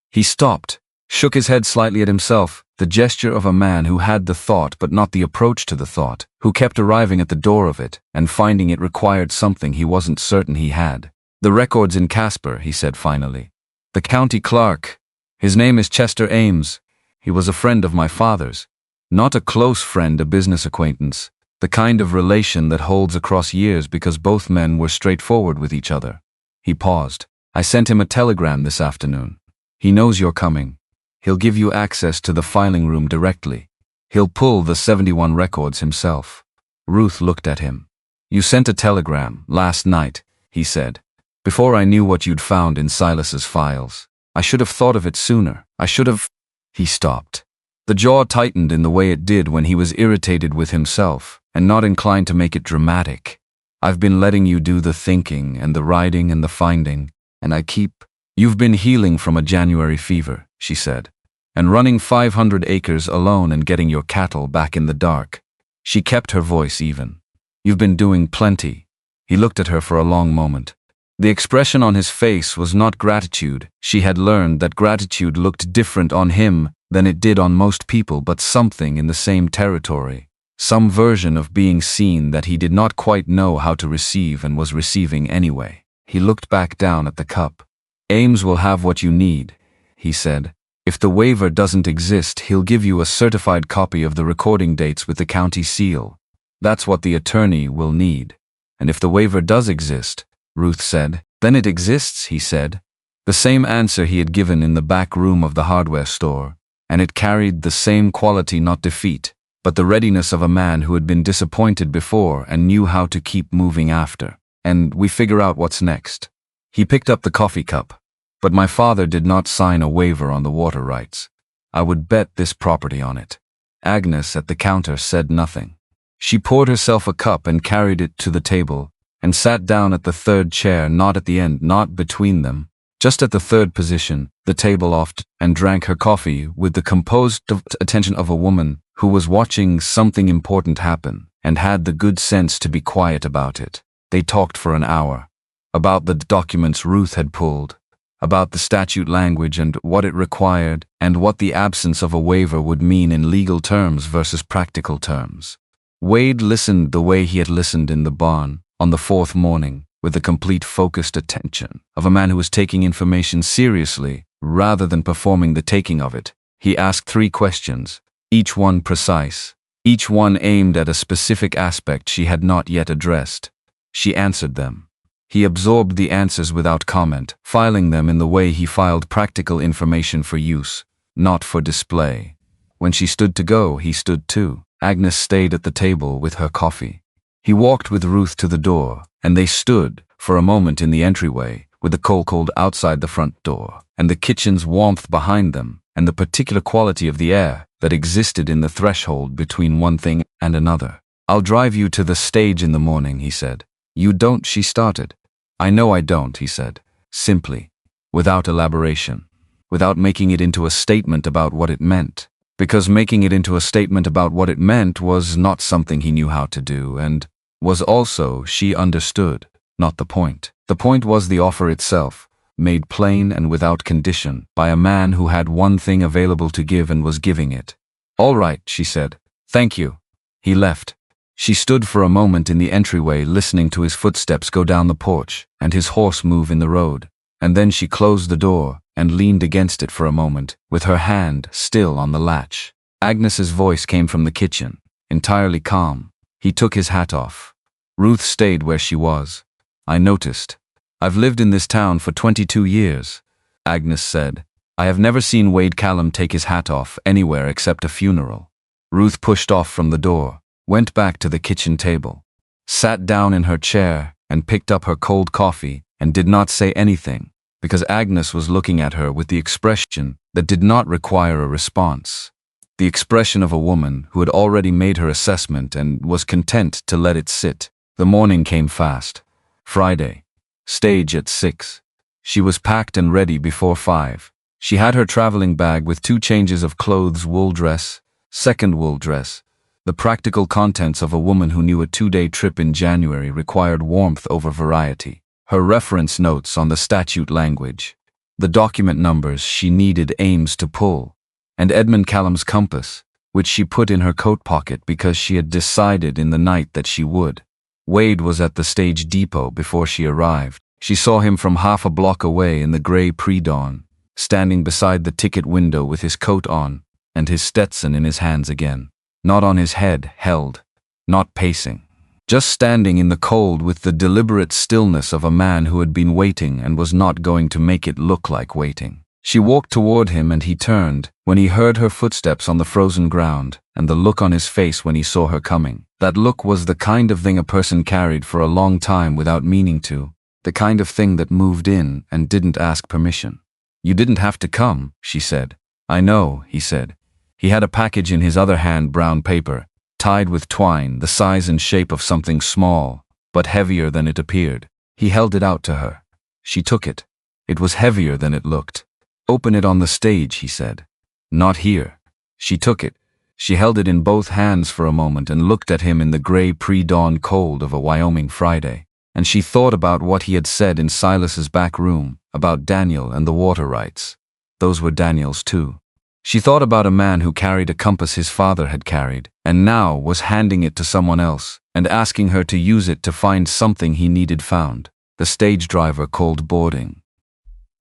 He stopped, shook his head slightly at himself, the gesture of a man who had the thought but not the approach to the thought, who kept arriving at the door of it and finding it required something he wasn't certain he had. "The record's in Casper," he said finally. "The county clerk. His name is Chester Ames. He was a friend of my father's. Not a close friend, a business acquaintance. The kind of relation that holds across years because both men were straightforward with each other." He paused. "I sent him a telegram this afternoon. He knows you're coming. He'll give you access to the filing room directly. He'll pull the 71 records himself." Ruth looked at him. "You sent a telegram last night," he said, "before I knew what you'd found in Silas's files. I should have thought of it sooner. I should have—" He stopped. The jaw tightened in the way it did when he was irritated with himself and not inclined to make it dramatic. "I've been letting you do the thinking and the writing and the finding, and I keep—" "You've been healing from a January fever," she said, "and running 500 acres alone and getting your cattle back in the dark." She kept her voice even. "You've been doing plenty." He looked at her for a long moment. The expression on his face was not gratitude. She had learned that gratitude looked different on him than it did on most people, but something in the same territory. Some version of being seen that he did not quite know how to receive and was receiving anyway. He looked back down at the cup. "Ames will have what you need," he said. "If the waiver doesn't exist, he'll give you a certified copy of the recording dates with the county seal. That's what the attorney will need. And if the waiver does exist," Ruth said. "Then it exists," he said. The same answer he had given in the back room of the hardware store, and it carried the same quality, not defeat, but the readiness of a man who had been disappointed before and knew how to keep moving after. "And we figure out what's next." He picked up the coffee cup. "But my father did not sign a waiver on the water rights. I would bet this property on it." Agnes at the counter said nothing. She poured herself a cup and carried it to the table and sat down at the third chair, not at the end, not between them, just at the third position, the table oft, and drank her coffee with the composed attention of a woman who was watching something important happen and had the good sense to be quiet about it. They talked for an hour. About the documents Ruth had pulled, about the statute language and what it required, and what the absence of a waiver would mean in legal terms versus practical terms. Wade listened the way he had listened in the barn on the fourth morning, with the complete focused attention of a man who was taking information seriously rather than performing the taking of it. He asked 3 questions, each one precise, each one aimed at a specific aspect she had not yet addressed. She answered them. He absorbed the answers without comment, filing them in the way he filed practical information for use, not for display. When she stood to go, he stood too. Agnes stayed at the table with her coffee. He walked with Ruth to the door, and they stood, for a moment in the entryway, with the cold outside the front door, and the kitchen's warmth behind them, and the particular quality of the air that existed in the threshold between one thing and another. "I'll drive you to the stage in the morning," he said. "You don't," she started. "I know I don't," he said, simply, without elaboration, without making it into a statement about what it meant. Because making it into a statement about what it meant was not something he knew how to do, and was also, she understood, not the point. The point was the offer itself, made plain and without condition by a man who had one thing available to give and was giving it. "All right," she said. "Thank you." He left. She stood for a moment in the entryway listening to his footsteps go down the porch and his horse move in the road, and then she closed the door and leaned against it for a moment, with her hand still on the latch. Agnes's voice came from the kitchen, entirely calm. He took his hat off. Ruth stayed where she was. "I noticed. I've lived in this town for 22 years, Agnes said. "I have never seen Wade Callum take his hat off anywhere except a funeral." Ruth pushed off from the door, went back to the kitchen table, sat down in her chair and picked up her cold coffee and did not say anything, because Agnes was looking at her with the expression that did not require a response. The expression of a woman who had already made her assessment and was content to let it sit. The morning came fast. Friday. Stage at 6. She was packed and ready before 5. She had her traveling bag with 2 changes of clothes, wool dress, second wool dress. The practical contents of a woman who knew a 2-day trip in January required warmth over variety. Her reference notes on the statute language, the document numbers she needed aims to pull, and Edmund Callum's compass, which she put in her coat pocket because she had decided in the night that she would. Wade was at the stage depot before she arrived. She saw him from half a block away in the gray pre-dawn, standing beside the ticket window with his coat on and his Stetson in his hands again, not on his head held, not pacing. Just standing in the cold with the deliberate stillness of a man who had been waiting and was not going to make it look like waiting. She walked toward him and he turned when he heard her footsteps on the frozen ground and the look on his face when he saw her coming. That look was the kind of thing a person carried for a long time without meaning to, the kind of thing that moved in and didn't ask permission. "You didn't have to come," she said. "I know," he said. He had a package in his other hand, brown paper, tied with twine, the size and shape of something small, but heavier than it appeared. He held it out to her. She took it. It was heavier than it looked. "Open it on the stage," he said. "Not here." She took it. She held it in both hands for a moment and looked at him in the gray pre-dawn cold of a Wyoming Friday. And she thought about what he had said in Silas's back room, about Daniel and the water rights. Those were Daniel's too. She thought about a man who carried a compass his father had carried, and now was handing it to someone else, and asking her to use it to find something he needed found. The stage driver called boarding.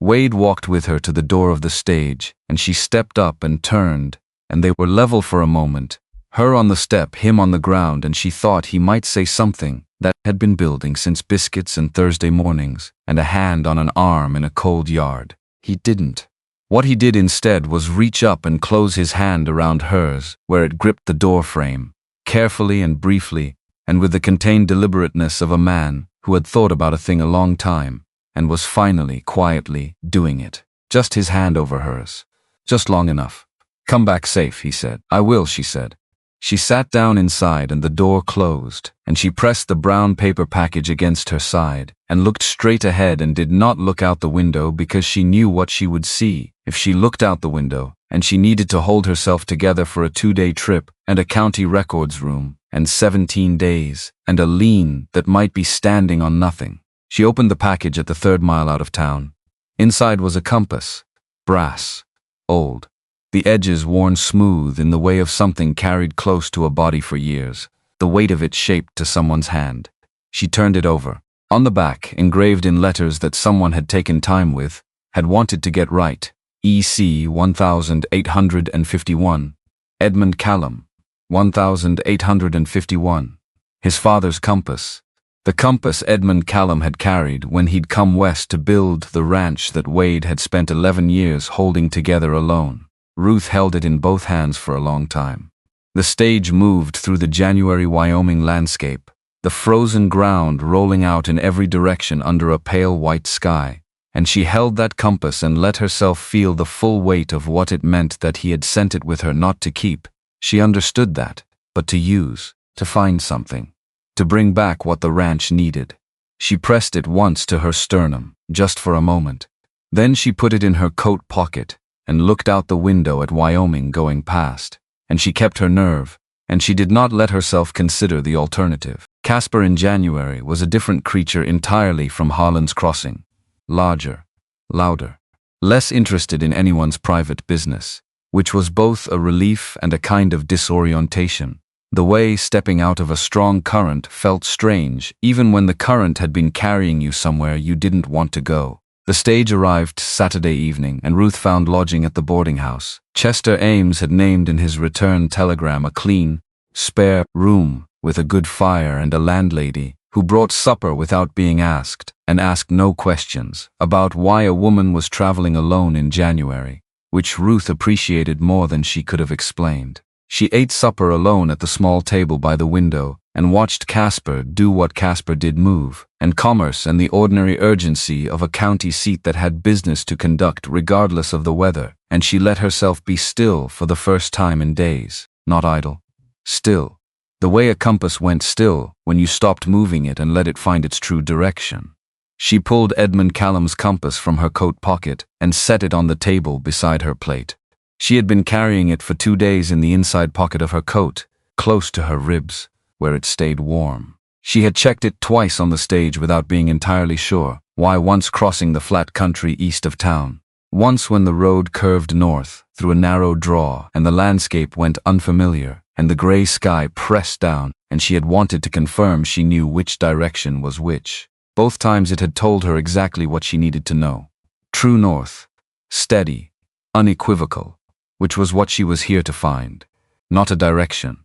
Wade walked with her to the door of the stage, and she stepped up and turned, and they were level for a moment, her on the step, him on the ground, and she thought he might say something that had been building since biscuits and Thursday mornings, and a hand on an arm in a cold yard. He didn't. What he did instead was reach up and close his hand around hers, where it gripped the door frame, carefully and briefly, and with the contained deliberateness of a man who had thought about a thing a long time, and was finally, quietly, doing it. Just his hand over hers. Just long enough. "Come back safe," he said. "I will," she said. She sat down inside and the door closed, and she pressed the brown paper package against her side, and looked straight ahead and did not look out the window because she knew what she would see if she looked out the window, and she needed to hold herself together for a 2-day trip and a county records room, and 17 days, and a lien that might be standing on nothing. She opened the package at the 3rd mile out of town. Inside was a compass, brass, old. The edges worn smooth in the way of something carried close to a body for years, the weight of it shaped to someone's hand. She turned it over. On the back, engraved in letters that someone had taken time with, had wanted to get right, EC 1851, Edmund Callum, 1851. His father's compass. The compass Edmund Callum had carried when he'd come west to build the ranch that Wade had spent 11 years holding together alone. Ruth held it in both hands for a long time. The stage moved through the January Wyoming landscape, the frozen ground rolling out in every direction under a pale white sky, and she held that compass and let herself feel the full weight of what it meant that he had sent it with her not to keep. She understood that, but to use, to find something, to bring back what the ranch needed. She pressed it once to her sternum, just for a moment. Then she put it in her coat pocket and looked out the window at Wyoming going past, and she kept her nerve, and she did not let herself consider the alternative. Casper in January was a different creature entirely from Harlan's Crossing. Larger, louder, less interested in anyone's private business, which was both a relief and a kind of disorientation. The way stepping out of a strong current felt strange, even when the current had been carrying you somewhere you didn't want to go. The stage arrived Saturday evening, and Ruth found lodging at the boarding house. Chester Ames had named in his return telegram a clean, spare room with a good fire and a landlady who brought supper without being asked, and asked no questions, about why a woman was traveling alone in January, which Ruth appreciated more than she could have explained. She ate supper alone at the small table by the window and watched Casper do what Casper did, move, and commerce and the ordinary urgency of a county seat that had business to conduct regardless of the weather, and she let herself be still for the first time in days, not idle. Still. The way a compass went still when you stopped moving it and let it find its true direction. She pulled Edmund Callum's compass from her coat pocket and set it on the table beside her plate. She had been carrying it for 2 days in the inside pocket of her coat, close to her ribs, where it stayed warm. She had checked it twice on the stage without being entirely sure, why once crossing the flat country east of town, once when the road curved north through a narrow draw and the landscape went unfamiliar and the gray sky pressed down, and she had wanted to confirm she knew which direction was which. Both times it had told her exactly what she needed to know. True north, steady, unequivocal, which was what she was here to find. Not a direction,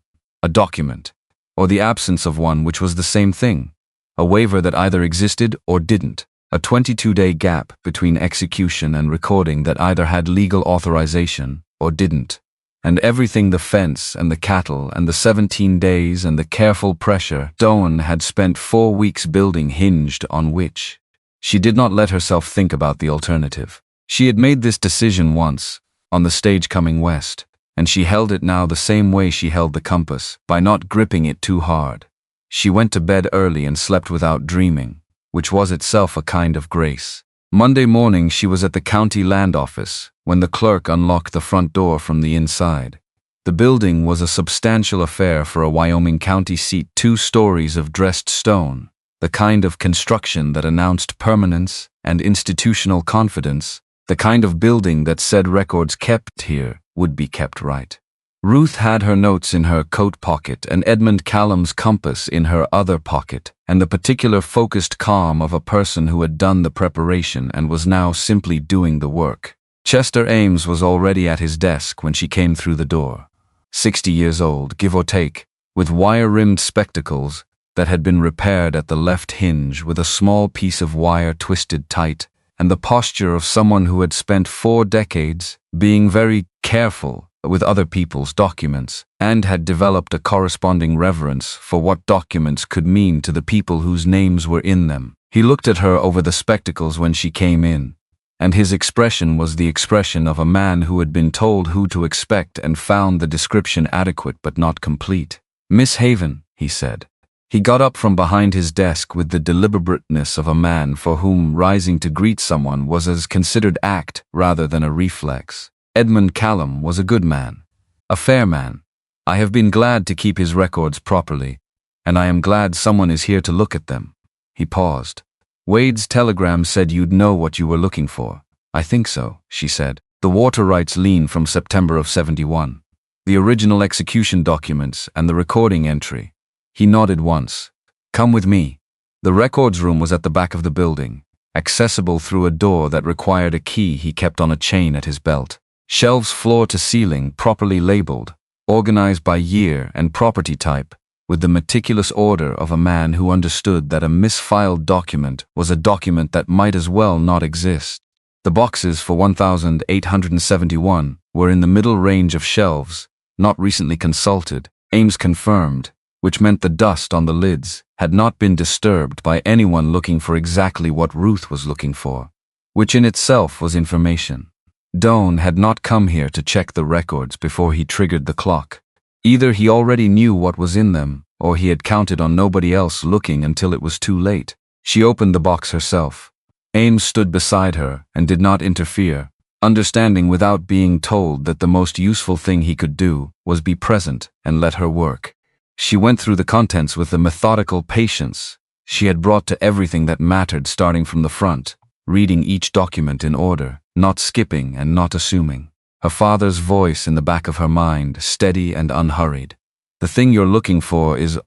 a document, or the absence of one, which was the same thing. A waiver that either existed or didn't. A 22-day gap between execution and recording that either had legal authorization or didn't. And everything, the fence and the cattle and the 17 days and the careful pressure Doan had spent 4 weeks building hinged on which. She did not let herself think about the alternative. She had made this decision once, on the stage coming west, and she held it now the same way she held the compass, by not gripping it too hard. She went to bed early and slept without dreaming, which was itself a kind of grace. Monday morning she was at the county land office when the clerk unlocked the front door from the inside. The building was a substantial affair for a Wyoming county seat, 2 stories of dressed stone, the kind of construction that announced permanence and institutional confidence, the kind of building that said records kept here would be kept right. Ruth had her notes in her coat pocket and Edmund Callum's compass in her other pocket, and the particular focused calm of a person who had done the preparation and was now simply doing the work. Chester Ames was already at his desk when she came through the door. 60 years old, give or take, with wire-rimmed spectacles that had been repaired at the left hinge with a small piece of wire twisted tight, and the posture of someone who had spent 4 decades being very careful with other people's documents, and had developed a corresponding reverence for what documents could mean to the people whose names were in them. He looked at her over the spectacles when she came in, and his expression was the expression of a man who had been told who to expect and found the description adequate but not complete. "Miss Haven," he said. He got up from behind his desk with the deliberateness of a man for whom rising to greet someone was a considered act rather than a reflex. Edmund Callum was a good man, a fair man. I have been glad to keep his records properly, and I am glad someone is here to look at them. He paused. "Wade's telegram said you'd know what you were looking for." "I think so," she said. "The water rights lien from September of 71. The original execution documents and the recording entry." He nodded once. "Come with me. The records room was at the back of the building, accessible through a door that required a key he kept on a chain at his belt. Shelves floor to ceiling, properly labeled, organized by year and property type, with the meticulous order of a man who understood that a misfiled document was a document that might as well not exist. The boxes for 1,871 were in the middle range of shelves, not recently consulted, Ames confirmed, which meant the dust on the lids had not been disturbed by anyone looking for exactly what Ruth was looking for, which in itself was information. Doane had not come here to check the records before he triggered the clock. Either he already knew what was in them, or he had counted on nobody else looking until it was too late. She opened the box herself. Ames stood beside her and did not interfere, understanding without being told that the most useful thing he could do was be present and let her work. She went through the contents with the methodical patience she had brought to everything that mattered, starting from the front, reading each document in order, not skipping and not assuming. Her father's voice in the back of her mind, steady and unhurried. The thing you're looking for is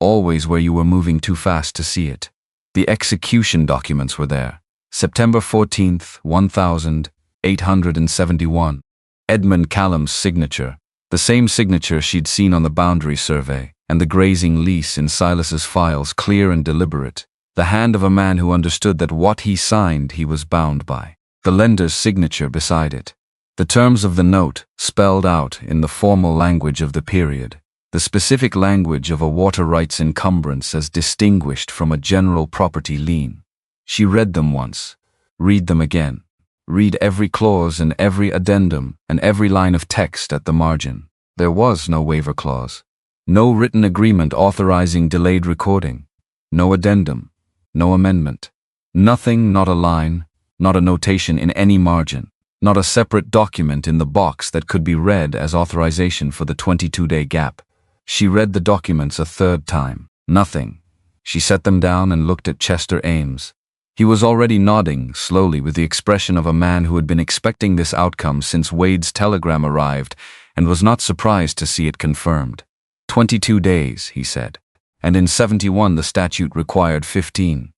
always where you were moving too fast to see it. The execution documents were there. September 14th, 1871. Edmund Callum's signature. The same signature she'd seen on the boundary survey, and the grazing lease in Silas's files, clear and deliberate. The hand of a man who understood that what he signed he was bound by. The lender's signature beside it. The terms of the note, spelled out in the formal language of the period. The specific language of a water rights encumbrance as distinguished from a general property lien. She read them once. Read them again. Read every clause and every addendum and every line of text at the margin. There was no waiver clause. No written agreement authorizing delayed recording. No addendum. No amendment. Nothing, not a line, not a notation in any margin. Not a separate document in the box that could be read as authorization for the 22-day gap. She read the documents a third time. Nothing. She set them down and looked at Chester Ames. He was already nodding, slowly, with the expression of a man who had been expecting this outcome since Wade's telegram arrived and was not surprised to see it confirmed. 22 days, he said. And in 71 the statute required 15.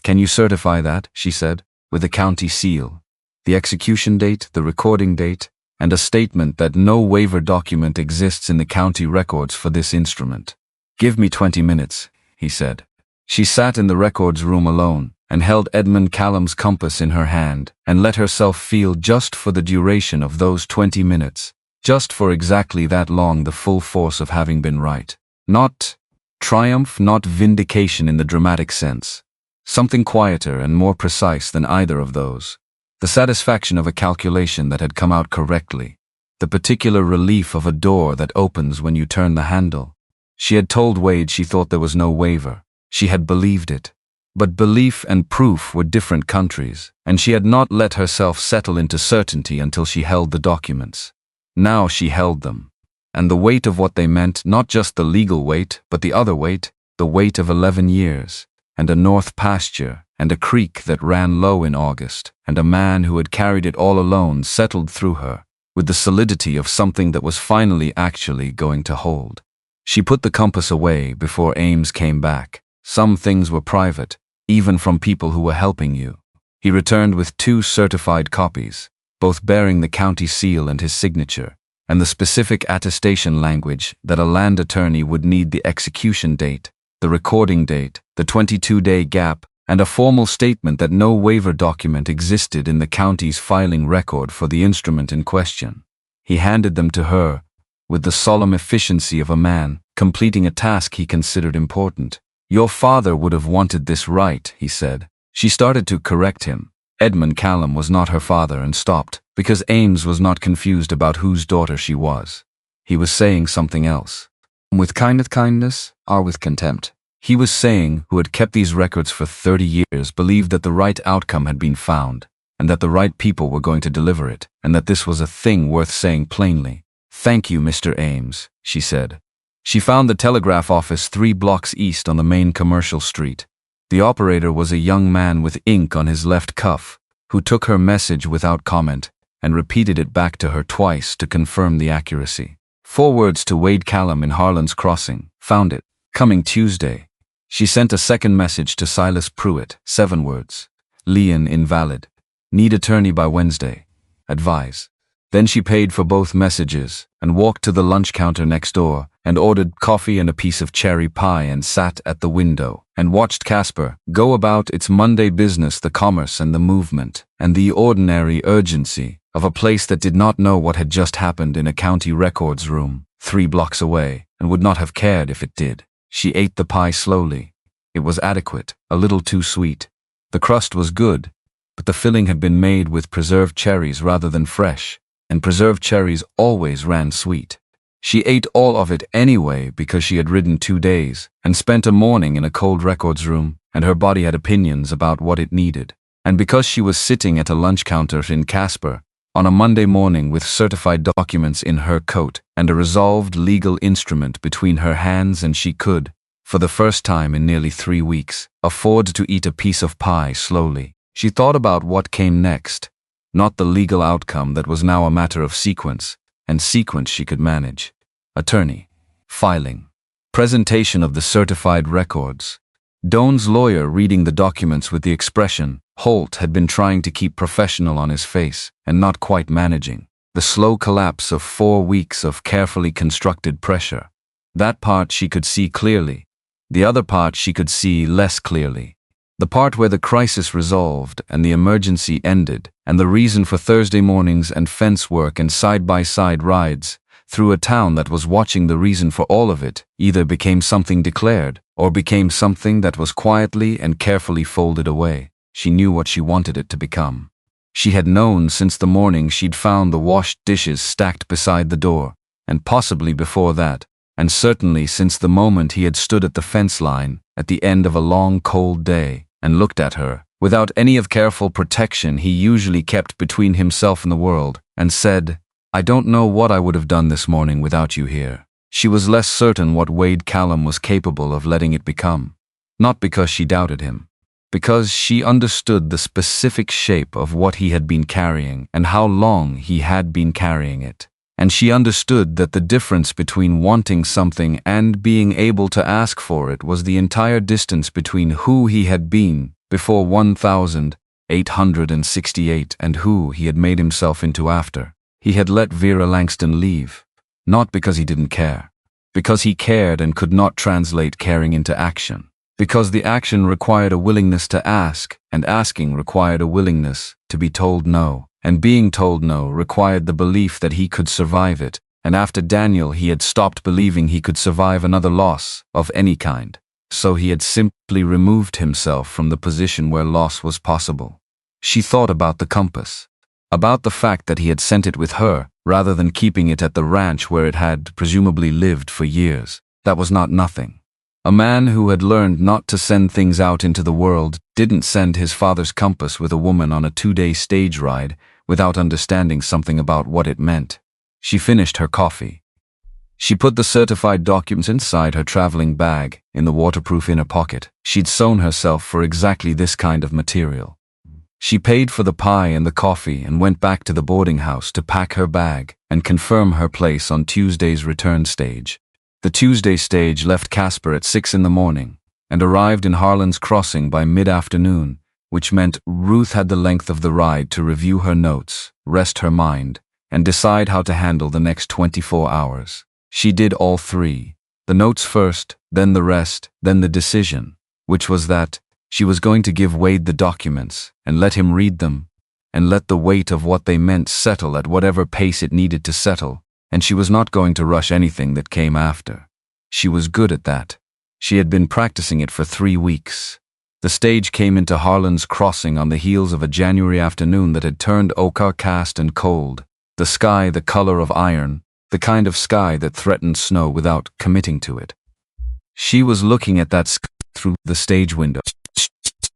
Can you certify that? She said, with a county seal. The execution date, the recording date, and a statement that no waiver document exists in the county records for this instrument. Give me 20 minutes, he said. She sat in the records room alone and held Edmund Callum's compass in her hand and let herself feel just for the duration of those 20 minutes, just for exactly that long, the full force of having been right. Not triumph, not vindication in the dramatic sense. Something quieter and more precise than either of those. The satisfaction of a calculation that had come out correctly. The particular relief of a door that opens when you turn the handle. She had told Wade she thought there was no waiver. She had believed it. But belief and proof were different countries, and she had not let herself settle into certainty until she held the documents. Now she held them. And the weight of what they meant, not just the legal weight, but the other weight, the weight of 11 years, and a north pasture, and a creek that ran low in August, and a man who had carried it all alone settled through her, with the solidity of something that was finally actually going to hold. She put the compass away before Ames came back. Some things were private, even from people who were helping you. He returned with 2 certified copies, both bearing the county seal and his signature, and the specific attestation language that a land attorney would need: the execution date, the recording date, the 22-day gap, and a formal statement that no waiver document existed in the county's filing record for the instrument in question. He handed them to her, with the solemn efficiency of a man completing a task he considered important. Your father would have wanted this right, he said. She started to correct him. Edmund Callum was not her father, and stopped, because Ames was not confused about whose daughter she was. He was saying something else. With kindness, or with contempt? He was saying, who had kept these records for 30 years, believed that the right outcome had been found, and that the right people were going to deliver it, and that this was a thing worth saying plainly. Thank you, Mr. Ames, she said. She found the telegraph office 3 blocks east on the main commercial street. The operator was a young man with ink on his left cuff, who took her message without comment and repeated it back to her twice to confirm the accuracy. 4 words to Wade Callum in Harlan's Crossing. Found it. Coming Tuesday. She sent a second message to Silas Pruitt, 7 words. Leon invalid. Need attorney by Wednesday. Advise. Then she paid for both messages and walked to the lunch counter next door and ordered coffee and a piece of cherry pie and sat at the window and watched Casper go about its Monday business, the commerce and the movement and the ordinary urgency of a place that did not know what had just happened in a county records room 3 blocks away and would not have cared if it did. She ate the pie slowly. It was adequate, a little too sweet. The crust was good, but the filling had been made with preserved cherries rather than fresh, and preserved cherries always ran sweet. She ate all of it anyway because she had ridden 2 days and spent a morning in a cold records room, and her body had opinions about what it needed. And because she was sitting at a lunch counter in Casper on a Monday morning with certified documents in her coat and a resolved legal instrument between her hands, and she could, for the first time in nearly 3 weeks, afford to eat a piece of pie slowly. She thought about what came next, not the legal outcome that was now a matter of sequence, and sequence she could manage. Attorney. Filing. Presentation of the certified records. Doan's lawyer reading the documents with the expression Holt had been trying to keep professional on his face and not quite managing. The slow collapse of 4 weeks of carefully constructed pressure. That part she could see clearly. The other part she could see less clearly. The part where the crisis resolved and the emergency ended, and the reason for Thursday mornings and fence work and side-by-side rides through a town that was watching the reason for all of it either became something declared or became something that was quietly and carefully folded away. She knew what she wanted it to become. She had known since the morning she'd found the washed dishes stacked beside the door, and possibly before that, and certainly since the moment he had stood at the fence line at the end of a long cold day and looked at her, without any of careful protection he usually kept between himself and the world, and said, "I don't know what I would have done this morning without you here." She was less certain what Wade Callum was capable of letting it become. Not because she doubted him. Because she understood the specific shape of what he had been carrying and how long he had been carrying it. And she understood that the difference between wanting something and being able to ask for it was the entire distance between who he had been before 1868 and who he had made himself into after. He had let Vera Langston leave, not because he didn't care, because he cared and could not translate caring into action, because the action required a willingness to ask, and asking required a willingness to be told no. And being told no required the belief that he could survive it, and after Daniel he had stopped believing he could survive another loss of any kind. So he had simply removed himself from the position where loss was possible. She thought about the compass, about the fact that he had sent it with her rather than keeping it at the ranch where it had presumably lived for years. That was not nothing. A man who had learned not to send things out into the world didn't send his father's compass with a woman on a 2-day stage ride without understanding something about what it meant. She finished her coffee. She put the certified documents inside her traveling bag in the waterproof inner pocket. She'd sewn herself for exactly this kind of material. She paid for the pie and the coffee and went back to the boarding house to pack her bag and confirm her place on Tuesday's return stage. The Tuesday stage left Casper at 6 in the morning and arrived in Harlan's Crossing by mid-afternoon, which meant Ruth had the length of the ride to review her notes, rest her mind, and decide how to handle the next 24 hours. She did all 3. The notes first, then the rest, then the decision, which was that she was going to give Wade the documents and let him read them, and let the weight of what they meant settle at whatever pace it needed to settle, and she was not going to rush anything that came after. She was good at that. She had been practicing it for 3 weeks. The stage came into Harlan's Crossing on the heels of a January afternoon that had turned overcast and cold, the sky the color of iron, the kind of sky that threatened snow without committing to it. She was looking at that sky through the stage window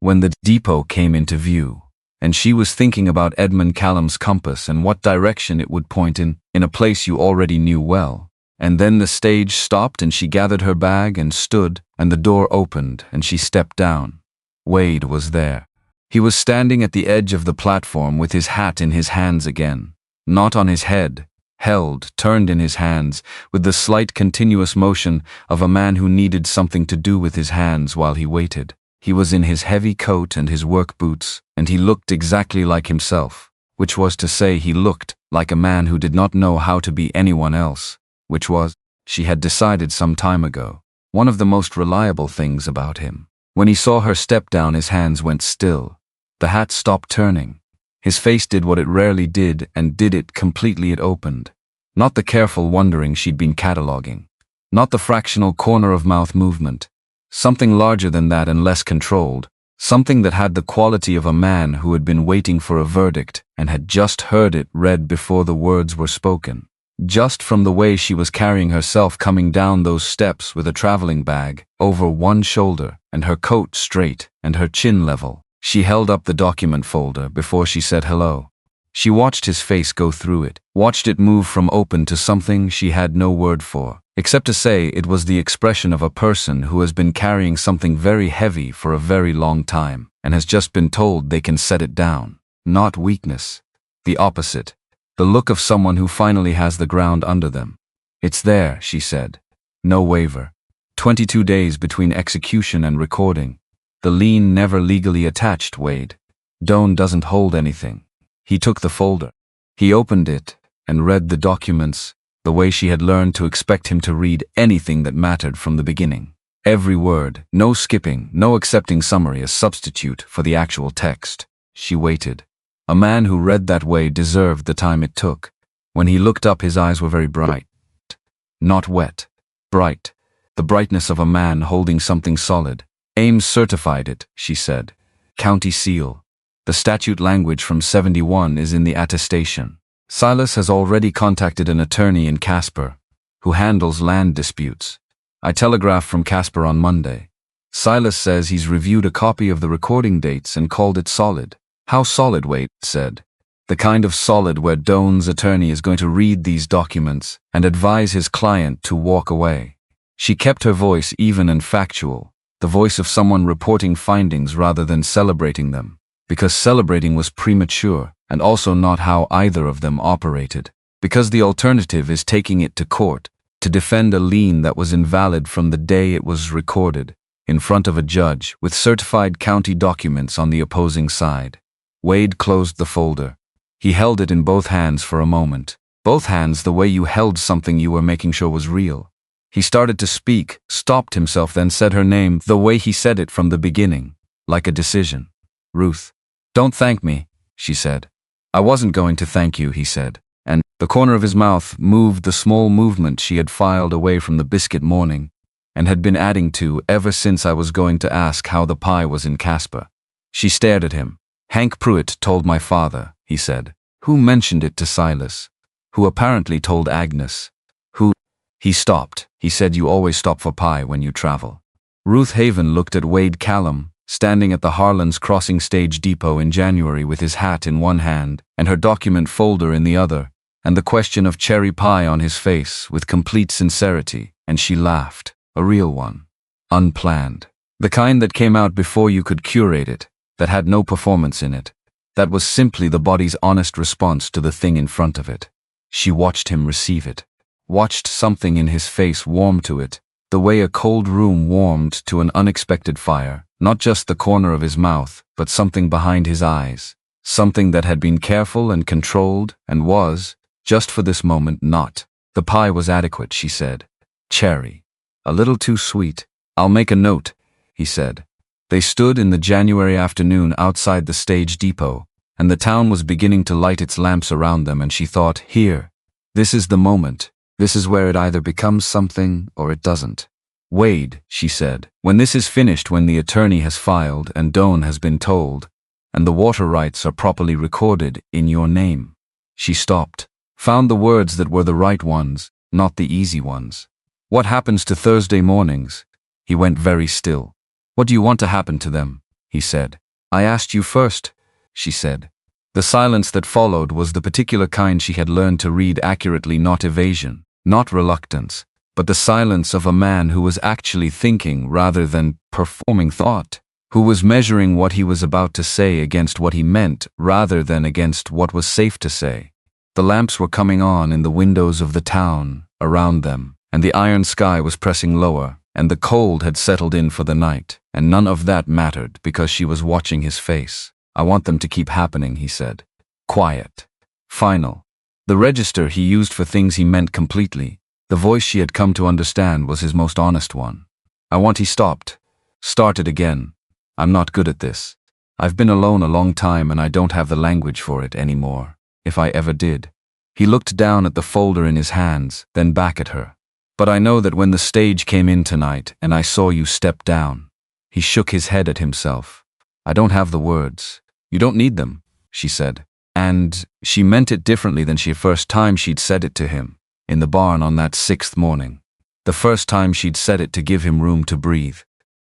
when the depot came into view, and she was thinking about Edmund Callum's compass and what direction it would point in a place you already knew well. And then the stage stopped and she gathered her bag and stood, and the door opened and she stepped down. Wade was there. He was standing at the edge of the platform with his hat in his hands again, not on his head, held, turned in his hands, with the slight continuous motion of a man who needed something to do with his hands while he waited. He was in his heavy coat and his work boots, and he looked exactly like himself, which was to say he looked like a man who did not know how to be anyone else, which was, she had decided some time ago, one of the most reliable things about him. When he saw her step down, his hands went still. The hat stopped turning. His face did what it rarely did, and did it completely. It opened. Not the careful wondering she'd been cataloging. Not the fractional corner of mouth movement. Something larger than that and less controlled. Something that had the quality of a man who had been waiting for a verdict and had just heard it read before the words were spoken. Just from the way she was carrying herself coming down those steps with a traveling bag over one shoulder and her coat straight and her chin level. She held up the document folder before she said hello. She watched his face go through it, watched it move from open to something she had no word for, except to say it was the expression of a person who has been carrying something very heavy for a very long time and has just been told they can set it down. Not weakness. The opposite. The look of someone who finally has the ground under them. It's there, she said. No waiver. 22 days between execution and recording. The lien never legally attached, Wade. Doan doesn't hold anything. He took the folder. He opened it and read the documents the way she had learned to expect him to read anything that mattered from the beginning. Every word, no skipping, no accepting summary as substitute for the actual text. She waited. A man who read that way deserved the time it took. When he looked up, his eyes were very bright. Not wet. Bright. The brightness of a man holding something solid. Ames certified it, she said. County seal. The statute language from 71 is in the attestation. Silas has already contacted an attorney in Casper, who handles land disputes. I telegraphed from Casper on Monday. Silas says he's reviewed a copy of the recording dates and called it solid. How solid, Wade said. The kind of solid where Doan's attorney is going to read these documents and advise his client to walk away. She kept her voice even and factual, the voice of someone reporting findings rather than celebrating them, because celebrating was premature and also not how either of them operated, because the alternative is taking it to court to defend a lien that was invalid from the day it was recorded, in front of a judge with certified county documents on the opposing side. Wade closed the folder. He held it in both hands for a moment. Both hands the way you held something you were making sure was real. He started to speak, stopped himself, then said her name the way he said it from the beginning, like a decision. Ruth. Don't thank me, she said. I wasn't going to thank you, he said, and the corner of his mouth moved the small movement she had filed away from the biscuit morning and had been adding to ever since I was going to ask how the pie was in Casper. She stared at him. Hank Pruitt told my father, he said. Who mentioned it to Silas? Who apparently told Agnes? Who? He stopped. He said you always stop for pie when you travel. Ruth Haven looked at Wade Callum, standing at the Harlan's Crossing Stage Depot in January with his hat in one hand and her document folder in the other, and the question of cherry pie on his face with complete sincerity, and she laughed. A real one. Unplanned. The kind that came out before you could curate it, that had no performance in it. That was simply the body's honest response to the thing in front of it. She watched him receive it. Watched something in his face warm to it, the way a cold room warmed to an unexpected fire, not just the corner of his mouth, but something behind his eyes. Something that had been careful and controlled and was, just for this moment, not. The pie was adequate, she said. Cherry. A little too sweet. I'll make a note, he said. They stood in the January afternoon outside the stage depot, and the town was beginning to light its lamps around them, and she thought, here. This is the moment. This is where it either becomes something or it doesn't. Wade, she said, when this is finished, when the attorney has filed and Doan has been told, and the water rights are properly recorded in your name. She stopped, found the words that were the right ones, not the easy ones. What happens to Thursday mornings? He went very still. What do you want to happen to them? He said. I asked you first, she said. The silence that followed was the particular kind she had learned to read accurately, not evasion, not reluctance, but the silence of a man who was actually thinking rather than performing thought, who was measuring what he was about to say against what he meant rather than against what was safe to say. The lamps were coming on in the windows of the town around them, and the iron sky was pressing lower, and the cold had settled in for the night, and none of that mattered because she was watching his face. "I want them to keep happening," he said. Quiet. Final. The register he used for things he meant completely. The voice she had come to understand was his most honest one. He stopped. Started again. "I'm not good at this. I've been alone a long time and I don't have the language for it anymore, if I ever did." He looked down at the folder in his hands, then back at her. "But I know that when the stage came in tonight and I saw you step down." He shook his head at himself. "I don't have the words." "You don't need them," she said. And she meant it differently than the first time she'd said it to him, in the barn on that 6th morning. The first time she'd said it to give him room to breathe.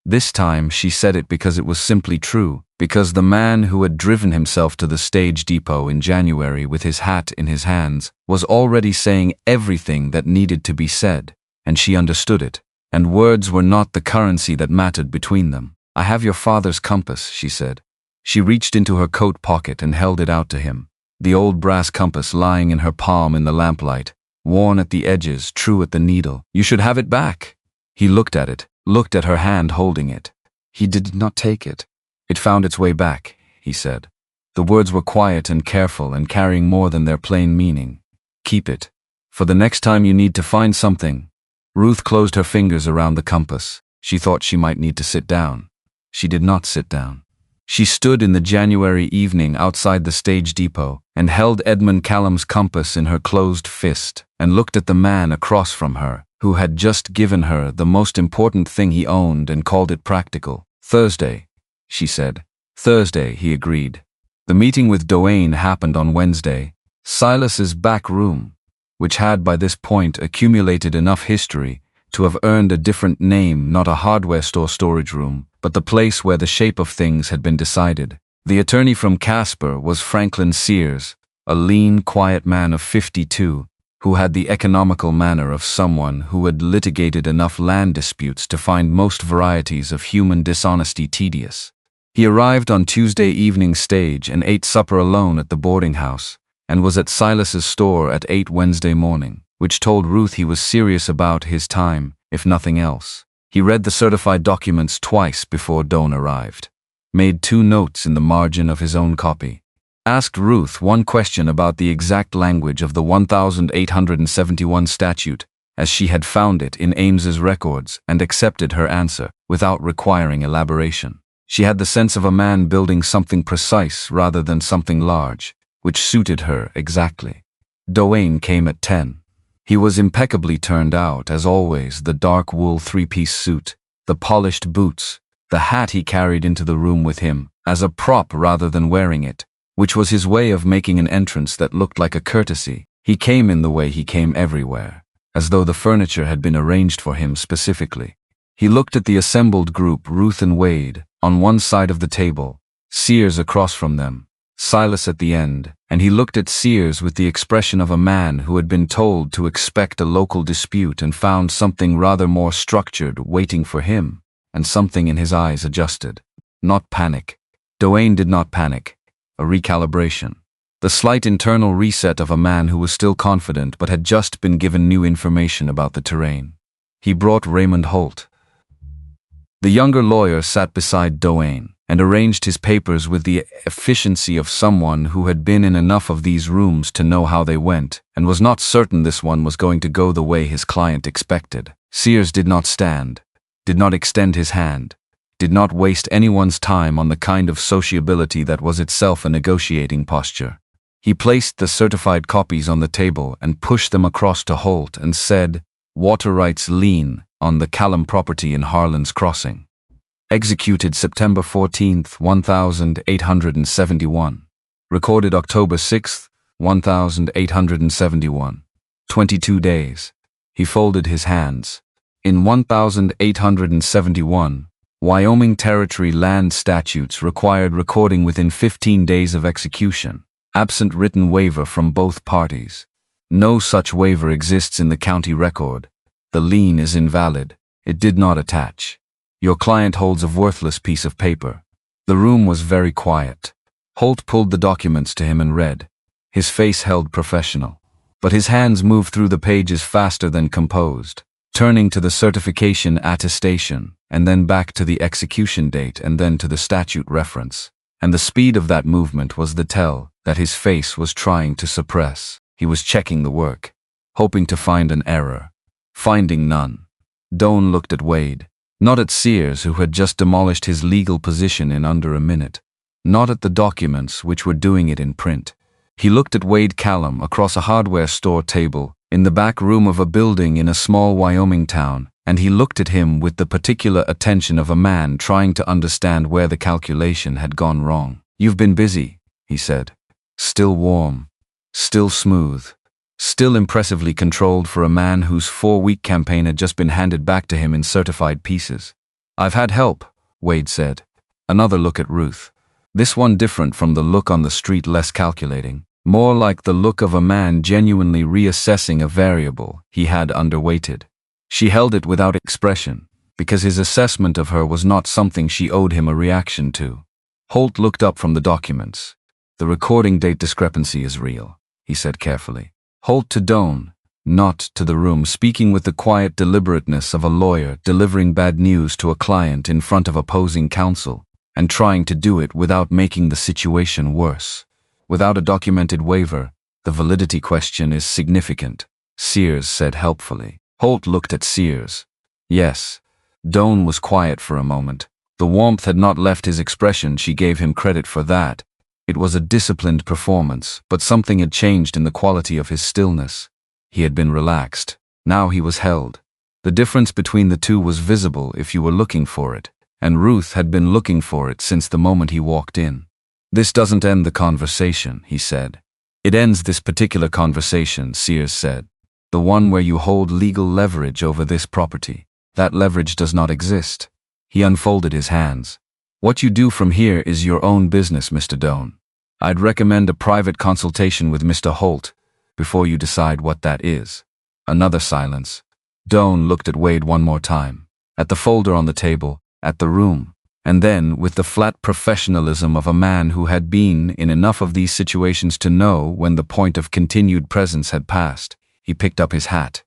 This time she said it because it was simply true, because the man who had driven himself to the stage depot in January with his hat in his hands was already saying everything that needed to be said, and she understood it, and words were not the currency that mattered between them. "I have your father's compass," she said. She reached into her coat pocket and held it out to him, the old brass compass lying in her palm in the lamplight, worn at the edges, true at the needle. "You should have it back." He looked at it, looked at her hand holding it. He did not take it. "It found its way back," he said. The words were quiet and careful and carrying more than their plain meaning. "Keep it. For the next time you need to find something." Ruth closed her fingers around the compass. She thought she might need to sit down. She did not sit down. She stood in the January evening outside the stage depot and held Edmund Callum's compass in her closed fist and looked at the man across from her, who had just given her the most important thing he owned and called it practical. "Thursday," she said. "Thursday," he agreed. The meeting with Doane happened on Wednesday. Silas's back room, which had by this point accumulated enough history to have earned a different name, not a hardware store storage room, but the place where the shape of things had been decided. The attorney from Casper was Franklin Sears, a lean, quiet man of 52, who had the economical manner of someone who had litigated enough land disputes to find most varieties of human dishonesty tedious. He arrived on Tuesday evening stage and ate supper alone at the boarding house, and was at Silas's store at 8 Wednesday morning, which told Ruth he was serious about his time, if nothing else. He read the certified documents twice before Doane arrived, made 2 notes in the margin of his own copy, asked Ruth one question about the exact language of the 1871 statute, as she had found it in Ames's records, and accepted her answer, without requiring elaboration. She had the sense of a man building something precise rather than something large, which suited her exactly. Doane came at 10. He was impeccably turned out, as always, the dark wool 3-piece suit, the polished boots, the hat he carried into the room with him, as a prop rather than wearing it, which was his way of making an entrance that looked like a courtesy. He came in the way he came everywhere, as though the furniture had been arranged for him specifically. He looked at the assembled group, Ruth and Wade, on one side of the table, Sears across from them, Silas at the end, and he looked at Sears with the expression of a man who had been told to expect a local dispute and found something rather more structured waiting for him, and something in his eyes adjusted. Not panic. Doane did not panic. A recalibration. The slight internal reset of a man who was still confident but had just been given new information about the terrain. He brought Raymond Holt. The younger lawyer sat beside Doane and arranged his papers with the efficiency of someone who had been in enough of these rooms to know how they went, and was not certain this one was going to go the way his client expected. Sears did not stand, did not extend his hand, did not waste anyone's time on the kind of sociability that was itself a negotiating posture. He placed the certified copies on the table and pushed them across to Holt and said, "Water rights lien on the Callum property in Harlan's Crossing. Executed September 14th, 1871. Recorded October 6th, 1871. 22 days. He folded his hands. In 1871, Wyoming Territory land statutes required recording within 15 days of execution, absent written waiver from both parties. No such waiver exists in the county record. The lien is invalid. It did not attach. Your client holds a worthless piece of paper." The room was very quiet. Holt pulled the documents to him and read. his face held professional. But his hands moved through the pages faster than composed, turning to the certification attestation, and then back to the execution date and then to the statute reference. And the speed of that movement was the tell that his face was trying to suppress. He was checking the work, hoping to find an error. Finding none, Doan looked at Wade. Not at Sears, who had just demolished his legal position in under a minute. Not at the documents, which were doing it in print. He looked at Wade Callum across a hardware store table in the back room of a building in a small Wyoming town, and he looked at him with the particular attention of a man trying to understand where the calculation had gone wrong. "You've been busy," he said. Still warm, still smooth, still impressively controlled for a man whose 4-week campaign had just been handed back to him in certified pieces. "I've had help," Wade said. Another look at Ruth. This one different from the look on the street, less calculating. More like the look of a man genuinely reassessing a variable he had underweighted. She held it without expression, because his assessment of her was not something she owed him a reaction to. Holt looked up from the documents. "The recording date discrepancy is real," he said carefully. Holt to Doan, not to the room, speaking with the quiet deliberateness of a lawyer delivering bad news to a client in front of opposing counsel, and trying to do it without making the situation worse. "Without a documented waiver, the validity question is significant," Sears said helpfully. Holt looked at Sears. "Yes." Doan was quiet for a moment. The warmth had not left his expression. She gave him credit for that. It was a disciplined performance, but something had changed in the quality of his stillness. He had been relaxed. Now he was held. The difference between the two was visible if you were looking for it, and Ruth had been looking for it since the moment he walked in. "This doesn't end the conversation," he said. "It ends this particular conversation," Sears said. "The one where you hold legal leverage over this property. That leverage does not exist." He unfolded his hands. "What you do from here is your own business, Mr. Doan. I'd recommend a private consultation with Mr. Holt before you decide what that is." Another silence. Doan looked at Wade one more time, at the folder on the table, at the room, and then, with the flat professionalism of a man who had been in enough of these situations to know when the point of continued presence had passed, he picked up his hat.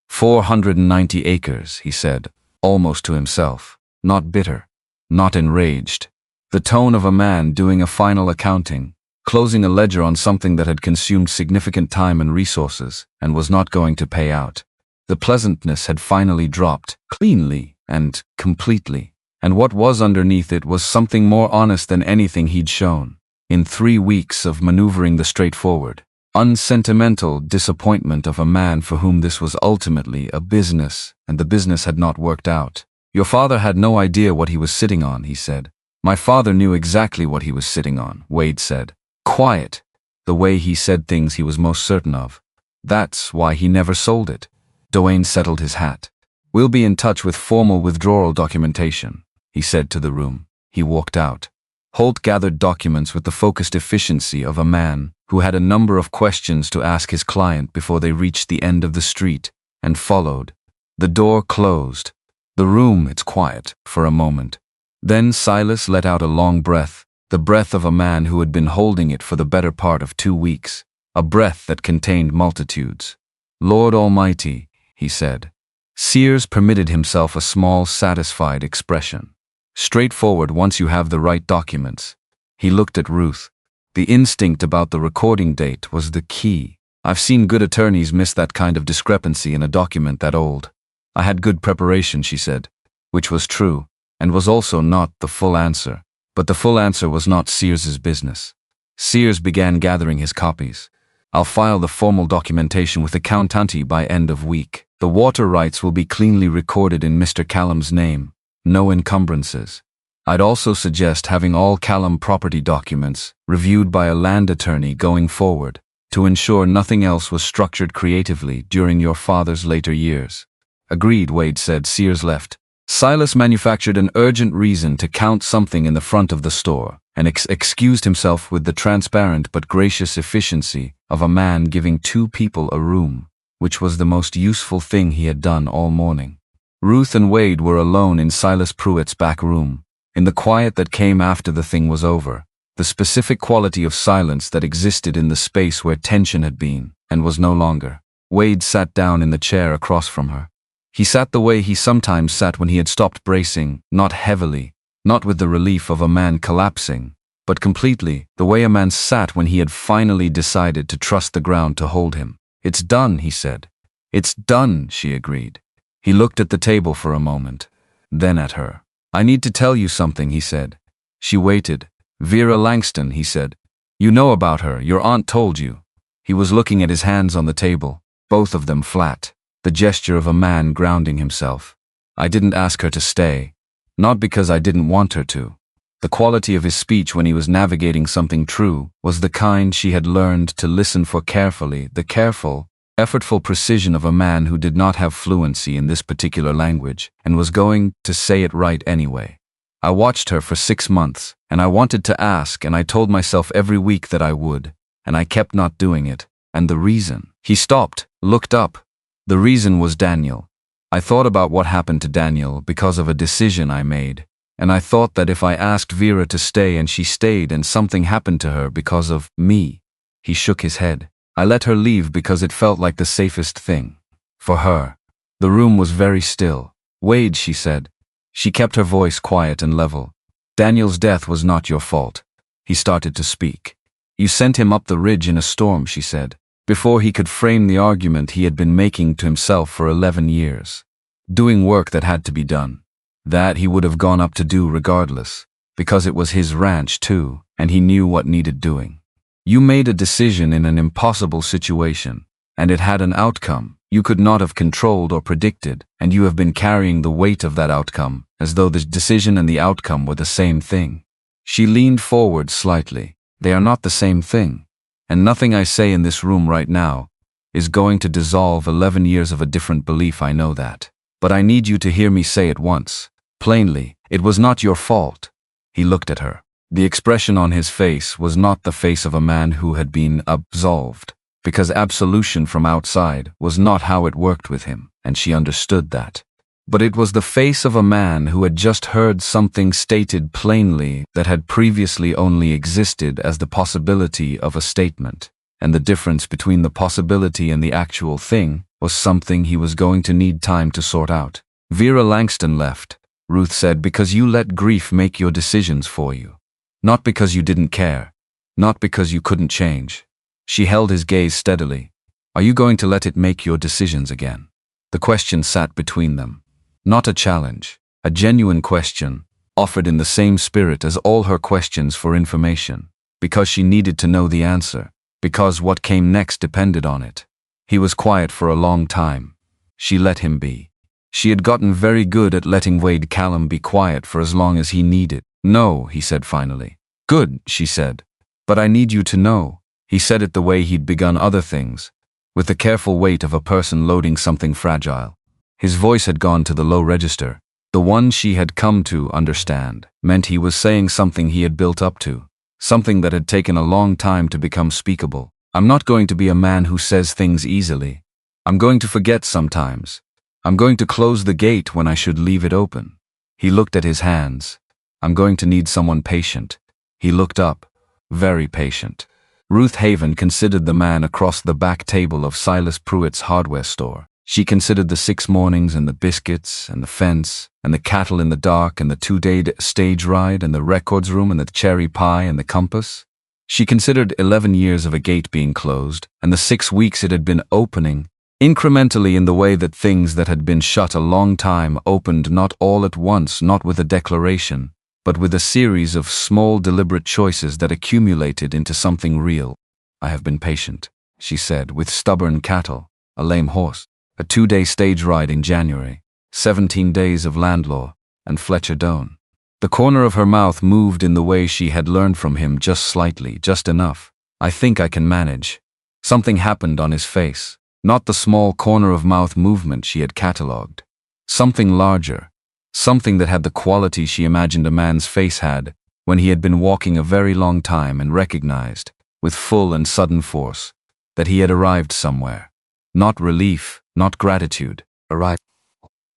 490 acres, he said, almost to himself, not bitter, not enraged. The tone of a man doing a final accounting, closing a ledger on something that had consumed significant time and resources and was not going to pay out. The pleasantness had finally dropped, cleanly and completely, and what was underneath it was something more honest than anything he'd shown. In 3 weeks of maneuvering the straightforward, unsentimental disappointment of a man for whom this was ultimately a business, and the business had not worked out. "Your father had no idea what he was sitting on," he said. "My father knew exactly what he was sitting on," Wade said. Quiet, the way he said things he was most certain of. "That's why he never sold it." Doan settled his hat. "We'll be in touch with formal withdrawal documentation," he said to the room. He walked out. Holt gathered documents with the focused efficiency of a man who had a number of questions to ask his client before they reached the end of the street, and followed. The door closed. The room, it's quiet, for a moment. Then Silas let out a long breath, the breath of a man who had been holding it for the better part of 2 weeks, a breath that contained multitudes. "Lord Almighty," he said. Sears permitted himself a small, satisfied expression. "Straightforward once you have the right documents." He looked at Ruth. The instinct about the recording date was the key. "I've seen good attorneys miss that kind of discrepancy in a document that old." "I had good preparation," she said, which was true, and was also not the full answer. But the full answer was not Sears's business. Sears began gathering his copies. "I'll file the formal documentation with the county by end of week. The water rights will be cleanly recorded in Mr. Callum's name. No encumbrances. I'd also suggest having all Callum property documents reviewed by a land attorney going forward, to ensure nothing else was structured creatively during your father's later years." "Agreed," Wade said. Sears left. Silas manufactured an urgent reason to count something in the front of the store, and excused himself with the transparent but gracious efficiency of a man giving 2 people a room, which was the most useful thing he had done all morning. Ruth and Wade were alone in Silas Pruitt's back room. In the quiet that came after the thing was over, the specific quality of silence that existed in the space where tension had been, and was no longer. Wade sat down in the chair across from her. He sat the way he sometimes sat when he had stopped bracing, not heavily, not with the relief of a man collapsing, but completely, the way a man sat when he had finally decided to trust the ground to hold him. "It's done," he said. "It's done," she agreed. He looked at the table for a moment, then at her. "I need to tell you something," he said. She waited. "Vera Langston," he said. "You know about her, your aunt told you." He was looking at his hands on the table, both of them flat, the gesture of a man grounding himself. "I didn't ask her to stay. Not because I didn't want her to." The quality of his speech when he was navigating something true was the kind she had learned to listen for carefully, the careful, effortful precision of a man who did not have fluency in this particular language and was going to say it right anyway. "I watched her for 6 months, and I wanted to ask, and I told myself every week that I would, and I kept not doing it. And the reason..." He stopped, looked up. "The reason was Daniel. I thought about what happened to Daniel because of a decision I made. And I thought that if I asked Vera to stay and she stayed and something happened to her because of me." He shook his head. "I let her leave because it felt like the safest thing. For her." The room was very still. "Wade," she said. She kept her voice quiet and level. "Daniel's death was not your fault." He started to speak. "You sent him up the ridge in a storm," she said, before he could frame the argument he had been making to himself for 11 years. Doing work that had to be done. That he would have gone up to do regardless, because it was his ranch too, and he knew what needed doing. You made a decision in an impossible situation, and it had an outcome you could not have controlled or predicted, and you have been carrying the weight of that outcome, as though the decision and the outcome were the same thing." She leaned forward slightly. "They are not the same thing, and nothing I say in this room right now is going to dissolve 11 years of a different belief, I know that. But I need you to hear me say it once. Plainly, it was not your fault." He looked at her. The expression on his face was not the face of a man who had been absolved, because absolution from outside was not how it worked with him, and she understood that. But it was the face of a man who had just heard something stated plainly that had previously only existed as the possibility of a statement, and the difference between the possibility and the actual thing was something he was going to need time to sort out. "Vera Langston left," Ruth said, "because you let grief make your decisions for you. Not because you didn't care. Not because you couldn't change." She held his gaze steadily. "Are you going to let it make your decisions again?" The question sat between them. Not a challenge, a genuine question, offered in the same spirit as all her questions for information, because she needed to know the answer, because what came next depended on it. He was quiet for a long time. She let him be. She had gotten very good at letting Wade Callum be quiet for as long as he needed. "No," he said finally. "Good," she said. "But I need you to know." He said it the way he'd begun other things, with the careful weight of a person loading something fragile. His voice had gone to the low register. The one she had come to understand meant he was saying something he had built up to, something that had taken a long time to become speakable. "I'm not going to be a man who says things easily. I'm going to forget sometimes. I'm going to close the gate when I should leave it open." He looked at his hands. "I'm going to need someone patient." He looked up. Very patient. Ruth Haven considered the man across the back table of Silas Pruitt's hardware store. She considered the 6 mornings and the biscuits and the fence and the cattle in the dark and the 2-day stage ride and the records room and the cherry pie and the compass. She considered 11 years of a gate being closed and the 6 weeks it had been opening, incrementally in the way that things that had been shut a long time opened, not all at once, not with a declaration, but with a series of small deliberate choices that accumulated into something real. "I have been patient," she said, "with stubborn cattle, a lame horse, a 2-day stage ride in January, 17 days of land law, and Fletcher Doan." The corner of her mouth moved in the way she had learned from him, just slightly, just enough. "I think I can manage." Something happened on his face. Not the small corner of mouth movement she had catalogued. Something larger. Something that had the quality she imagined a man's face had when he had been walking a very long time and recognized, with full and sudden force, that he had arrived somewhere. Not relief, not gratitude. Arrived.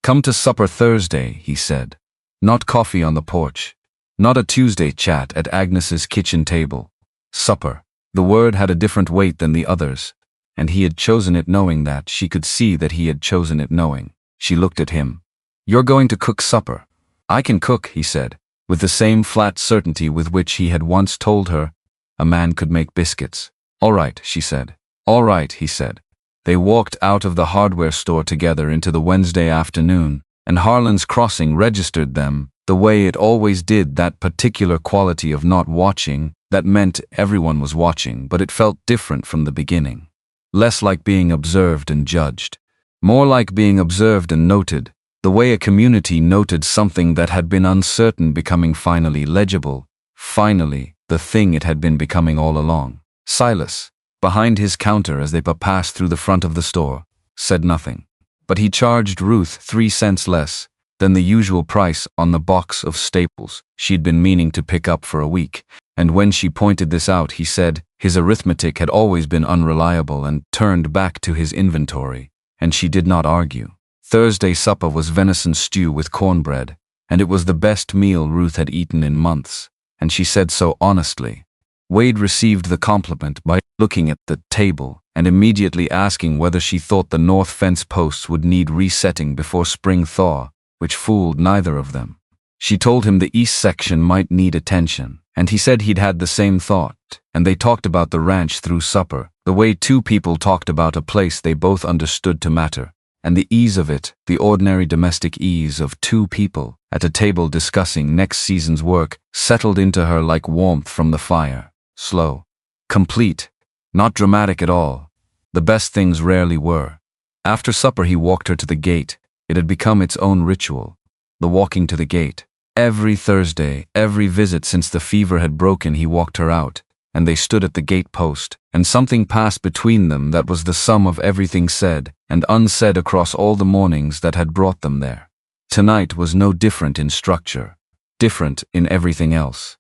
"Come to supper Thursday," he said. "Not coffee on the porch." Not a Tuesday chat at Agnes's kitchen table. Supper. The word had a different weight than the others, and he had chosen it knowing that she could see that he had chosen it knowing. She looked at him. "You're going to cook supper." "I can cook," he said, with the same flat certainty with which he had once told her a man could make biscuits. "All right," she said. "All right," he said. They walked out of the hardware store together into the Wednesday afternoon, and Harlan's Crossing registered them the way it always did, that particular quality of not watching that meant everyone was watching, but it felt different from the beginning. Less like being observed and judged. More like being observed and noted, the way a community noted something that had been uncertain becoming finally legible, finally, the thing it had been becoming all along. Silas, behind his counter as they passed through the front of the store, said nothing. But he charged Ruth 3 cents less than the usual price on the box of staples she'd been meaning to pick up for a week, and when she pointed this out, he said his arithmetic had always been unreliable and turned back to his inventory, and she did not argue. Thursday supper was venison stew with cornbread, and it was the best meal Ruth had eaten in months, and she said so honestly. Wade received the compliment by looking at the table and immediately asking whether she thought the north fence posts would need resetting before spring thaw, which fooled neither of them. She told him the east section might need attention, and he said he'd had the same thought, and they talked about the ranch through supper, the way two people talked about a place they both understood to matter, and the ease of it, the ordinary domestic ease of two people at a table discussing next season's work, settled into her like warmth from the fire. Slow. Complete. Not dramatic at all. The best things rarely were. After supper he walked her to the gate. It had become its own ritual. The walking to the gate. Every Thursday, every visit since the fever had broken, he walked her out, and they stood at the gate post, and something passed between them that was the sum of everything said and unsaid across all the mornings that had brought them there. Tonight was no different in structure, different in everything else.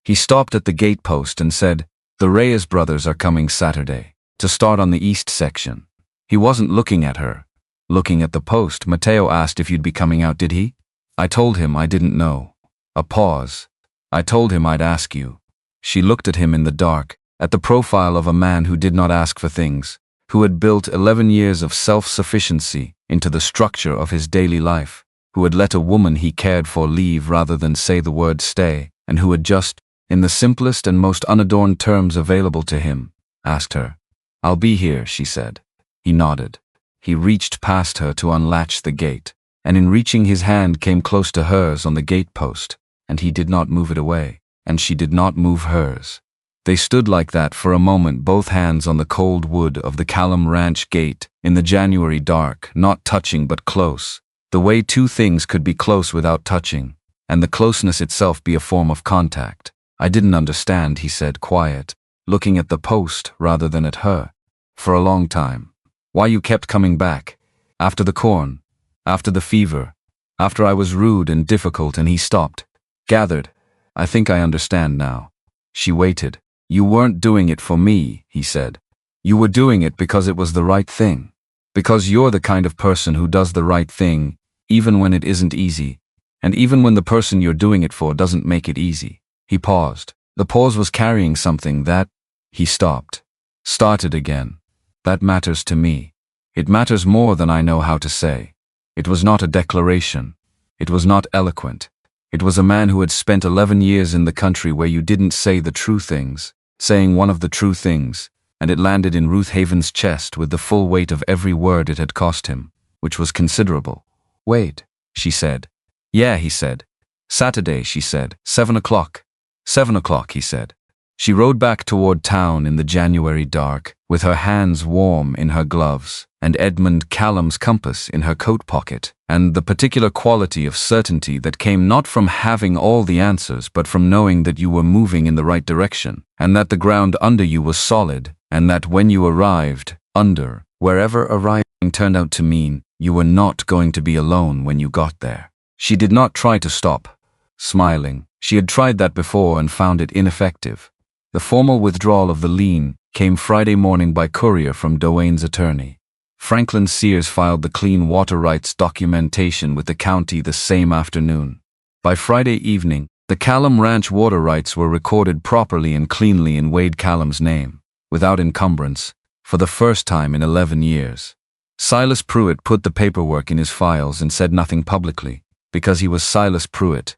He stopped at the gate post and said, "The Reyes brothers are coming Saturday, to start on the east section." He wasn't looking at her. Looking at the post, Mateo asked if you'd be coming out, did he? I told him I didn't know. A pause. I told him I'd ask you. She looked at him in the dark, at the profile of a man who did not ask for things, who had built 11 years of self-sufficiency into the structure of his daily life, who had let a woman he cared for leave rather than say the word stay, and who had just, in the simplest and most unadorned terms available to him, asked her. "I'll be here," she said. He nodded. He reached past her to unlatch the gate, and in reaching his hand came close to hers on the gate post, and he did not move it away, and she did not move hers. They stood like that for a moment, both hands on the cold wood of the Callum Ranch gate, in the January dark, not touching but close, the way two things could be close without touching, and the closeness itself be a form of contact. "I didn't understand," he said, quiet, looking at the post rather than at her, "for a long time. Why you kept coming back. After the corn. After the fever. After I was rude and difficult." And he stopped. Gathered. "I think I understand now." She waited. "You weren't doing it for me," he said. "You were doing it because it was the right thing. Because you're the kind of person who does the right thing, even when it isn't easy, and even when the person you're doing it for doesn't make it easy." He paused. The pause was carrying something that... He stopped. Started again. "That matters to me. It matters more than I know how to say." It was not a declaration. It was not eloquent. It was a man who had spent 11 years in the country where you didn't say the true things, saying one of the true things, and it landed in Ruth Haven's chest with the full weight of every word it had cost him, which was considerable. "Wait," she said. "Yeah," he said. "Saturday," she said. 7 o'clock. 7 o'clock, he said. She rode back toward town in the January dark, with her hands warm in her gloves, and Edmund Callum's compass in her coat pocket, and the particular quality of certainty that came not from having all the answers but from knowing that you were moving in the right direction, and that the ground under you was solid, and that when you arrived, under, wherever arriving turned out to mean, you were not going to be alone when you got there. She did not try to stop. Smiling, she had tried that before and found it ineffective. The formal withdrawal of the lien came Friday morning by courier from Doane's attorney. Franklin Sears filed the clean water rights documentation with the county the same afternoon. By Friday evening, The Callum Ranch water rights were recorded properly and cleanly in Wade Callum's name, without encumbrance, for the first time in 11 years. Silas Pruitt put the paperwork in his files and said nothing publicly, because he was Silas Pruitt.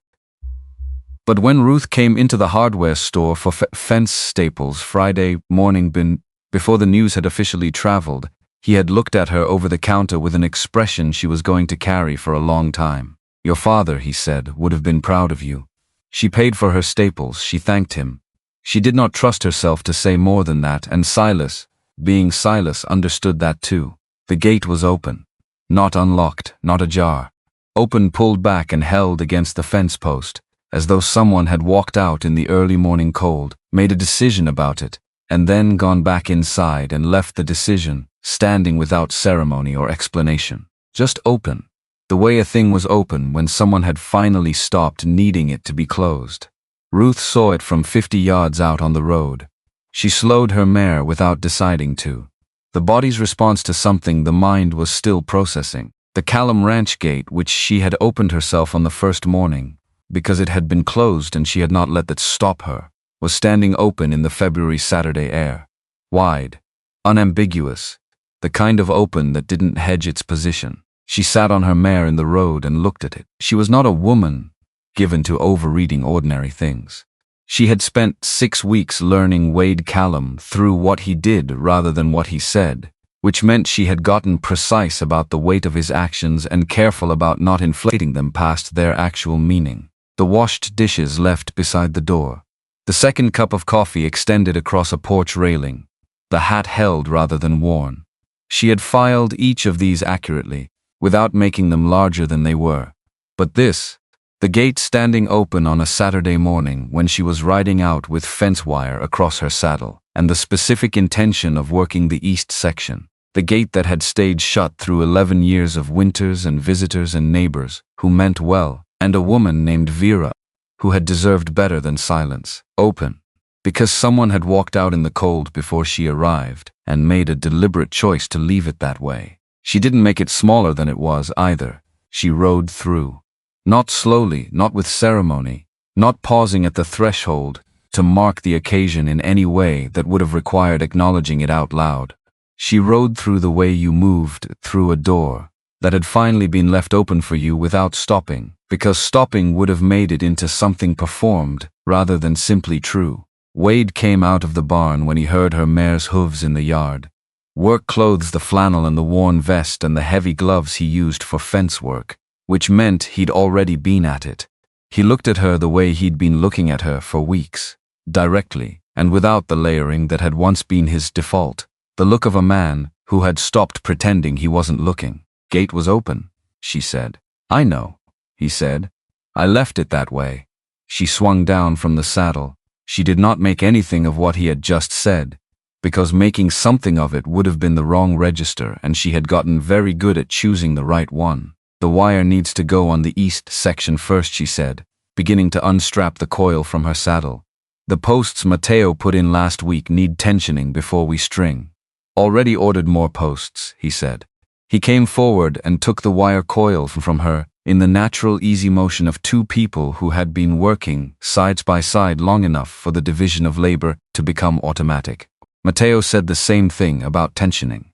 But when Ruth came into the hardware store for fence staples Friday morning before the news had officially traveled, he had looked at her over the counter with an expression she was going to carry for a long time. "Your father," he said, "would have been proud of you." She paid for her staples, she thanked him. She did not trust herself to say more than that, and Silas, being Silas, understood that too. The gate was open. Not unlocked, not ajar. Open, pulled back and held against the fence post, as though someone had walked out in the early morning cold, made a decision about it, and then gone back inside and left the decision, standing without ceremony or explanation. Just open. The way a thing was open when someone had finally stopped needing it to be closed. Ruth saw it from 50 yards out on the road. She slowed her mare without deciding to. The body's response to something the mind was still processing. The Callum Ranch gate, which she had opened herself on the first morning, because it had been closed and she had not let that stop her, was standing open in the February Saturday air. Wide, unambiguous, the kind of open that didn't hedge its position. She sat on her mare in the road and looked at it. She was not a woman given to overreading ordinary things. She had spent 6 weeks learning Wade Callum through what he did rather than what he said, which meant she had gotten precise about the weight of his actions and careful about not inflating them past their actual meaning. The washed dishes left beside the door. The second cup of coffee extended across a porch railing. The hat held rather than worn. She had filed each of these accurately, without making them larger than they were. But this, the gate standing open on a Saturday morning when she was riding out with fence wire across her saddle, and the specific intention of working the east section, the gate that had stayed shut through 11 years of winters and visitors and neighbors who meant well, and a woman named Vera, who had deserved better than silence, open, because someone had walked out in the cold before she arrived and made a deliberate choice to leave it that way. She didn't make it smaller than it was either. She rode through. Not slowly, not with ceremony, not pausing at the threshold to mark the occasion in any way that would have required acknowledging it out loud. She rode through the way you moved through a door that had finally been left open for you without stopping, because stopping would have made it into something performed rather than simply true. Wade came out of the barn when he heard her mare's hooves in the yard. Work clothes, the flannel and the worn vest and the heavy gloves he used for fence work, which meant he'd already been at it. He looked at her the way he'd been looking at her for weeks, directly, and without the layering that had once been his default, the look of a man who had stopped pretending he wasn't looking. "Gate was open," she said. "I know," he said. "I left it that way." She swung down from the saddle. She did not make anything of what he had just said, because making something of it would have been the wrong register, and she had gotten very good at choosing the right one. "The wire needs to go on the east section first," she said, beginning to unstrap the coil from her saddle. "The posts Mateo put in last week need tensioning before we string." "Already ordered more posts," he said. He came forward and took the wire coil from her in the natural, easy motion of two people who had been working sides by side long enough for the division of labor to become automatic. Mateo said the same thing about tensioning.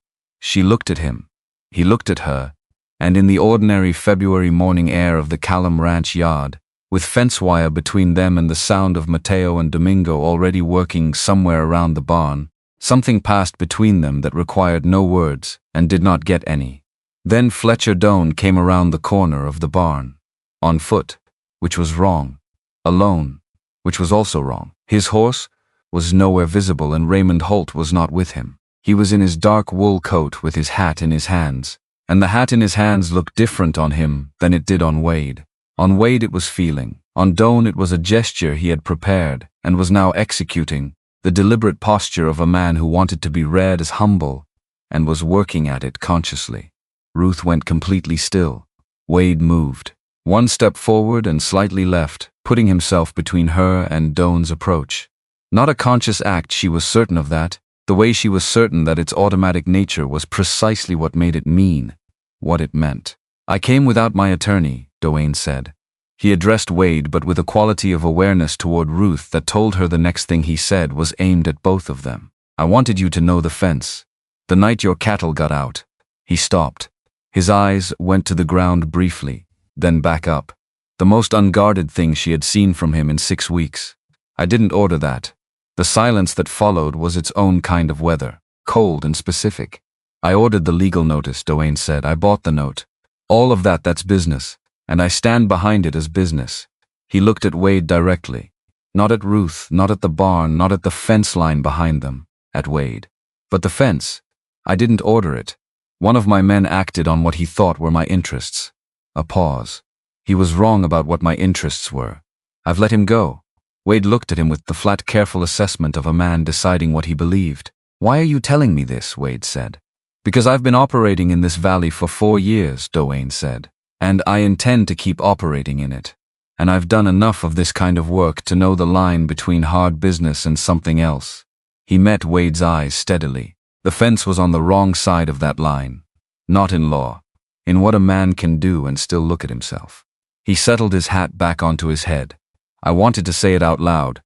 She looked at him. He looked at her, and in the ordinary February morning air of the Callum Ranch yard, with fence wire between them and the sound of Mateo and Domingo already working somewhere around the barn, something passed between them that required no words and did not get any. Then Fletcher Doane came around the corner of the barn, on foot, which was wrong, alone, which was also wrong. His horse was nowhere visible, and Raymond Holt was not with him. He was in his dark wool coat with his hat in his hands, and the hat in his hands looked different on him than it did on Wade. On Wade it was feeling, on Doane it was a gesture he had prepared and was now executing, the deliberate posture of a man who wanted to be read as humble and was working at it consciously. Ruth went completely still. Wade moved, one step forward and slightly left, putting himself between her and Doane's approach. Not a conscious act, she was certain of that, the way she was certain that its automatic nature was precisely what made it mean what it meant. "I came without my attorney," Doane said. He addressed Wade, but with a quality of awareness toward Ruth that told her the next thing he said was aimed at both of them. I wanted you to know the fence. The night your cattle got out. He stopped. His eyes went to the ground briefly, then back up. The most unguarded thing she had seen from him in 6 weeks. I didn't order that. The silence that followed was its own kind of weather, cold and specific. I ordered the legal notice, Dwayne said. I bought the note. All of that's business, and I stand behind it as business. He looked at Wade directly. Not at Ruth, not at the barn, not at the fence line behind them. At Wade. But the fence. I didn't order it. One of my men acted on what he thought were my interests. A pause. He was wrong about what my interests were. I've let him go. Wade looked at him with the flat, careful assessment of a man deciding what he believed. Why are you telling me this? Wade said. Because I've been operating in this valley for 4 years, Dwayne said. And I intend to keep operating in it. And I've done enough of this kind of work to know the line between hard business and something else. He met Wade's eyes steadily. The fence was on the wrong side of that line. Not in law. In what a man can do and still look at himself. He settled his hat back onto his head. I wanted to say it out loud.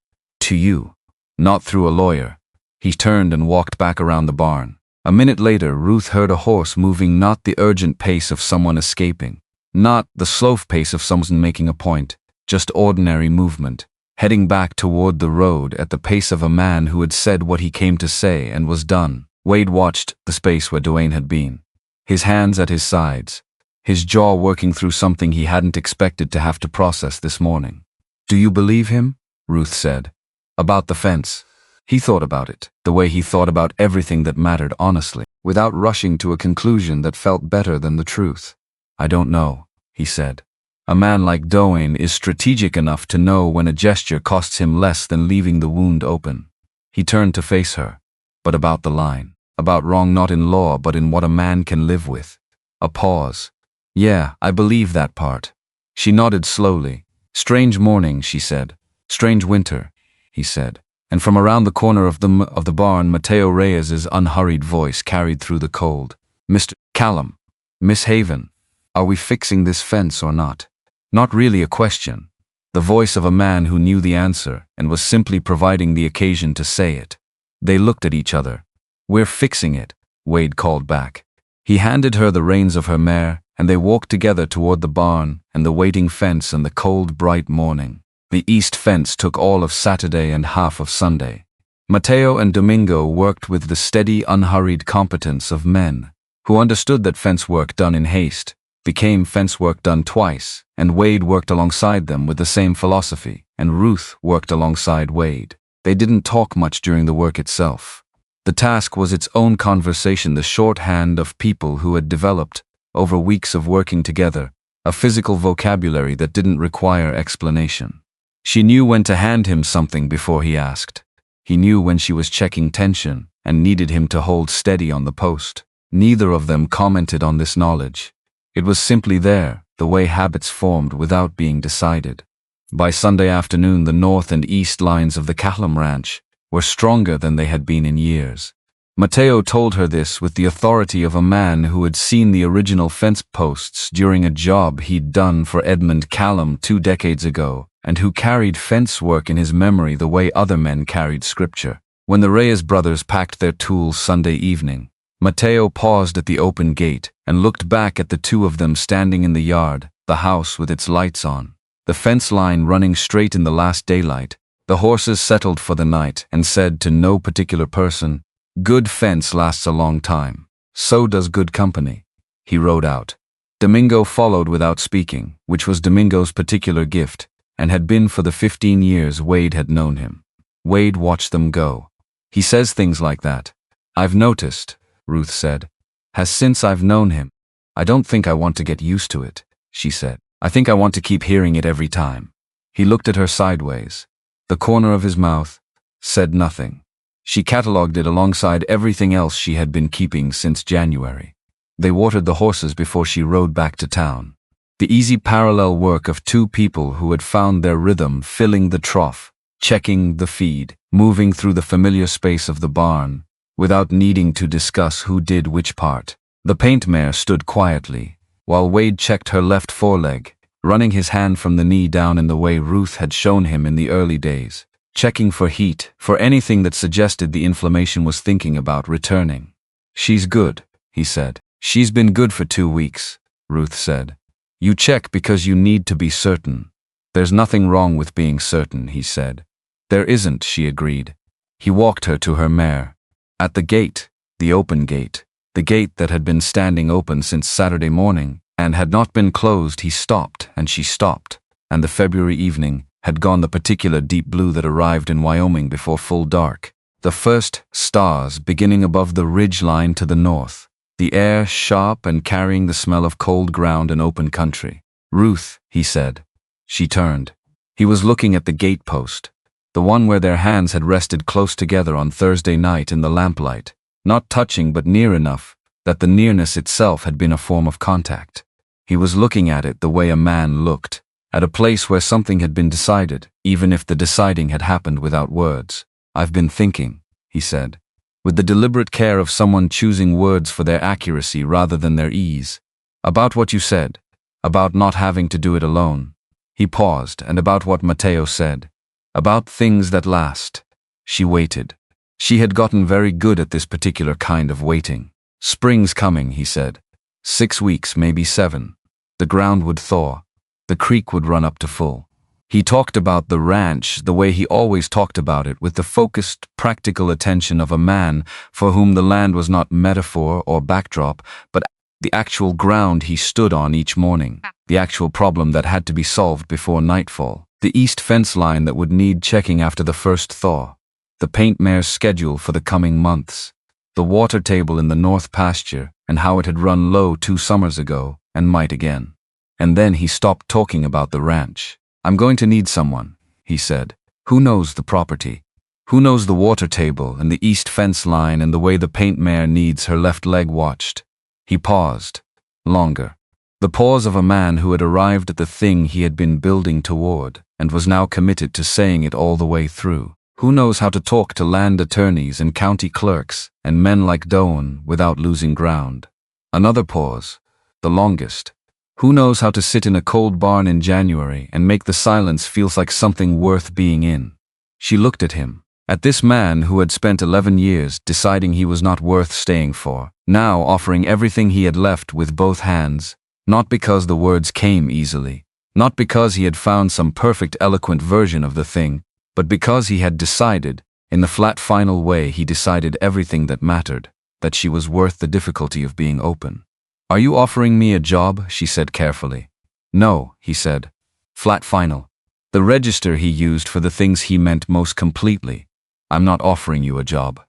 To you. Not through a lawyer. He turned and walked back around the barn. A minute later, Ruth heard a horse moving, not the urgent pace of someone escaping. Not the slow pace of someone making a point. Just ordinary movement. Heading back toward the road at the pace of a man who had said what he came to say and was done. Wade watched the space where Dwayne had been. His hands at his sides. His jaw working through something he hadn't expected to have to process this morning. Do you believe him? Ruth said. About the fence. He thought about it, the way he thought about everything that mattered honestly, without rushing to a conclusion that felt better than the truth. I don't know, he said. A man like Dwayne is strategic enough to know when a gesture costs him less than leaving the wound open. He turned to face her. But about the line. About wrong not in law but in what a man can live with. A pause. Yeah, I believe that part. She nodded slowly. Strange morning, she said. Strange winter, he said. And from around the corner of the barn, Mateo Reyes's unhurried voice carried through the cold. Mr. Callum. Miss Haven. Are we fixing this fence or not? Not really a question. The voice of a man who knew the answer and was simply providing the occasion to say it. They looked at each other. We're fixing it, Wade called back. He handed her the reins of her mare, and they walked together toward the barn and the waiting fence and the cold, bright morning. The east fence took all of Saturday and half of Sunday. Mateo and Domingo worked with the steady, unhurried competence of men who understood that fence work done in haste became fence work done twice, and Wade worked alongside them with the same philosophy, and Ruth worked alongside Wade. They didn't talk much during the work itself. The task was its own conversation, the shorthand of people who had developed, over weeks of working together, a physical vocabulary that didn't require explanation. She knew when to hand him something before he asked. He knew when she was checking tension and needed him to hold steady on the post. Neither of them commented on this knowledge. It was simply there, the way habits formed without being decided. By Sunday afternoon, the north and east lines of the Callum ranch were stronger than they had been in years. Mateo told her this with the authority of a man who had seen the original fence posts during a job he'd done for Edmund Callum 2 decades ago, and who carried fence work in his memory the way other men carried scripture. When the Reyes brothers packed their tools Sunday evening, Mateo paused at the open gate and looked back at the two of them standing in the yard, the house with its lights on, the fence line running straight in the last daylight. The horses settled for the night and said to no particular person, "Good fence lasts a long time. So does good company." He rode out. Domingo followed without speaking, which was Domingo's particular gift, and had been for the 15 years Wade had known him. Wade watched them go. He says things like that. I've noticed, Ruth said. Has since I've known him. I don't think I want to get used to it, she said. I think I want to keep hearing it every time. He looked at her sideways. The corner of his mouth said nothing. She catalogued it alongside everything else she had been keeping since January. They watered the horses before she rode back to town. The easy parallel work of two people who had found their rhythm, filling the trough, checking the feed, moving through the familiar space of the barn, without needing to discuss who did which part. The paint mare stood quietly, while Wade checked her left foreleg, running his hand from the knee down in the way Ruth had shown him in the early days, checking for heat, for anything that suggested the inflammation was thinking about returning. "She's good," he said. "She's been good for 2 weeks," Ruth said. "You check because you need to be certain." "There's nothing wrong with being certain," he said. "There isn't," she agreed. He walked her to her mare. At the gate, the open gate, the gate that had been standing open since Saturday morning, and had not been closed, he stopped, and she stopped, and the February evening had gone the particular deep blue that arrived in Wyoming before full dark, the first stars beginning above the ridge line to the north, the air sharp and carrying the smell of cold ground and open country. "Ruth," he said. She turned. He was looking at the gate post, the one where their hands had rested close together on Thursday night in the lamplight, not touching but near enough that the nearness itself had been a form of contact. He was looking at it the way a man looked, at a place where something had been decided, even if the deciding had happened without words. "I've been thinking," he said, with the deliberate care of someone choosing words for their accuracy rather than their ease, "about what you said, about not having to do it alone." He paused, and about what Mateo said, about things that last. She waited. She had gotten very good at this particular kind of waiting. "Spring's coming," he said. 6 weeks, maybe 7. The ground would thaw. The creek would run up to full. He talked about the ranch the way he always talked about it, with the focused, practical attention of a man for whom the land was not metaphor or backdrop, but the actual ground he stood on each morning, the actual problem that had to be solved before nightfall, the east fence line that would need checking after the first thaw, the paint mare's schedule for the coming months, the water table in the north pasture and how it had run low 2 summers ago and might again. And then he stopped talking about the ranch. "I'm going to need someone," he said. "Who knows the property? Who knows the water table and the east fence line and the way the paint mare needs her left leg watched?" He paused. Longer. The pause of a man who had arrived at the thing he had been building toward and was now committed to saying it all the way through. Who knows how to talk to land attorneys and county clerks and men like Doan without losing ground? Another pause. The longest. Who knows how to sit in a cold barn in January and make the silence feel like something worth being in? She looked at him. At this man who had spent 11 years deciding he was not worth staying for, now offering everything he had left with both hands, not because the words came easily, not because he had found some perfect eloquent version of the thing, but because he had decided, in the flat final way he decided everything that mattered, that she was worth the difficulty of being open. "Are you offering me a job?" she said carefully. "No," he said. Flat final. The register he used for the things he meant most completely. "I'm not offering you a job."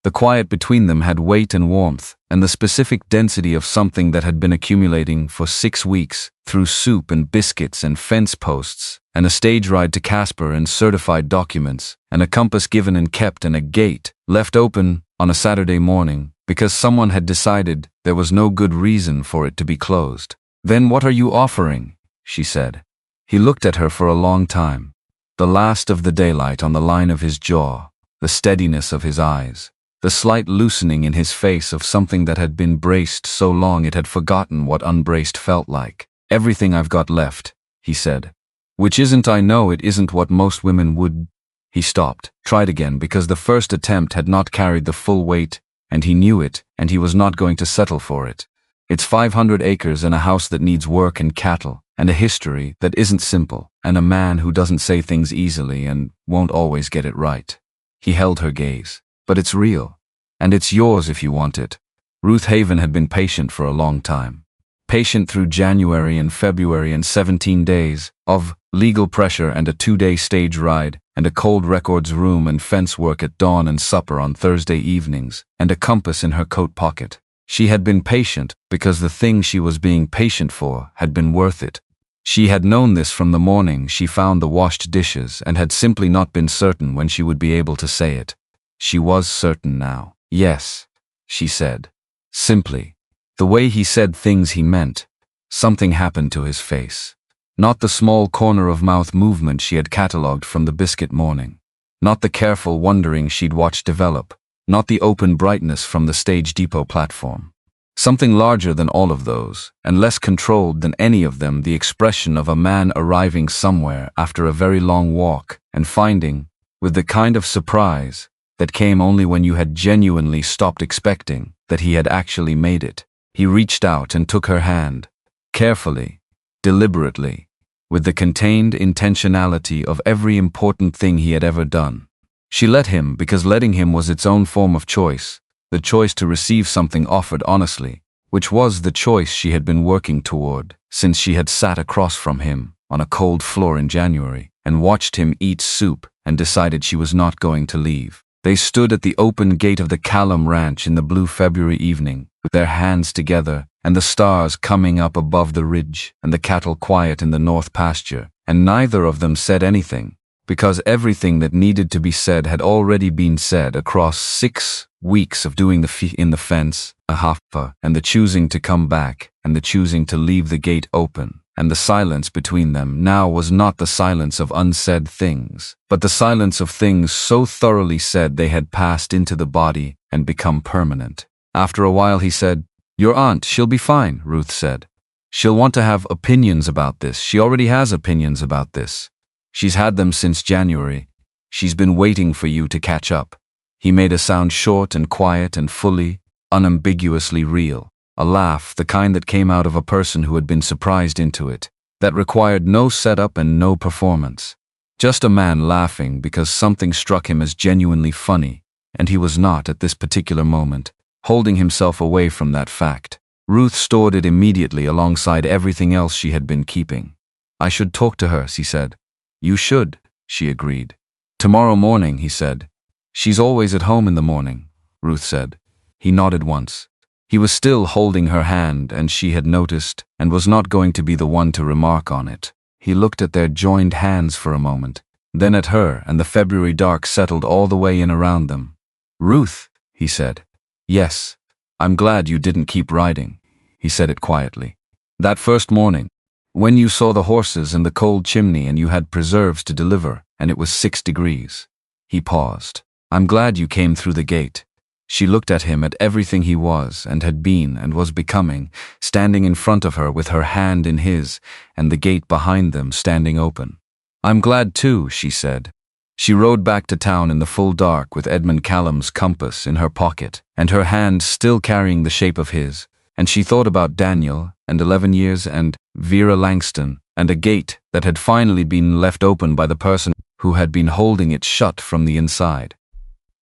The quiet between them had weight and warmth, and the specific density of something that had been accumulating for 6 weeks, through soup and biscuits and fence posts, and a stage ride to Casper and certified documents, and a compass given and kept and a gate left open on a Saturday morning, because someone had decided there was no good reason for it to be closed. "Then what are you offering?" she said. He looked at her for a long time. The last of the daylight on the line of his jaw, the steadiness of his eyes, the slight loosening in his face of something that had been braced so long it had forgotten what unbraced felt like. "Everything I've got left," he said. "Which isn't, I know it isn't what most women would." He stopped, tried again, because the first attempt had not carried the full weight, and he knew it, and he was not going to settle for it. "It's 500 acres and a house that needs work and cattle, and a history that isn't simple, and a man who doesn't say things easily and won't always get it right." He held her gaze. "But it's real, and it's yours if you want it." Ruth Haven had been patient for a long time. Patient through January and February and 17 days of legal pressure and a 2-day stage ride and a cold records room and fence work at dawn and supper on Thursday evenings and a compass in her coat pocket. She had been patient because the thing she was being patient for had been worth it. She had known this from the morning she found the washed dishes and had simply not been certain when she would be able to say it. She was certain now. "Yes," she said. Simply. The way he said things he meant. Something happened to his face. Not the small corner of mouth movement she had catalogued from the biscuit morning. Not the careful wondering she'd watched develop. Not the open brightness from the Stage Depot platform. Something larger than all of those, and less controlled than any of them, the expression of a man arriving somewhere after a very long walk and finding, with the kind of surprise that came only when you had genuinely stopped expecting, that he had actually made it. He reached out and took her hand, carefully, deliberately, with the contained intentionality of every important thing he had ever done. She let him because letting him was its own form of choice, the choice to receive something offered honestly, which was the choice she had been working toward since she had sat across from him on a cold floor in January and watched him eat soup and decided she was not going to leave. They stood at the open gate of the Callum Ranch in the blue February evening, with their hands together and the stars coming up above the ridge and the cattle quiet in the north pasture, and neither of them said anything, because everything that needed to be said had already been said across 6 weeks of doing the fee in the fence, a haffa, and the choosing to come back, and the choosing to leave the gate open. And the silence between them now was not the silence of unsaid things, but the silence of things so thoroughly said they had passed into the body and become permanent. After a while he said, "Your aunt, she'll be fine," Ruth said. "She'll want to have opinions about this. She already has opinions about this. She's had them since January. She's been waiting for you to catch up." He made a sound short and quiet and fully, unambiguously real. A laugh, the kind that came out of a person who had been surprised into it, that required no setup and no performance. Just a man laughing because something struck him as genuinely funny, and he was not, at this particular moment, holding himself away from that fact. Ruth stored it immediately alongside everything else she had been keeping. "I should talk to her," she said. "You should," she agreed. "Tomorrow morning," he said. "She's always at home in the morning," Ruth said. He nodded once. He was still holding her hand, and she had noticed, and was not going to be the one to remark on it. He looked at their joined hands for a moment, then at her, and the February dark settled all the way in around them. "Ruth," he said. "Yes, I'm glad you didn't keep riding." He said it quietly. "That first morning, when you saw the horses and the cold chimney and you had preserves to deliver, and it was 6 degrees. He paused. "I'm glad you came through the gate." She looked at him, at everything he was and had been and was becoming, standing in front of her with her hand in his, and the gate behind them standing open. "I'm glad too," she said. She rode back to town in the full dark with Edmund Callum's compass in her pocket, and her hand still carrying the shape of his, and she thought about Daniel, and 11 years, and Vera Langston, and a gate that had finally been left open by the person who had been holding it shut from the inside.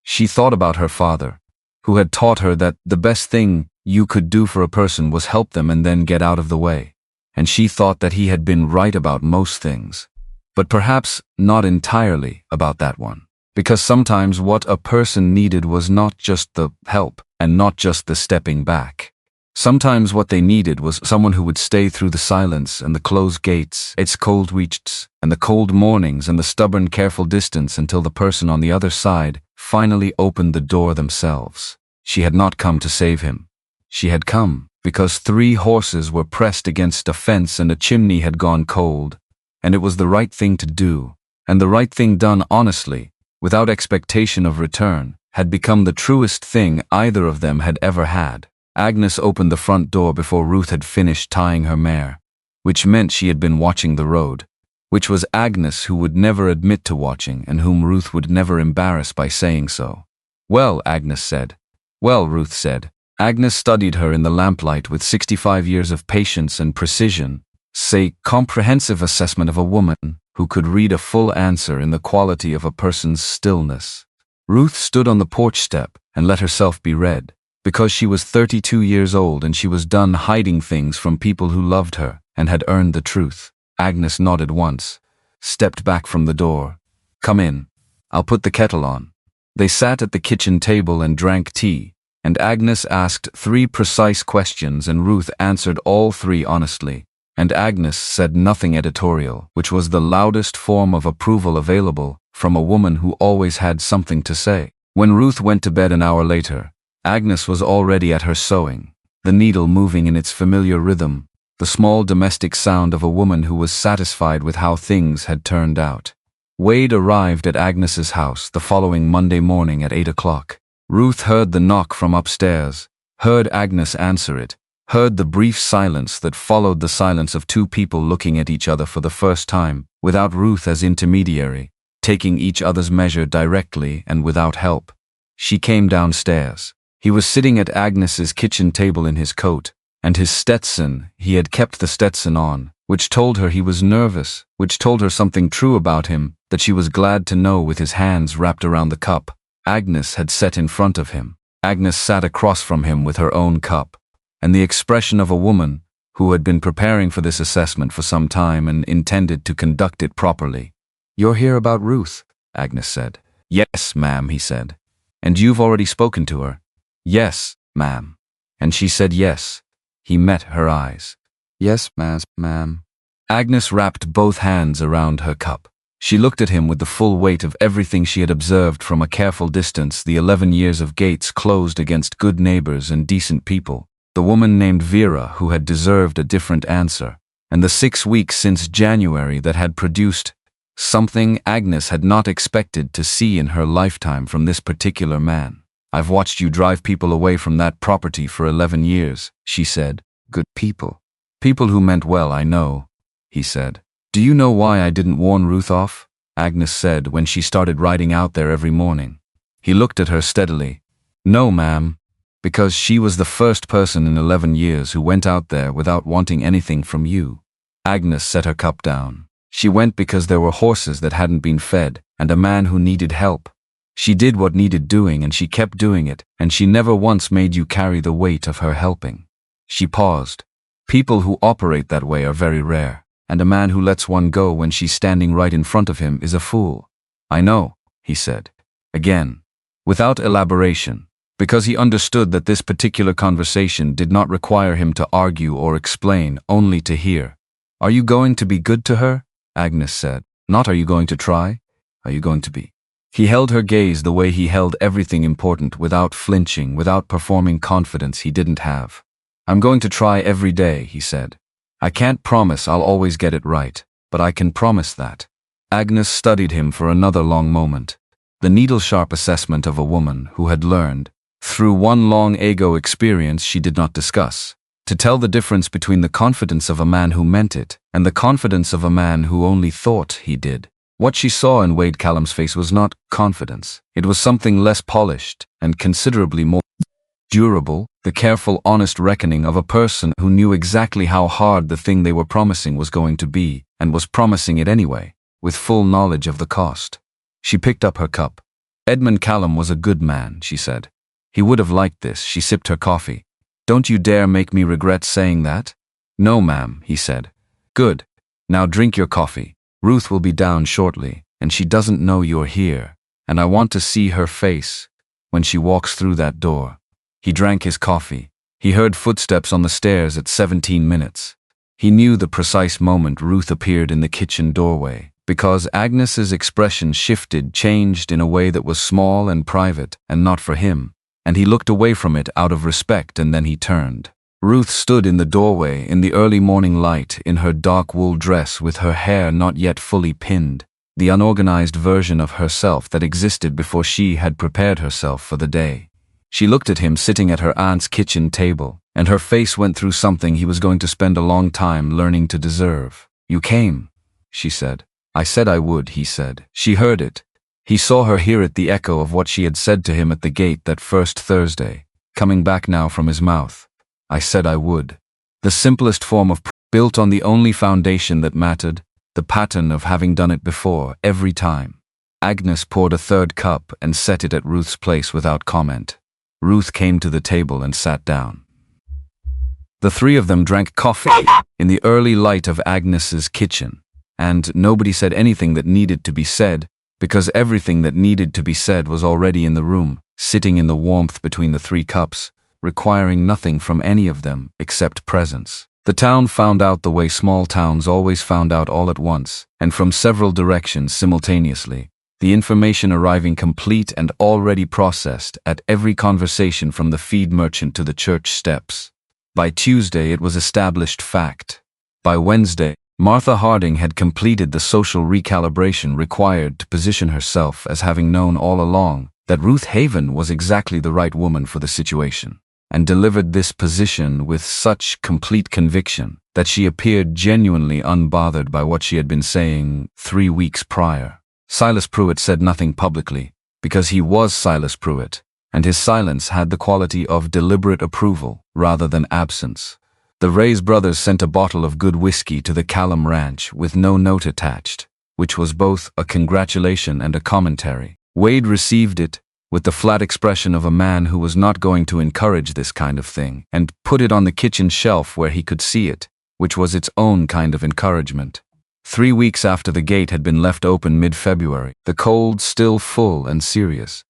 She thought about her father, who had taught her that the best thing you could do for a person was help them and then get out of the way. And she thought that he had been right about most things, but perhaps not entirely about that one. Because sometimes what a person needed was not just the help and not just the stepping back. Sometimes what they needed was someone who would stay through the silence and the closed gates, its cold weeks, and the cold mornings and the stubborn careful distance until the person on the other side finally opened the door themselves. She had not come to save him. She had come because 3 horses were pressed against a fence and a chimney had gone cold, and it was the right thing to do, and the right thing done honestly, without expectation of return, had become the truest thing either of them had ever had. Agnes opened the front door before Ruth had finished tying her mare, which meant she had been watching the road, which was Agnes who would never admit to watching and whom Ruth would never embarrass by saying so. "Well," Agnes said. "Well," Ruth said. Agnes studied her in the lamplight with 65 years of patience and precision, say comprehensive assessment of a woman who could read a full answer in the quality of a person's stillness. Ruth stood on the porch step and let herself be read, because she was 32 years old and she was done hiding things from people who loved her and had earned the truth. Agnes nodded once, stepped back from the door. "Come in. I'll put the kettle on." They sat at the kitchen table and drank tea, and Agnes asked 3 precise questions and Ruth answered all 3 honestly, and Agnes said nothing editorial, which was the loudest form of approval available from a woman who always had something to say. When Ruth went to bed an hour later, Agnes was already at her sewing, the needle moving in its familiar rhythm, the small domestic sound of a woman who was satisfied with how things had turned out. Wade arrived at Agnes's house the following Monday morning at 8 o'clock. Ruth heard the knock from upstairs, heard Agnes answer it, heard the brief silence that followed the silence of two people looking at each other for the first time, without Ruth as intermediary, taking each other's measure directly and without help. She came downstairs. He was sitting at Agnes's kitchen table in his coat, and his Stetson, he had kept the Stetson on, which told her he was nervous, which told her something true about him that she was glad to know, with his hands wrapped around the cup Agnes had set in front of him. Agnes sat across from him with her own cup, and the expression of a woman who had been preparing for this assessment for some time and intended to conduct it properly. "You're here about Ruth," Agnes said. "Yes, ma'am," he said. "And you've already spoken to her?" "Yes, ma'am." And she said yes. He met her eyes. "Yes, ma'am." Agnes wrapped both hands around her cup. She looked at him with the full weight of everything she had observed from a careful distance, the 11 years of gates closed against good neighbors and decent people, the woman named Vera who had deserved a different answer, and the 6 weeks since January that had produced something Agnes had not expected to see in her lifetime from this particular man. "I've watched you drive people away from that property for 11 years, she said. "Good people. People who meant well, I know," he said. "Do you know why I didn't warn Ruth off?" Agnes said when she started riding out there every morning. He looked at her steadily. "No, ma'am. Because she was the first person in 11 years who went out there without wanting anything from you." Agnes set her cup down. "She went because there were horses that hadn't been fed, and a man who needed help. She did what needed doing, and she kept doing it, and she never once made you carry the weight of her helping." She paused. "People who operate that way are very rare, and a man who lets one go when she's standing right in front of him is a fool." "I know," he said. Again, without elaboration, because he understood that this particular conversation did not require him to argue or explain, only to hear. "Are you going to be good to her?" Agnes said. "Not are you going to try? Are you going to be?" He held her gaze the way he held everything important, without flinching, without performing confidence he didn't have. "I'm going to try every day," he said. "I can't promise I'll always get it right, but I can promise that." Agnes studied him for another long moment. The needle-sharp assessment of a woman who had learned, through one long ego experience she did not discuss, to tell the difference between the confidence of a man who meant it and the confidence of a man who only thought he did. What she saw in Wade Callum's face was not confidence. It was something less polished and considerably more durable, the careful, honest reckoning of a person who knew exactly how hard the thing they were promising was going to be, and was promising it anyway, with full knowledge of the cost. She picked up her cup. "Edmund Callum was a good man," she said. "He would have liked this." She sipped her coffee. "Don't you dare make me regret saying that." "No, ma'am," he said. "Good. Now drink your coffee. Ruth will be down shortly, and she doesn't know you're here, and I want to see her face when she walks through that door." He drank his coffee. He heard footsteps on the stairs at 17 minutes. He knew the precise moment Ruth appeared in the kitchen doorway, because Agnes's expression shifted, changed in a way that was small and private, and not for him, and he looked away from it out of respect, and then he turned. Ruth stood in the doorway in the early morning light, in her dark wool dress with her hair not yet fully pinned, the unorganized version of herself that existed before she had prepared herself for the day. She looked at him sitting at her aunt's kitchen table, and her face went through something he was going to spend a long time learning to deserve. "You came," she said. "I said I would," he said. She heard it. He saw her hear it, the echo of what she had said to him at the gate that first Thursday, coming back now from his mouth. "I said I would." The simplest form of built on the only foundation that mattered, the pattern of having done it before, every time. Agnes poured a third cup and set it at Ruth's place without comment. Ruth came to the table and sat down. The three of them drank coffee in the early light of Agnes's kitchen, and nobody said anything that needed to be said, because everything that needed to be said was already in the room, sitting in the warmth between the 3 cups, requiring nothing from any of them except presence. The town found out the way small towns always found out, all at once, and from several directions simultaneously, the information arriving complete and already processed at every conversation from the feed merchant to the church steps. By Tuesday it was established fact. By Wednesday, Martha Harding had completed the social recalibration required to position herself as having known all along that Ruth Haven was exactly the right woman for the situation. and delivered this position with such complete conviction that she appeared genuinely unbothered by what she had been saying 3 weeks prior. Silas Pruitt said nothing publicly, because he was Silas Pruitt, and his silence had the quality of deliberate approval rather than absence. The Reyes brothers sent a bottle of good whiskey to the Callum Ranch with no note attached, which was both a congratulation and a commentary. Wade received it with the flat expression of a man who was not going to encourage this kind of thing, and put it on the kitchen shelf where he could see it, which was its own kind of encouragement. 3 weeks after the gate had been left open mid-February, the cold still full and serious,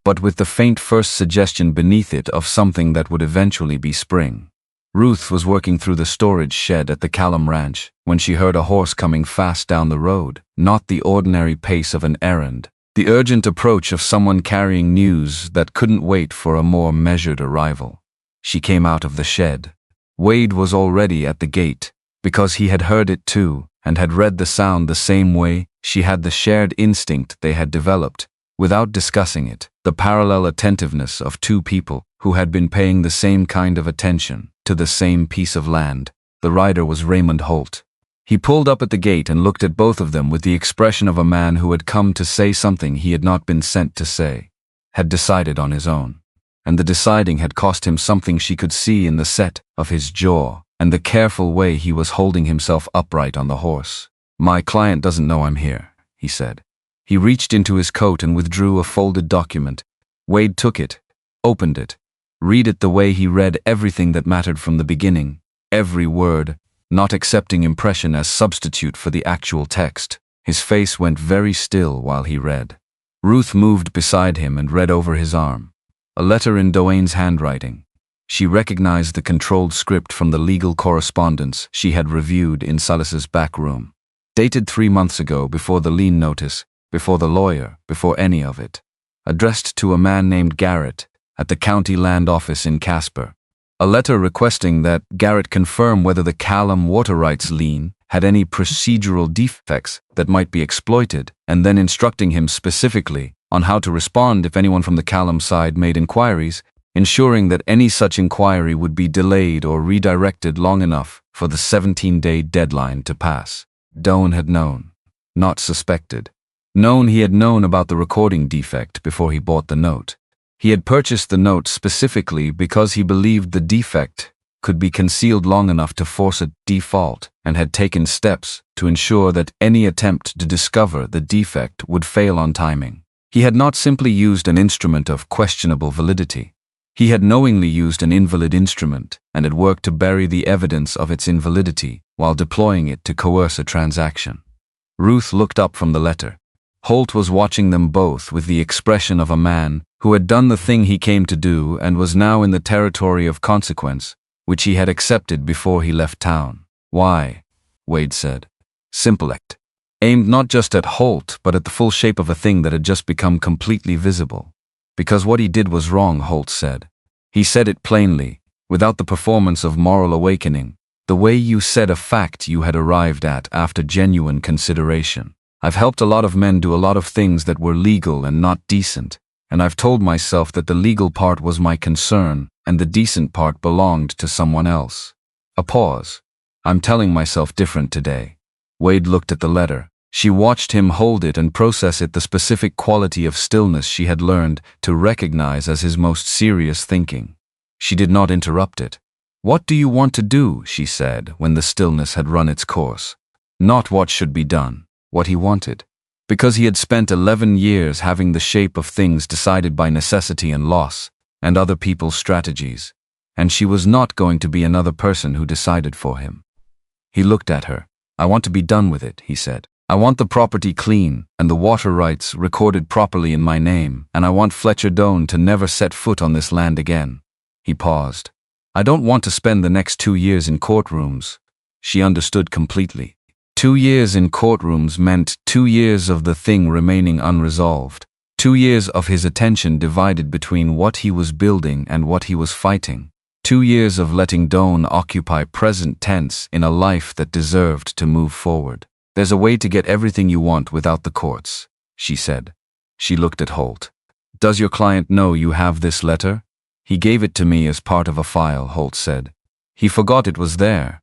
but with the faint first suggestion beneath it of something that would eventually be spring. Ruth was working through the storage shed at the Callum Ranch when she heard a horse coming fast down the road, not the ordinary pace of an errand, the urgent approach of someone carrying news that couldn't wait for a more measured arrival. She came out of the shed. Wade was already at the gate, because he had heard it too, and had read the sound the same way. She had the shared instinct they had developed, without discussing it, the parallel attentiveness of two people who had been paying the same kind of attention to the same piece of land. The rider was Raymond Holt. He pulled up at the gate and looked at both of them with the expression of a man who had come to say something he had not been sent to say, had decided on his own. And the deciding had cost him something she could see in the set of his jaw and the careful way he was holding himself upright on the horse. "My client doesn't know I'm here," he said. He reached into his coat and withdrew a folded document. Wade took it, opened it. Read it the way he read everything that mattered from the beginning, every word, not accepting impression as substitute for the actual text. His face went very still while he read. Ruth moved beside him and read over his arm. A letter in Doane's handwriting. She recognized the controlled script from the legal correspondence she had reviewed in Silas's back room. Dated 3 months ago, before the lien notice, before the lawyer, before any of it. Addressed to a man named Garrett at the county land office in Casper. A letter requesting that Garrett confirm whether the Callum water rights lien had any procedural defects that might be exploited, and then instructing him specifically on how to respond if anyone from the Callum side made inquiries, ensuring that any such inquiry would be delayed or redirected long enough for the 17-day deadline to pass. Doane had known, not suspected. He had known about the recording defect before he bought the note. He had purchased the note specifically because he believed the defect could be concealed long enough to force a default, and had taken steps to ensure that any attempt to discover the defect would fail on timing. He had not simply used an instrument of questionable validity. He had knowingly used an invalid instrument and had worked to bury the evidence of its invalidity while deploying it to coerce a transaction. Ruth looked up from the letter. Holt was watching them both with the expression of a man who had done the thing he came to do and was now in the territory of consequence, which he had accepted before he left town. "Why?" Wade said. Simple act. Aimed not just at Holt, but at the full shape of a thing that had just become completely visible. "Because what he did was wrong," Holt said. He said it plainly, without the performance of moral awakening, the way you said a fact you had arrived at after genuine consideration. "I've helped a lot of men do a lot of things that were legal and not decent, and I've told myself that the legal part was my concern and the decent part belonged to someone else." A pause. "I'm telling myself different today." Wade looked at the letter. She watched him hold it and process it, the specific quality of stillness she had learned to recognize as his most serious thinking. She did not interrupt it. "What do you want to do?" she said when the stillness had run its course. Not what should be done, what he wanted. Because he had spent 11 years having the shape of things decided by necessity and loss, and other people's strategies, and she was not going to be another person who decided for him. He looked at her. "I want to be done with it," he said. "I want the property clean and the water rights recorded properly in my name, and I want Fletcher Doane to never set foot on this land again." He paused. "I don't want to spend the next 2 years in courtrooms." She understood completely. 2 years in courtrooms meant 2 years of the thing remaining unresolved. 2 years of his attention divided between what he was building and what he was fighting. 2 years of letting Doane occupy present tense in a life that deserved to move forward. "There's a way to get everything you want without the courts," she said. She looked at Holt. "Does your client know you have this letter?" He gave it to me as part of a file, Holt said. He forgot it was there.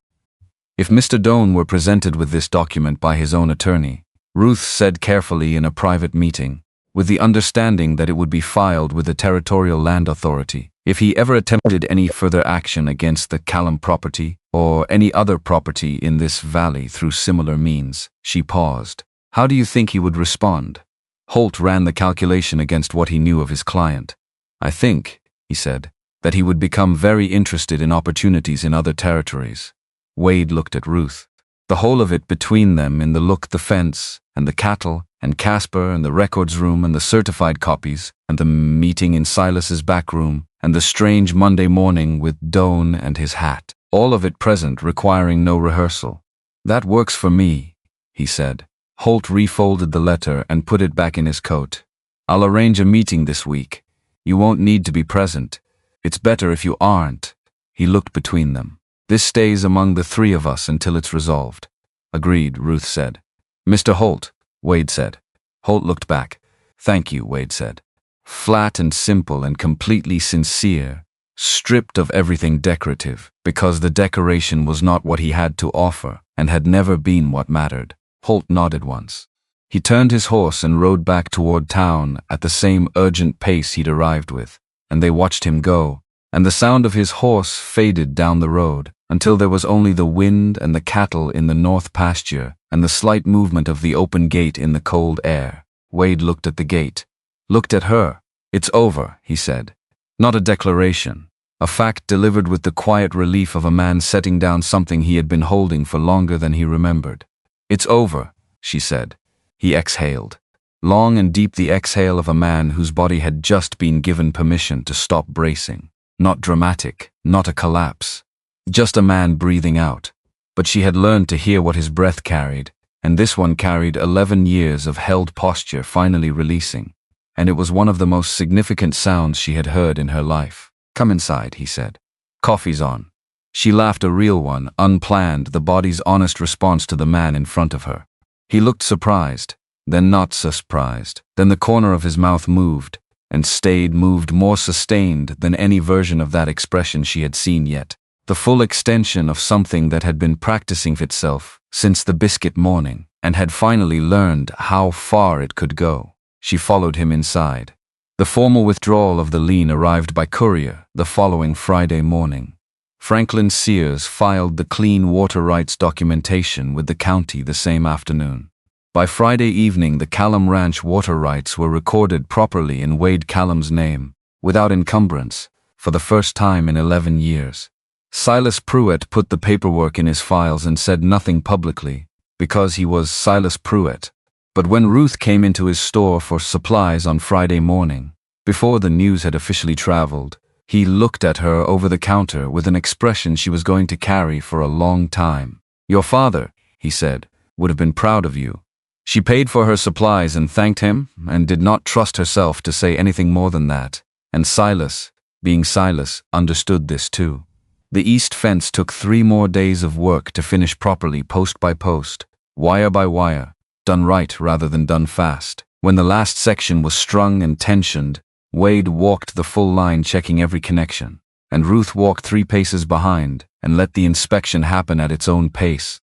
If Mr. Doane were presented with this document by his own attorney, Ruth said carefully in a private meeting, with the understanding that it would be filed with the Territorial Land Authority, if he ever attempted any further action against the Callum property or any other property in this valley through similar means. She paused. How do you think he would respond? Holt ran the calculation against what he knew of his client. I think, he said, that he would become very interested in opportunities in other territories. Wade looked at Ruth. The whole of it between them, in the look, the fence, and the cattle, and Casper, and the records room, and the certified copies, and the meeting in Silas's back room, and the strange Monday morning with Doane and his hat. All of it present, requiring no rehearsal. That works for me, he said. Holt refolded the letter and put it back in his coat. I'll arrange a meeting this week. You won't need to be present. It's better if you aren't. He looked between them. This stays among the three of us until it's resolved. Agreed, Ruth said. Mr. Holt, Wade said. Holt looked back. Thank you, Wade said. Flat and simple and completely sincere, stripped of everything decorative, because the decoration was not what he had to offer and had never been what mattered. Holt nodded once. He turned his horse and rode back toward town at the same urgent pace he'd arrived with, and they watched him go, and the sound of his horse faded down the road until there was only the wind and the cattle in the north pasture and the slight movement of the open gate in the cold air. Wade looked at the gate, looked at her. It's over, he said. Not a declaration, a fact delivered with the quiet relief of a man setting down something he had been holding for longer than he remembered. It's over, she said. He exhaled. Long and deep, the exhale of a man whose body had just been given permission to stop bracing. Not dramatic, not a collapse. Just a man breathing out. But she had learned to hear what his breath carried, and this one carried 11 years of held posture finally releasing, and it was one of the most significant sounds she had heard in her life. Come inside, he said. Coffee's on. She laughed, a real one, unplanned, the body's honest response to the man in front of her. He looked surprised, then not so surprised. Then the corner of his mouth moved, and moved more sustained than any version of that expression she had seen yet. The full extension of something that had been practicing itself since the biscuit morning, and had finally learned how far it could go. She followed him inside. The formal withdrawal of the lien arrived by courier the following Friday morning. Franklin Sears filed the clean water rights documentation with the county the same afternoon. By Friday evening, the Callum Ranch water rights were recorded properly in Wade Callum's name, without encumbrance, for the first time in 11 years. Silas Pruitt put the paperwork in his files and said nothing publicly, because he was Silas Pruitt. But when Ruth came into his store for supplies on Friday morning, before the news had officially traveled, he looked at her over the counter with an expression she was going to carry for a long time. Your father, he said, would have been proud of you. She paid for her supplies and thanked him, and did not trust herself to say anything more than that. And Silas, being Silas, understood this too. The east fence took 3 more days of work to finish properly, post by post, wire by wire, done right rather than done fast. When the last section was strung and tensioned, Wade walked the full line, checking every connection, and Ruth walked 3 paces behind and let the inspection happen at its own pace.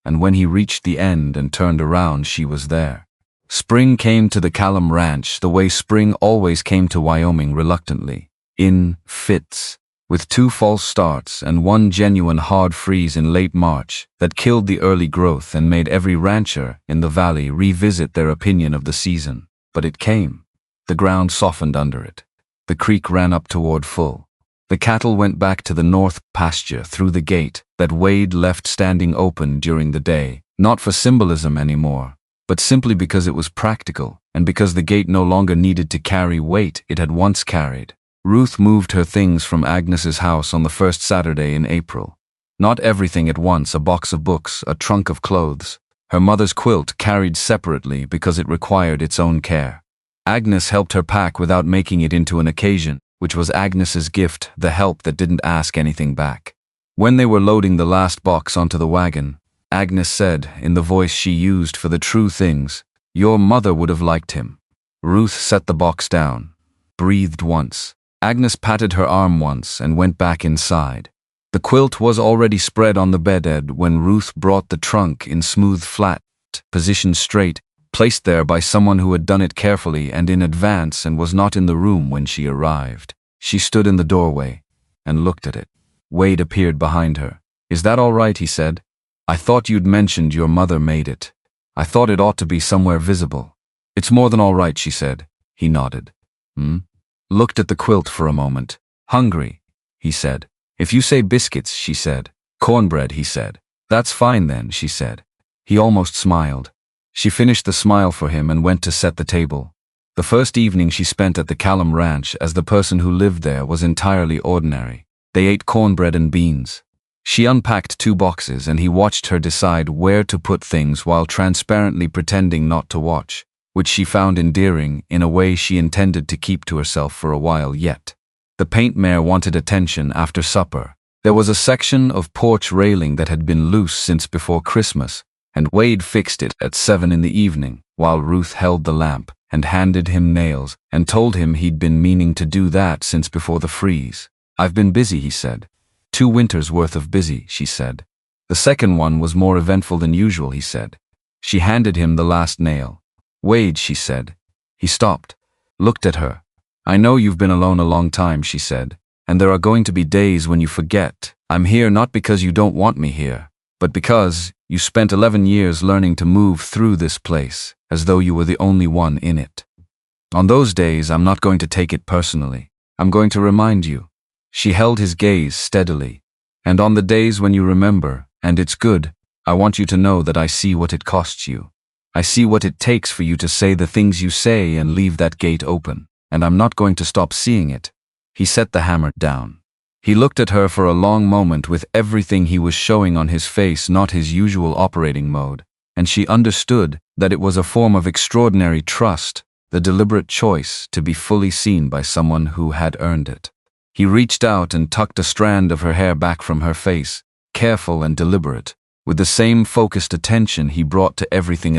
And when he reached the end and turned around, she was there. Spring came to the Callum Ranch the way spring always came to Wyoming, reluctantly, in fits, with 2 false starts and 1 genuine hard freeze in late March that killed the early growth and made every rancher in the valley revisit their opinion of the season. But it came. The ground softened under it. The creek ran up toward full. The cattle went back to the north pasture through the gate that Wade left standing open during the day, not for symbolism anymore, but simply because it was practical, and because the gate no longer needed to carry weight it had once carried. Ruth moved her things from Agnes's house on the first Saturday in April. Not everything at once: a box of books, a trunk of clothes, her mother's quilt carried separately because it required its own care. Agnes helped her pack without making it into an occasion, which was Agnes's gift, the help that didn't ask anything back. When they were loading the last box onto the wagon, Agnes said, in the voice she used for the true things, "Your mother would have liked him." Ruth set the box down, breathed once, Agnes patted her arm once and went back inside. The quilt was already spread on the bed when Ruth brought the trunk in smooth flat, positioned straight, placed there by someone who had done it carefully and in advance and was not in the room when she arrived. She stood in the doorway and looked at it. Wade appeared behind her. "Is that all right?" he said. "I thought you'd mentioned your mother made it. I thought it ought to be somewhere visible." "It's more than all right," she said. He nodded. Looked at the quilt for a moment. "Hungry," he said. "If you say biscuits," she said. "Cornbread," he said. "That's fine then," she said. He almost smiled. She finished the smile for him and went to set the table. The first evening she spent at the Callum Ranch as the person who lived there was entirely ordinary. They ate cornbread and beans. She unpacked 2 boxes and he watched her decide where to put things while transparently pretending not to watch, which she found endearing in a way she intended to keep to herself for a while yet. The paint mare wanted attention after supper. There was a section of porch railing that had been loose since before Christmas, and Wade fixed it at 7 in the evening, while Ruth held the lamp and handed him nails and told him he'd been meaning to do that since before the freeze. "I've been busy," he said. 2 winters worth of busy, she said. "The second one was more eventful than usual," he said. She handed him the last nail. "Wade," she said. He stopped, looked at her. "I know you've been alone a long time," she said, "and there are going to be days when you forget. I'm here not because you don't want me here, but because you spent 11 years learning to move through this place as though you were the only one in it. On those days, I'm not going to take it personally. I'm going to remind you." She held his gaze steadily. "And on the days when you remember, and it's good, I want you to know that I see what it costs you. I see what it takes for you to say the things you say and leave that gate open, and I'm not going to stop seeing it." He set the hammer down. He looked at her for a long moment with everything he was showing on his face not his usual operating mode, and she understood that it was a form of extraordinary trust, the deliberate choice to be fully seen by someone who had earned it. He reached out and tucked a strand of her hair back from her face, careful and deliberate, with the same focused attention he brought to everything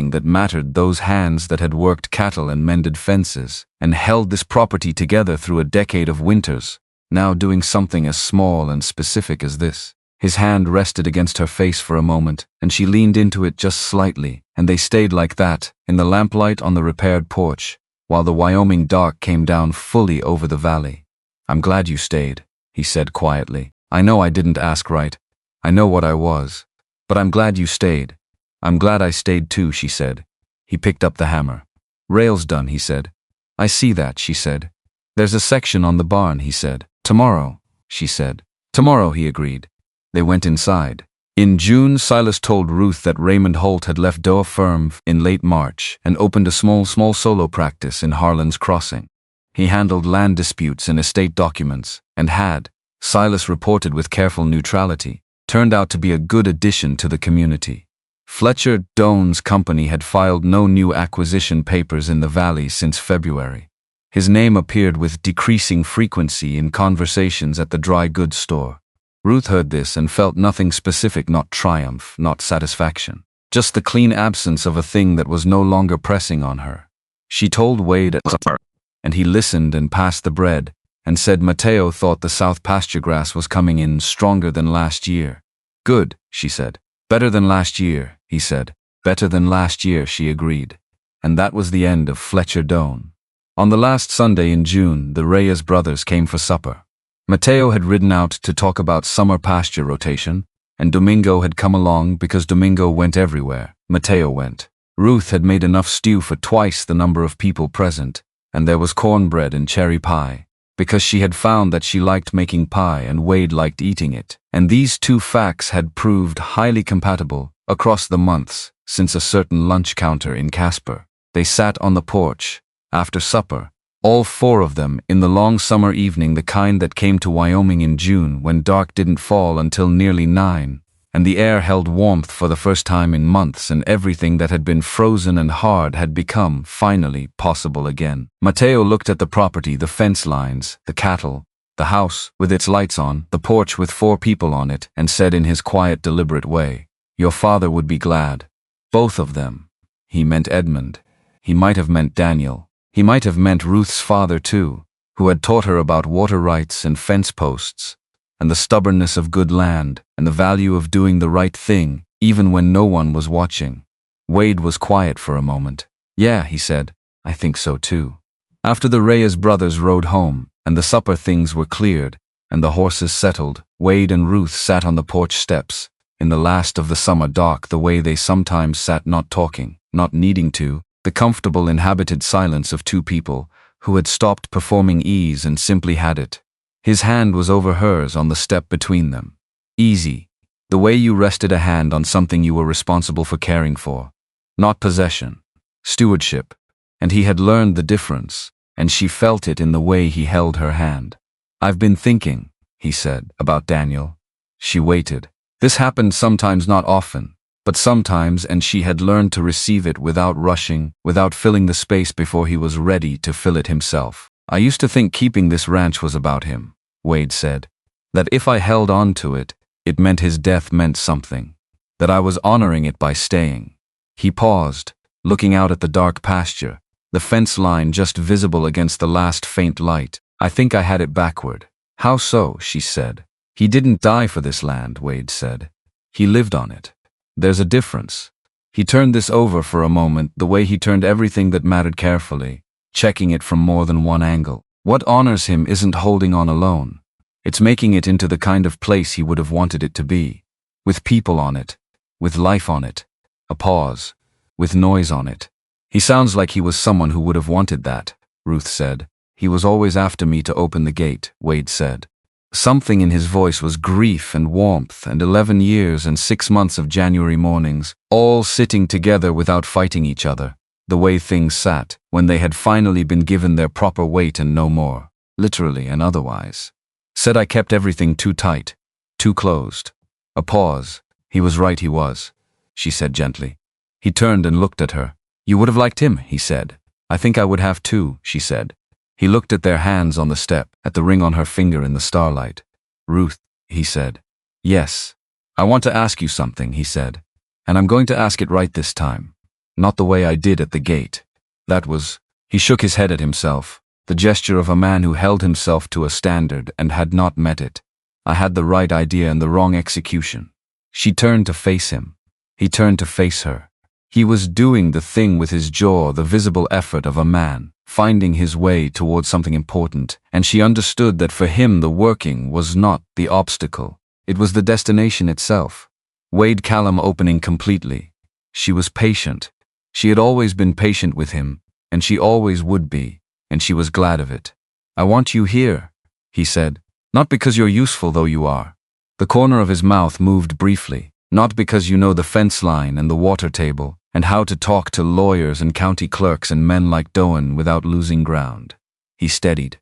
that mattered, those hands that had worked cattle and mended fences, and held this property together through a decade of winters, now doing something as small and specific as this. His hand rested against her face for a moment, and she leaned into it just slightly, and they stayed like that, in the lamplight on the repaired porch, while the Wyoming dark came down fully over the valley. "I'm glad you stayed," he said quietly. "I know I didn't ask right. I know what I was. But I'm glad you stayed." "I'm glad I stayed too," she said. He picked up the hammer. "Rail's done," he said. "I see that," she said. "There's a section on the barn," he said. "Tomorrow," she said. "Tomorrow," he agreed. They went inside. In June, Silas told Ruth that Raymond Holt had left Doa Firm in late March and opened a small solo practice in Harlan's Crossing. He handled land disputes and estate documents, and had, Silas reported with careful neutrality, turned out to be a good addition to the community. Fletcher Doan's company had filed no new acquisition papers in the valley since February. His name appeared with decreasing frequency in conversations at the dry goods store. Ruth heard this and felt nothing specific, not triumph, not satisfaction. Just the clean absence of a thing that was no longer pressing on her. She told Wade at supper, and he listened and passed the bread, and said Mateo thought the south pasture grass was coming in stronger than last year. "Good," she said. "Better than last year," he said. "Better than last year," she agreed. And that was the end of Fletcher Doan. On the last Sunday in June, the Reyes brothers came for supper. Mateo had ridden out to talk about summer pasture rotation, and Domingo had come along because Domingo went everywhere. Mateo went. Ruth had made enough stew for twice the number of people present, and there was cornbread and cherry pie, because she had found that she liked making pie and Wade liked eating it, and these 2 facts had proved highly compatible across the months since a certain lunch counter in Casper. They sat on the porch, after supper, all 4 of them in the long summer evening, the kind that came to Wyoming in June when dark didn't fall until nearly 9, and the air held warmth for the first time in months, and everything that had been frozen and hard had become, finally, possible again. Mateo looked at the property, the fence lines, the cattle, the house with its lights on, the porch with 4 people on it, and said in his quiet, deliberate way, "Your father would be glad." Both of them. He meant Edmund. He might have meant Daniel. He might have meant Ruth's father too. who had taught her about water rights and fence posts, and the stubbornness of good land, and the value of doing the right thing, even when no one was watching. Wade was quiet for a moment. "Yeah," he said, "I think so too." After the Reyes brothers rode home, and the supper things were cleared, and the horses settled, Wade and Ruth sat on the porch steps, in the last of the summer dark, the way they sometimes sat, not talking, not needing to, the comfortable inhabited silence of two people who had stopped performing ease and simply had it. His hand was over hers on the step between them. Easy, the way you rested a hand on something you were responsible for caring for. Not possession, stewardship, and he had learned the difference, and she felt it in the way he held her hand. "I've been thinking," he said, "about Daniel." She waited. This happened sometimes, not often, but sometimes, and she had learned to receive it without rushing, without filling the space before he was ready to fill it himself. "I used to think keeping this ranch was about him," Wade said. "That if I held on to it, it meant his death meant something. That I was honoring it by staying." He paused, looking out at the dark pasture, the fence line just visible against the last faint light. "I think I had it backward." "How so?" she said. "He didn't die for this land," Wade said. "He lived on it. There's a difference." He turned this over for a moment, the way he turned everything that mattered carefully, checking it from more than one angle. What honors him isn't holding on alone. It's making it into the kind of place he would have wanted it to be. With people on it. With life on it. A pause. With noise on it. "He sounds like he was someone who would have wanted that," Ruth said. "He was always after me to open the gate," Wade said. Something in his voice was grief and warmth, and 11 years and 6 months of January mornings, all sitting together without fighting each other, the way things sat, when they had finally been given their proper weight and no more, literally and otherwise. Said I kept everything too tight, too closed. A pause. "He was right, he was," she said gently. He turned and looked at her. "You would have liked him," he said. "I think I would have too," she said. He looked at their hands on the step, at the ring on her finger in the starlight. "Ruth," he said. "Yes. I want to ask you something," he said. "And I'm going to ask it right this time. Not the way I did at the gate. That was—" He shook his head at himself, the gesture of a man who held himself to a standard and had not met it. "I had the right idea and the wrong execution." She turned to face him. He turned to face her. He was doing the thing with his jaw, the visible effort of a man, finding his way towards something important, and she understood that for him the working was not the obstacle. It was the destination itself. Wade Callum opening completely. She was patient. She had always been patient with him, and she always would be, and she was glad of it. "I want you here," he said. "Not because you're useful, though you are." The corner of his mouth moved briefly. "Not because you know the fence line and the water table, and how to talk to lawyers and county clerks and men like Doan without losing ground." He steadied.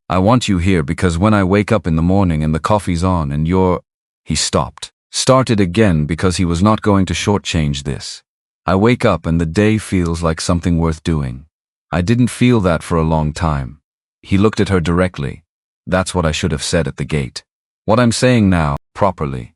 "I want you here because when I wake up in the morning and the coffee's on and you're—" He stopped. Started again because he was not going to shortchange this. "I wake up and the day feels like something worth doing. I didn't feel that for a long time." He looked at her directly. "That's what I should have said at the gate. What I'm saying now, properly."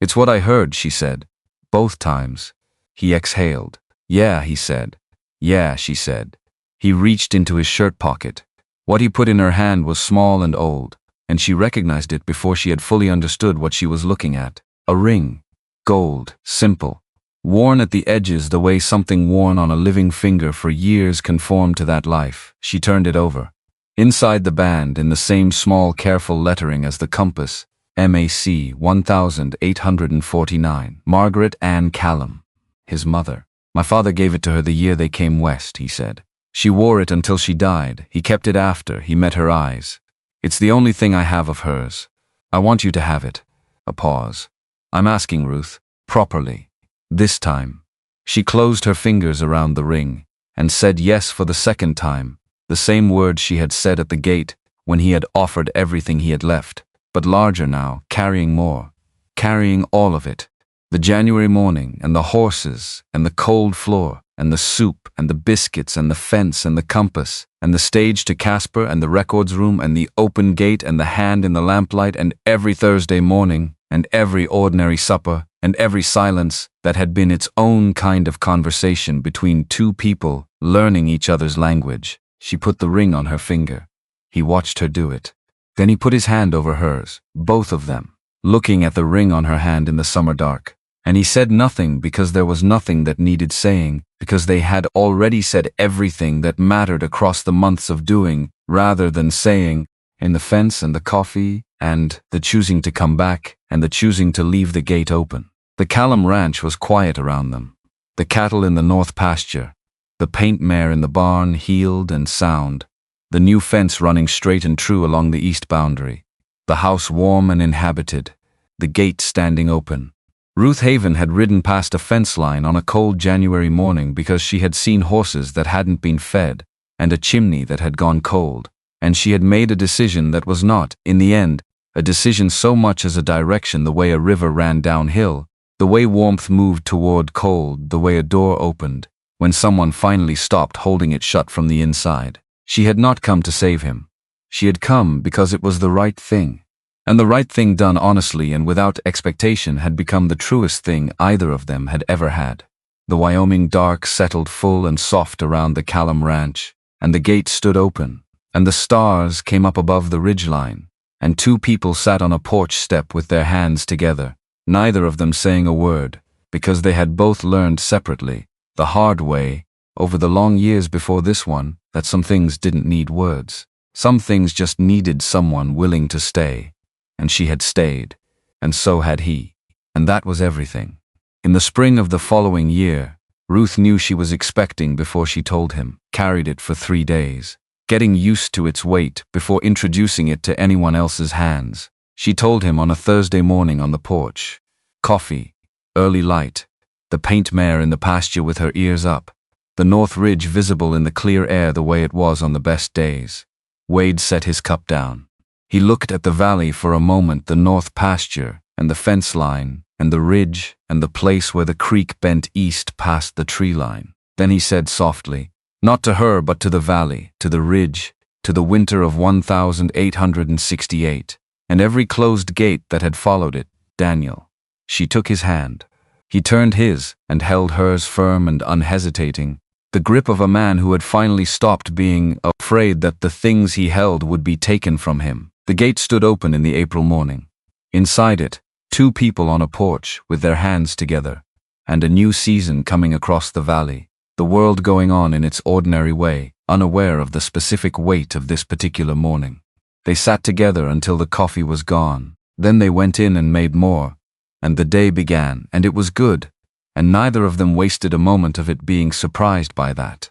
"It's what I heard," she said. "Both times." He exhaled. "Yeah," he said. "Yeah," she said. He reached into his shirt pocket. What he put in her hand was small and old, and she recognized it before she had fully understood what she was looking at. A ring. Gold. Simple. Worn at the edges the way something worn on a living finger for years conformed to that life. She turned it over. Inside the band, in the same small, careful lettering as the compass, MAC 1849, Margaret Ann Callum. His mother. "My father gave it to her the year they came west," he said. "She wore it until she died. He kept it after he met her eyes. It's the only thing I have of hers. I want you to have it." A pause. "I'm asking, Ruth, properly. This time." She closed her fingers around the ring and said yes for the second time, the same words she had said at the gate when he had offered everything he had left, but larger now, carrying more. Carrying all of it. The January morning, and the horses, and the cold floor, and the soup, and the biscuits, and the fence, and the compass, and the stage to Casper, and the records room, and the open gate, and the hand in the lamplight, and every Thursday morning, and every ordinary supper, and every silence that had been its own kind of conversation between two people learning each other's language. She put the ring on her finger. He watched her do it. Then he put his hand over hers, both of them, looking at the ring on her hand in the summer dark. And he said nothing because there was nothing that needed saying, because they had already said everything that mattered across the months of doing, rather than saying, in the fence and the coffee, and the choosing to come back, and the choosing to leave the gate open. The Callum ranch was quiet around them. The cattle in the north pasture, the paint mare in the barn heeled and sound, the new fence running straight and true along the east boundary, the house warm and inhabited, the gate standing open. Ruth Haven had ridden past a fence line on a cold January morning because she had seen horses that hadn't been fed and a chimney that had gone cold, and she had made a decision that was not, in the end, a decision so much as a direction, the way a river ran downhill, the way warmth moved toward cold, the way a door opened, when someone finally stopped holding it shut from the inside. She had not come to save him. She had come because it was the right thing. And the right thing done honestly and without expectation had become the truest thing either of them had ever had. The Wyoming dark settled full and soft around the Callum ranch, and the gate stood open, and the stars came up above the ridgeline, and two people sat on a porch step with their hands together, neither of them saying a word, because they had both learned separately, the hard way, over the long years before this one, that some things didn't need words. Some things just needed someone willing to stay. And she had stayed, and so had he, and that was everything. In the spring of the following year, Ruth knew she was expecting before she told him, carried it for 3 days, getting used to its weight before introducing it to anyone else's hands. She told him on a Thursday morning on the porch. Coffee, early light, the paint mare in the pasture with her ears up, the north ridge visible in the clear air the way it was on the best days. Wade set his cup down. He looked at the valley for a moment, the north pasture, and the fence line, and the ridge, and the place where the creek bent east past the tree line. Then he said softly, not to her but to the valley, to the ridge, to the winter of 1868, and every closed gate that had followed it, Daniel. She took his hand. He turned his, and held hers firm and unhesitating, the grip of a man who had finally stopped being afraid that the things he held would be taken from him. The gate stood open in the April morning. Inside it, two people on a porch with their hands together, and a new season coming across the valley, the world going on in its ordinary way, unaware of the specific weight of this particular morning. They sat together until the coffee was gone. Then they went in and made more, and the day began, and it was good, and neither of them wasted a moment of it being surprised by that.